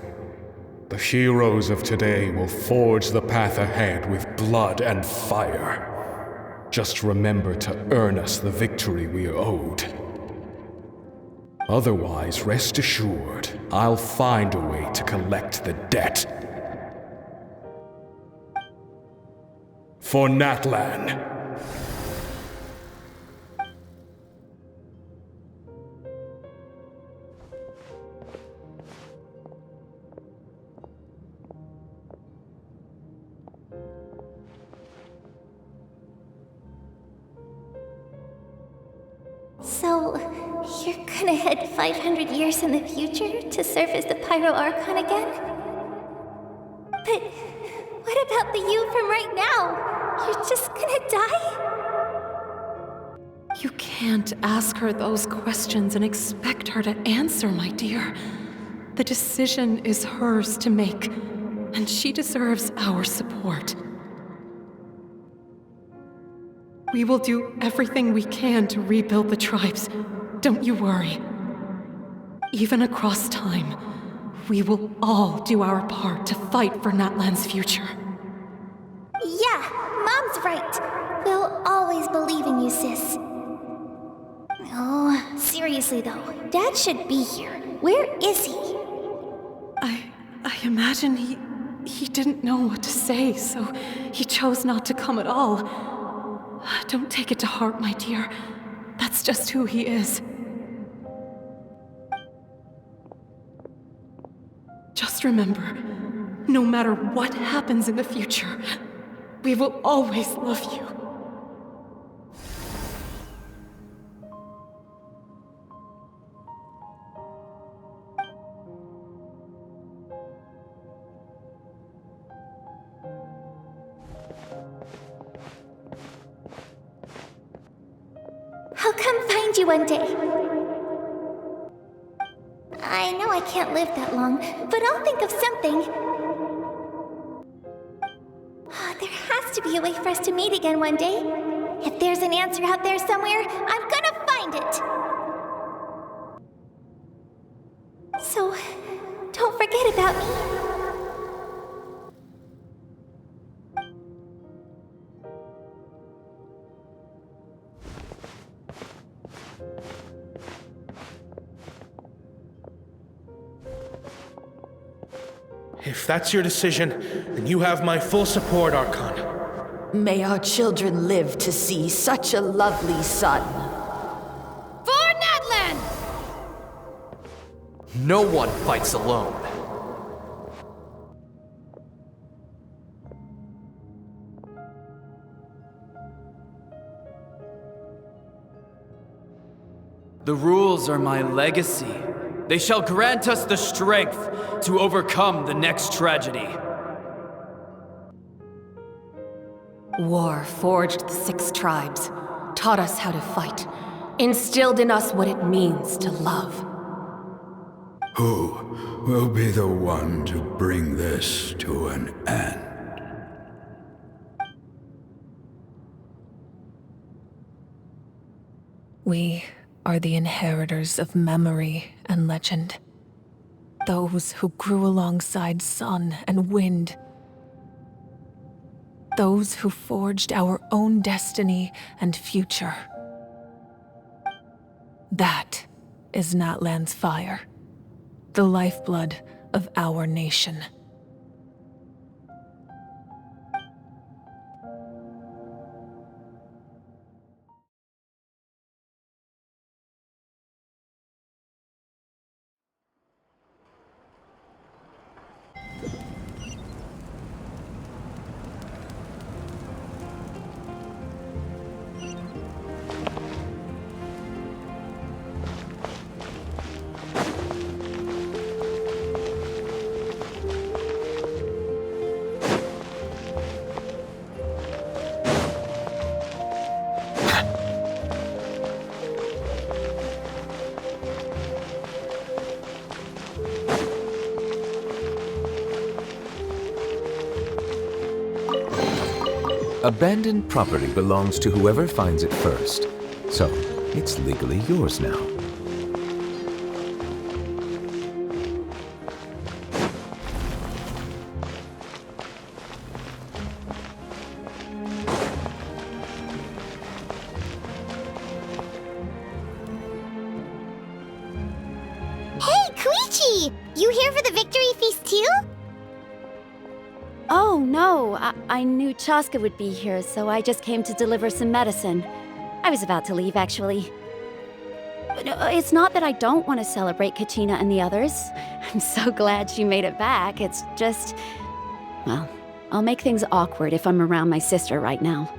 The heroes of today will forge the path ahead with blood and fire. Just remember to earn us the victory we are owed. Otherwise, rest assured, I'll find a way to collect the debt. For Natlan. So, you're gonna head 500 years in the future to serve as the Pyro Archon again? But what about the you from right now? You're just gonna die? You can't ask her those questions and expect her to answer, my dear. The decision is hers to make, and she deserves our support. We will do everything we can to rebuild the tribes. Don't you worry. Even across time, we will all do our part to fight for Natlan's future. Yeah, Mom's right. We'll always believe in you, sis. Oh, seriously though, Dad should be here. Where is he? I imagine he didn't know what to say, so he chose not to come at all. Don't take it to heart, my dear. That's just who he is. Just remember, no matter what happens in the future, we will always love you. I'll come find you one day. I know I can't live that long, but I'll think of something. There has to be a way for us to meet again one day. If there's an answer out there somewhere, I'm gonna find it. So, don't forget about me. If that's your decision, then you have my full support, Archon. May our children live to see such a lovely son. For Natlan! No one fights alone. The rules are my legacy. They shall grant us the strength to overcome the next tragedy. War forged the 6 tribes, taught us how to fight, instilled in us what it means to love. Who will be the one to bring this to an end? We are the inheritors of memory and legend. Those who grew alongside sun and wind. Those who forged our own destiny and future. That is Natlan's fire, the lifeblood of our nation. Abandoned property belongs to whoever finds it first, so it's legally yours now. Hey, Koichi! You here for the victory feast too? Oh, no. I knew Chaska would be here, so I just came to deliver some medicine. I was about to leave, actually. It's not that I don't want to celebrate Kachina and the others. I'm so glad she made it back. It's just... well, I'll make things awkward if I'm around my sister right now.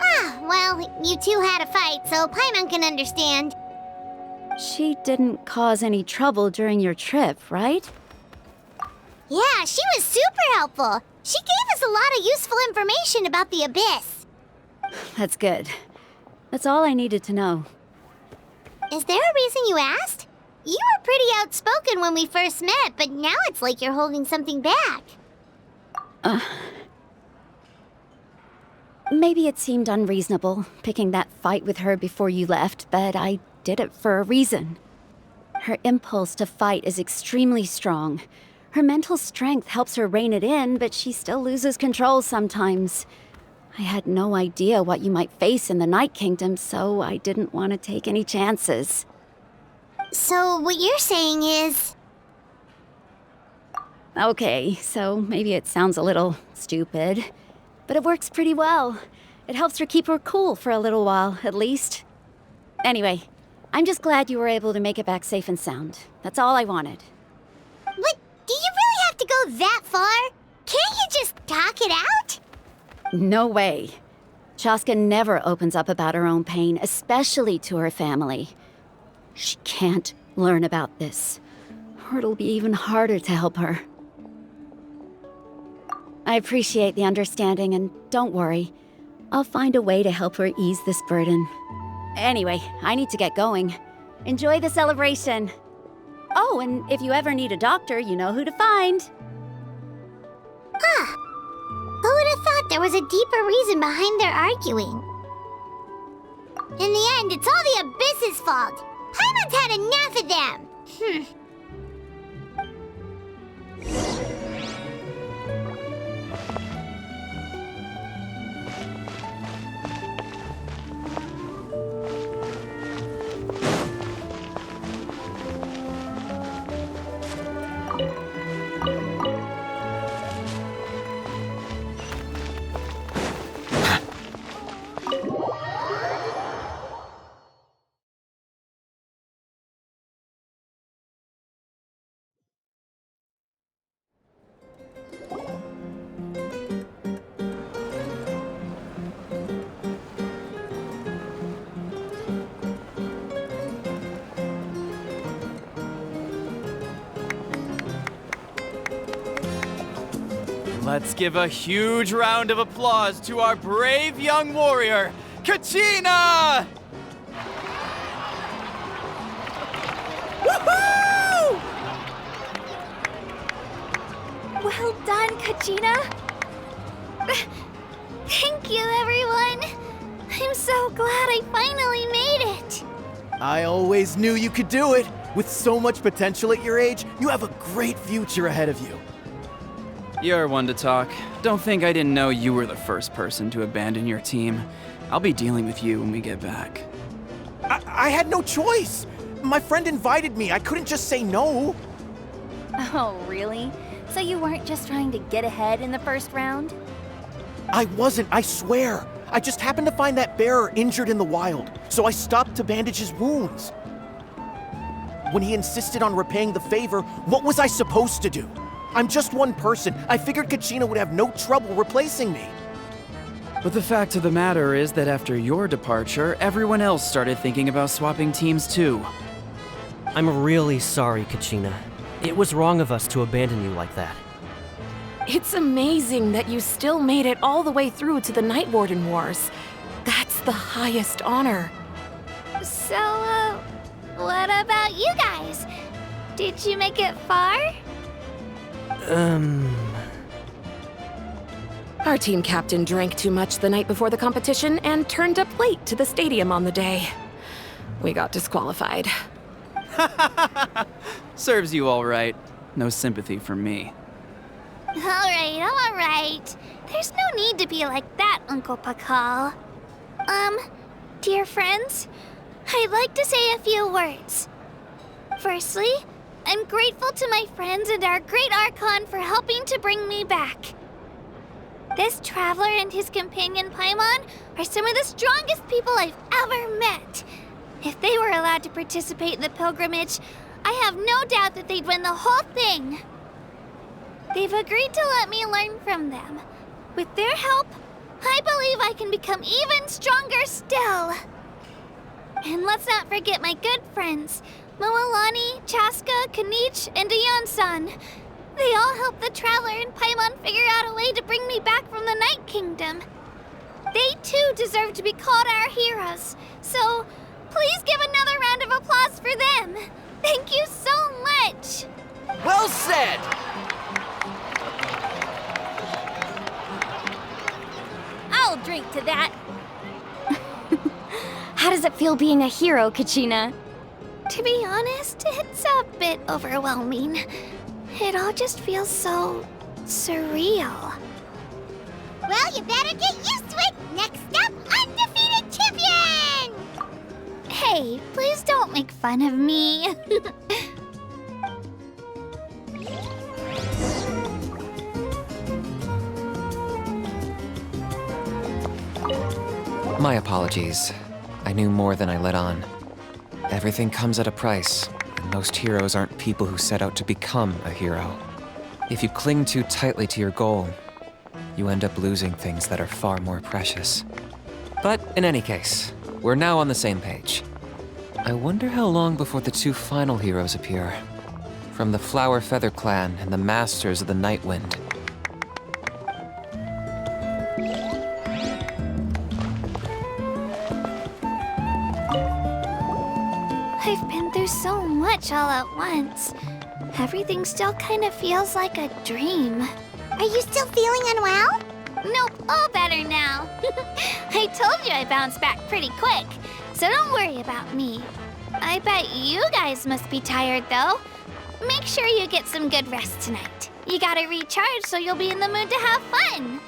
Ah, well, you two had a fight, so Paimon can understand. She didn't cause any trouble during your trip, right? Yeah, she was super helpful. She gave us a lot of useful information about the Abyss. That's good. That's all I needed to know. Is there a reason you asked? You were pretty outspoken when we first met, but now it's like you're holding something back. Maybe it seemed unreasonable, picking that fight with her before you left, but I did it for a reason. Her impulse to fight is extremely strong. Her mental strength helps her rein it in, but she still loses control sometimes. I had no idea what you might face in the Night Kingdom, so I didn't want to take any chances. So what you're saying is... Okay, so maybe it sounds a little stupid, but it works pretty well. It helps her keep her cool for a little while, at least. Anyway, I'm just glad you were able to make it back safe and sound. That's all I wanted. But do you really have to go that far? Can't you just talk it out? No way. Chaska never opens up about her own pain, especially to her family. She can't learn about this, or it'll be even harder to help her. I appreciate the understanding, and don't worry. I'll find a way to help her ease this burden. Anyway, I need to get going. Enjoy the celebration. Oh, and if you ever need a doctor, you know who to find. Huh. Who would have thought there was a deeper reason behind their arguing? In the end, it's all the Abyss's fault. Paimon's had enough of them. Let's give a huge round of applause to our brave young warrior, Kachina! Woohoo! Well done, Kachina. Thank you, everyone. I'm so glad I finally made it. I always knew you could do it. With so much potential at your age, you have a great future ahead of you. You're one to talk. Don't think I didn't know you were the first person to abandon your team. I'll be dealing with you when we get back. I had no choice. My friend invited me. I couldn't just say no. Oh, really? So you weren't just trying to get ahead in the first round? I wasn't, I swear. I just happened to find that bearer injured in the wild, so I stopped to bandage his wounds. When he insisted on repaying the favor, what was I supposed to do? I'm just one person. I figured Kachina would have no trouble replacing me. But the fact of the matter is that after your departure, everyone else started thinking about swapping teams too. I'm really sorry, Kachina. It was wrong of us to abandon you like that. It's amazing that you still made it all the way through to the Night Warden Wars. That's the highest honor. So, what about you guys? Did you make it far? Our team captain drank too much the night before the competition and turned up late to the stadium on the day. We got disqualified. Serves you all right. No sympathy for me. Alright. There's no need to be like that, Uncle Pakal. Dear friends, I'd like to say a few words. Firstly, I'm grateful to my friends and our great Archon for helping to bring me back. This traveler and his companion Paimon are some of the strongest people I've ever met. If they were allowed to participate in the pilgrimage, I have no doubt that they'd win the whole thing. They've agreed to let me learn from them. With their help, I believe I can become even stronger still. And let's not forget my good friends, Moalani, Chaska, Kanich, and Aeon-san. They all helped the Traveler and Paimon figure out a way to bring me back from the Night Kingdom. They too deserve to be called our heroes, so please give another round of applause for them. Thank you so much. Well said! I'll drink to that. How does it feel being a hero, Kachina? To be honest, it's a bit overwhelming. It all just feels so surreal. Well, you better get used to it. Next up, undefeated champion! Hey, please don't make fun of me. My apologies. I knew more than I let on. Everything comes at a price, and most heroes aren't people who set out to become a hero. If you cling too tightly to your goal, you end up losing things that are far more precious. But in any case, we're now on the same page. I wonder how long before the two final heroes appear. From the Flower Feather Clan and the Masters of the Night Wind. I've been through so much all at once. Everything still kind of feels like a dream. Are you still feeling unwell? Nope, all better now. I told you I bounced back pretty quick, so don't worry about me. I bet you guys must be tired though. Make sure you get some good rest tonight. You gotta recharge so you'll be in the mood to have fun.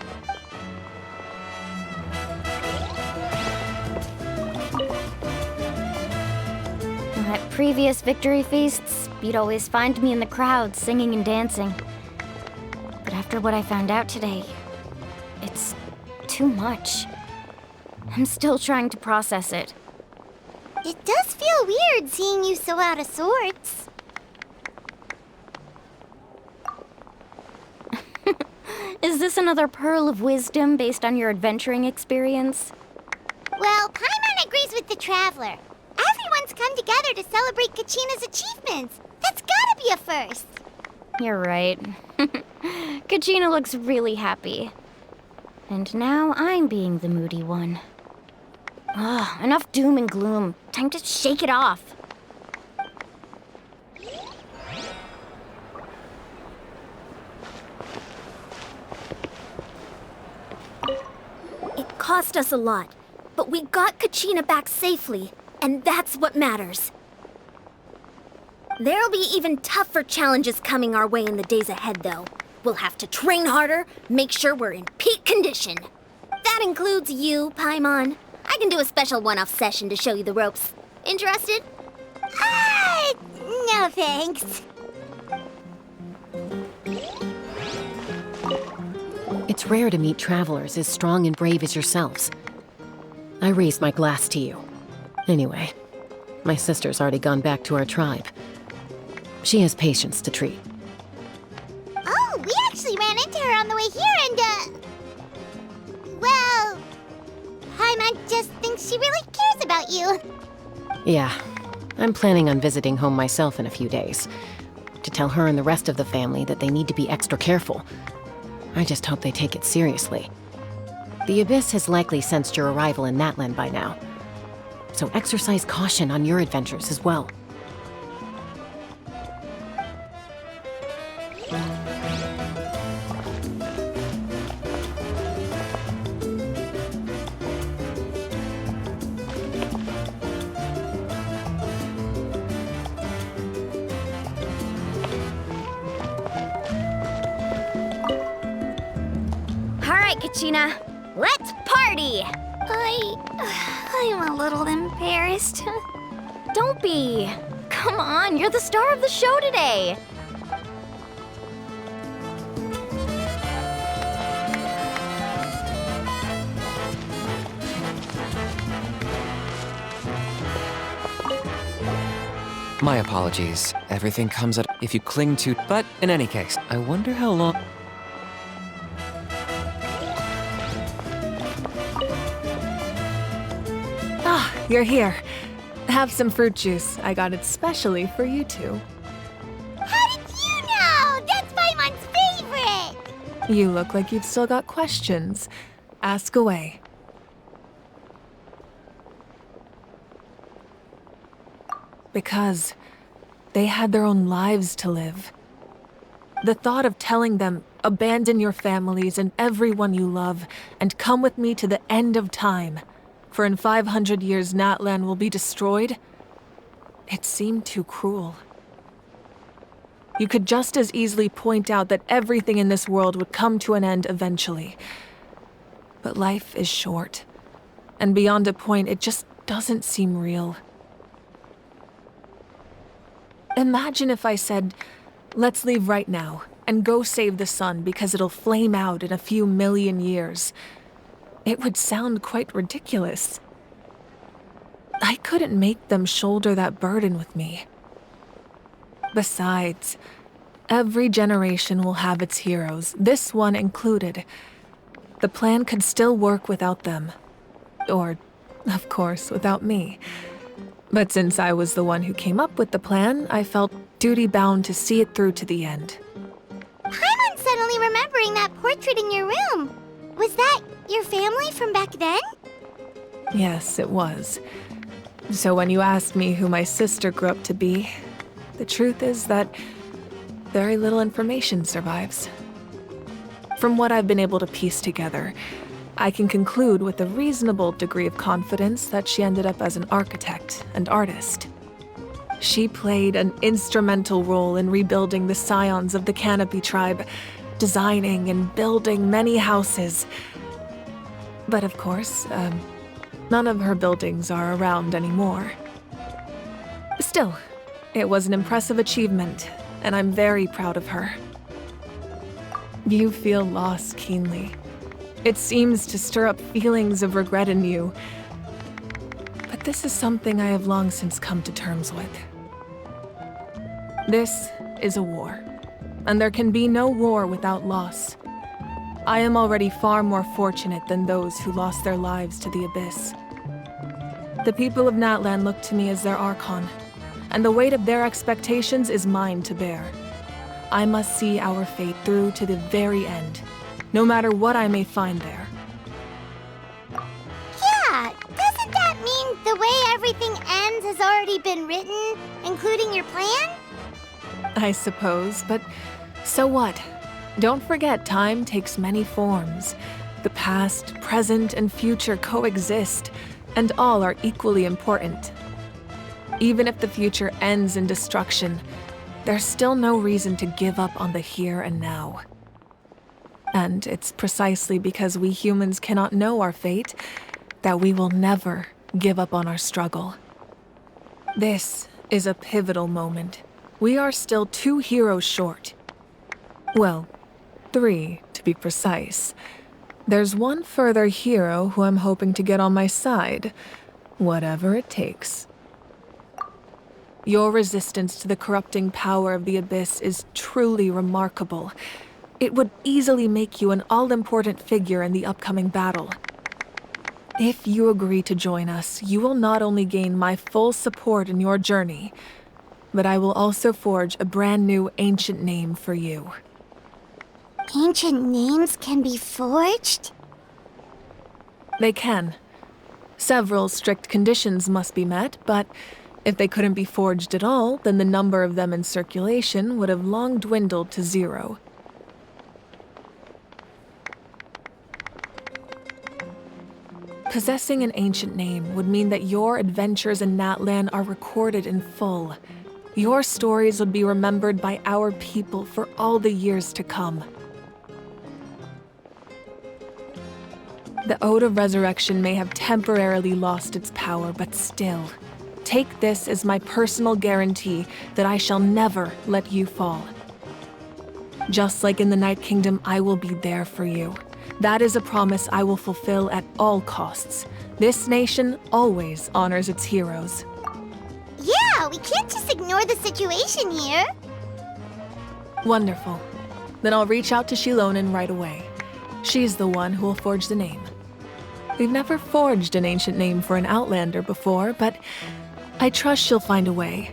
At previous victory feasts, you'd always find me in the crowd singing and dancing. But after what I found out today, it's too much. I'm still trying to process it. It does feel weird seeing you so out of sorts. Is this another pearl of wisdom based on your adventuring experience? Well, Paimon agrees with the Traveler. Everyone's come together to celebrate Kachina's achievements. That's gotta be a first. You're right. Kachina looks really happy. And now I'm being the moody one. Ugh, enough doom and gloom. Time to shake it off. It cost us a lot, but we got Kachina back safely, and that's what matters. There'll be even tougher challenges coming our way in the days ahead, though. We'll have to train harder, make sure we're in peak condition. That includes you, Paimon. I can do a special one-off session to show you the ropes. Interested? No thanks. It's rare to meet travelers as strong and brave as yourselves. I raise my glass to you. Anyway, my sister's already gone back to our tribe. She has patients to treat. Oh, we actually ran into her on the way here and, well, Paimon just thinks she really cares about you. Yeah, I'm planning on visiting home myself in a few days. To tell her and the rest of the family that they need to be extra careful. I just hope they take it seriously. The Abyss has likely sensed your arrival in Natlan by now. So exercise caution on your adventures as well. right, Kachina. Let's party! I'm a little embarrassed. Don't be. Come on, you're the star of the show today. My apologies. Everything comes at if you cling to. But in any case, I wonder how long. Ah, you're here. Have some fruit juice. I got it specially for you two. How did you know? That's Paimon's favorite! You look like you've still got questions. Ask away. Because they had their own lives to live. The thought of telling them, abandon your families and everyone you love, and come with me to the end of time, for in 500 years Natlan will be destroyed, it seemed too cruel. You could just as easily point out that everything in this world would come to an end eventually. But life is short, and beyond a point, it just doesn't seem real. Imagine if I said, let's leave right now and go save the sun because it'll flame out in a few million years. It would sound quite ridiculous. I couldn't make them shoulder that burden with me. Besides, every generation will have its heroes, this one included. The plan could still work without them. Or, of course, without me. But since I was the one who came up with the plan, I felt duty-bound to see it through to the end. Paimon's suddenly remembering that portrait in your room. Was that your family from back then? Yes, it was. So when you asked me who my sister grew up to be, the truth is that very little information survives. From what I've been able to piece together, I can conclude with a reasonable degree of confidence that she ended up as an architect and artist. She played an instrumental role in rebuilding the scions of the Canopy tribe, designing and building many houses. But of course, none of her buildings are around anymore. Still, it was an impressive achievement, and I'm very proud of her. You feel loss keenly. It seems to stir up feelings of regret in you. But this is something I have long since come to terms with. This is a war, and there can be no war without loss. I am already far more fortunate than those who lost their lives to the Abyss. The people of Natlan look to me as their Archon, and the weight of their expectations is mine to bear. I must see our fate through to the very end, no matter what I may find there. Yeah, doesn't that mean the way everything ends has already been written, including your plan? I suppose, but so what? Don't forget, time takes many forms. The past, present, and future coexist, and all are equally important. Even if the future ends in destruction, there's still no reason to give up on the here and now. And it's precisely because we humans cannot know our fate that we will never give up on our struggle. This is a pivotal moment. We are still 2 heroes short. Well, 3 to be precise. There's one further hero who I'm hoping to get on my side, whatever it takes. Your resistance to the corrupting power of the Abyss is truly remarkable. It would easily make you an all-important figure in the upcoming battle. If you agree to join us, you will not only gain my full support in your journey, but I will also forge a brand new ancient name for you. Ancient names can be forged? They can. Several strict conditions must be met, but if they couldn't be forged at all, then the number of them in circulation would have long dwindled to 0. Possessing an ancient name would mean that your adventures in Natlan are recorded in full. Your stories would be remembered by our people for all the years to come. The Ode of Resurrection may have temporarily lost its power, but still, take this as my personal guarantee that I shall never let you fall. Just like in the Night Kingdom, I will be there for you. That is a promise I will fulfill at all costs. This nation always honors its heroes. Yeah, we can't just ignore the situation here. Wonderful. Then I'll reach out to Shilonen right away. She's the one who will forge the name. We've never forged an ancient name for an Outlander before, but I trust she'll find a way.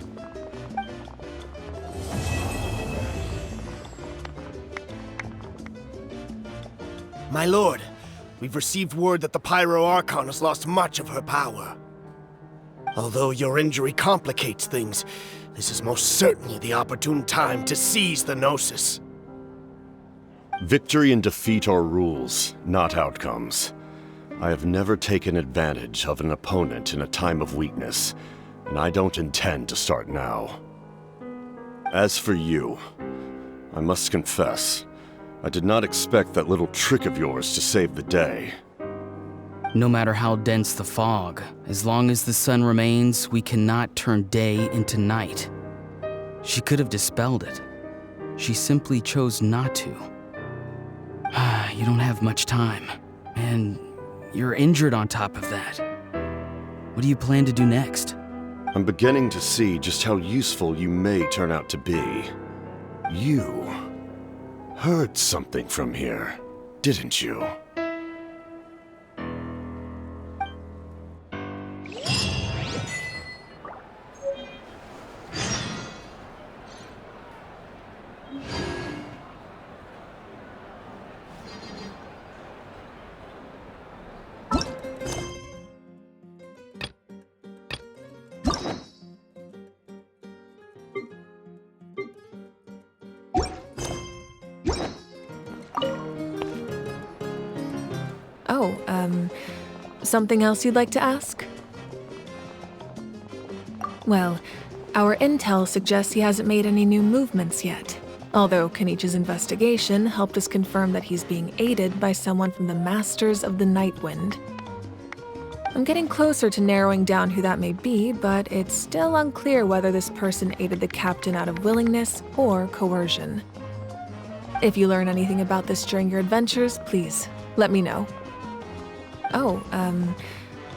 My lord, we've received word that the Pyro Archon has lost much of her power. Although your injury complicates things, this is most certainly the opportune time to seize the Gnosis. Victory and defeat are rules, not outcomes. I have never taken advantage of an opponent in a time of weakness, and I don't intend to start now. As for you, I must confess, I did not expect that little trick of yours to save the day. No matter how dense the fog, as long as the sun remains, we cannot turn day into night. She could have dispelled it. She simply chose not to. You don't have much time, and you're injured on top of that. What do you plan to do next? I'm beginning to see just how useful you may turn out to be. You heard something from here, didn't you? Something else you'd like to ask? Well, our intel suggests he hasn't made any new movements yet. Although Kenichi's investigation helped us confirm that he's being aided by someone from the Masters of the Nightwind. I'm getting closer to narrowing down who that may be, but it's still unclear whether this person aided the captain out of willingness or coercion. If you learn anything about this during your adventures, please let me know.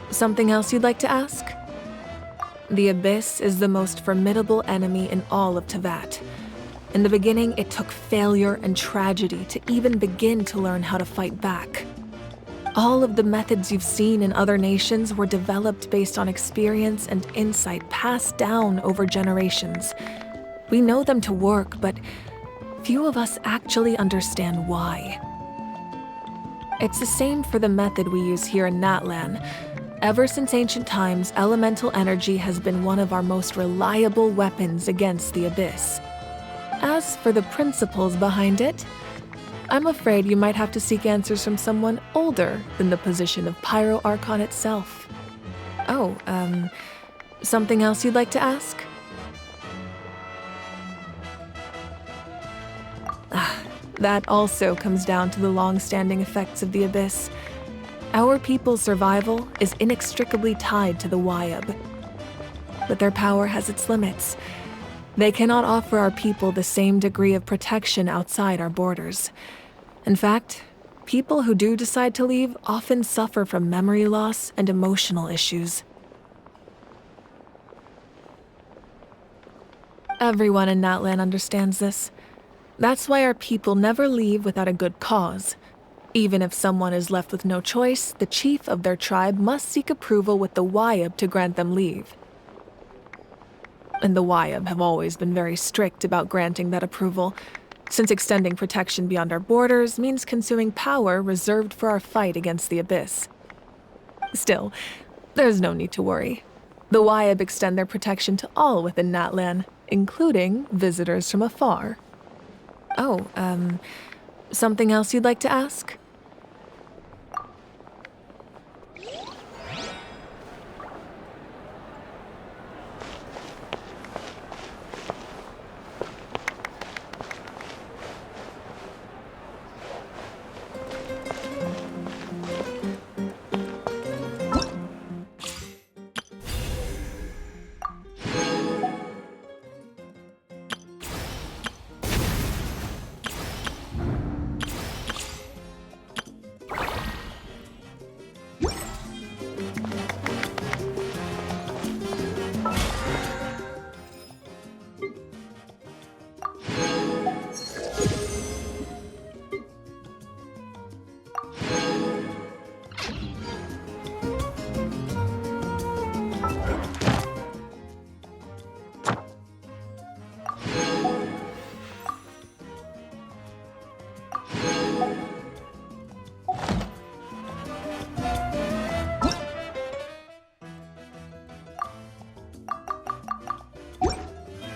Something else you'd like to ask? The Abyss is the most formidable enemy in all of Tevat. In the beginning, it took failure and tragedy to even begin to learn how to fight back. All of the methods you've seen in other nations were developed based on experience and insight passed down over generations. We know them to work, but few of us actually understand why. It's the same for the method we use here in Natlan. Ever since ancient times, elemental energy has been one of our most reliable weapons against the Abyss. As for the principles behind it, I'm afraid you might have to seek answers from someone older than the position of Pyro Archon itself. Something else you'd like to ask? That also comes down to the long-standing effects of the Abyss. Our people's survival is inextricably tied to the Wyab. But their power has its limits. They cannot offer our people the same degree of protection outside our borders. In fact, people who do decide to leave often suffer from memory loss and emotional issues. Everyone in Natlan understands this. That's why our people never leave without a good cause. Even if someone is left with no choice, the chief of their tribe must seek approval with the Wyab to grant them leave. And the Wyab have always been very strict about granting that approval, since extending protection beyond our borders means consuming power reserved for our fight against the Abyss. Still, there's no need to worry. The Wyab extend their protection to all within Natlan, including visitors from afar. Something else you'd like to ask?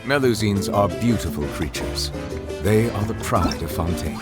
Melusines are beautiful creatures. They are the pride of Fontaine.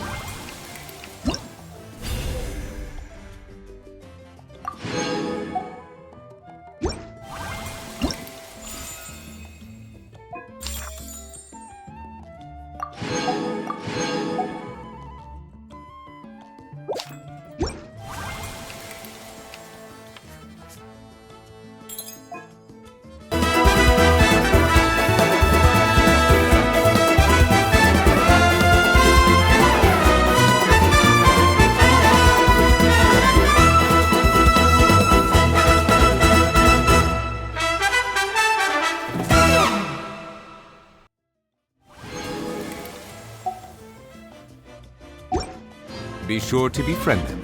Be sure to befriend them.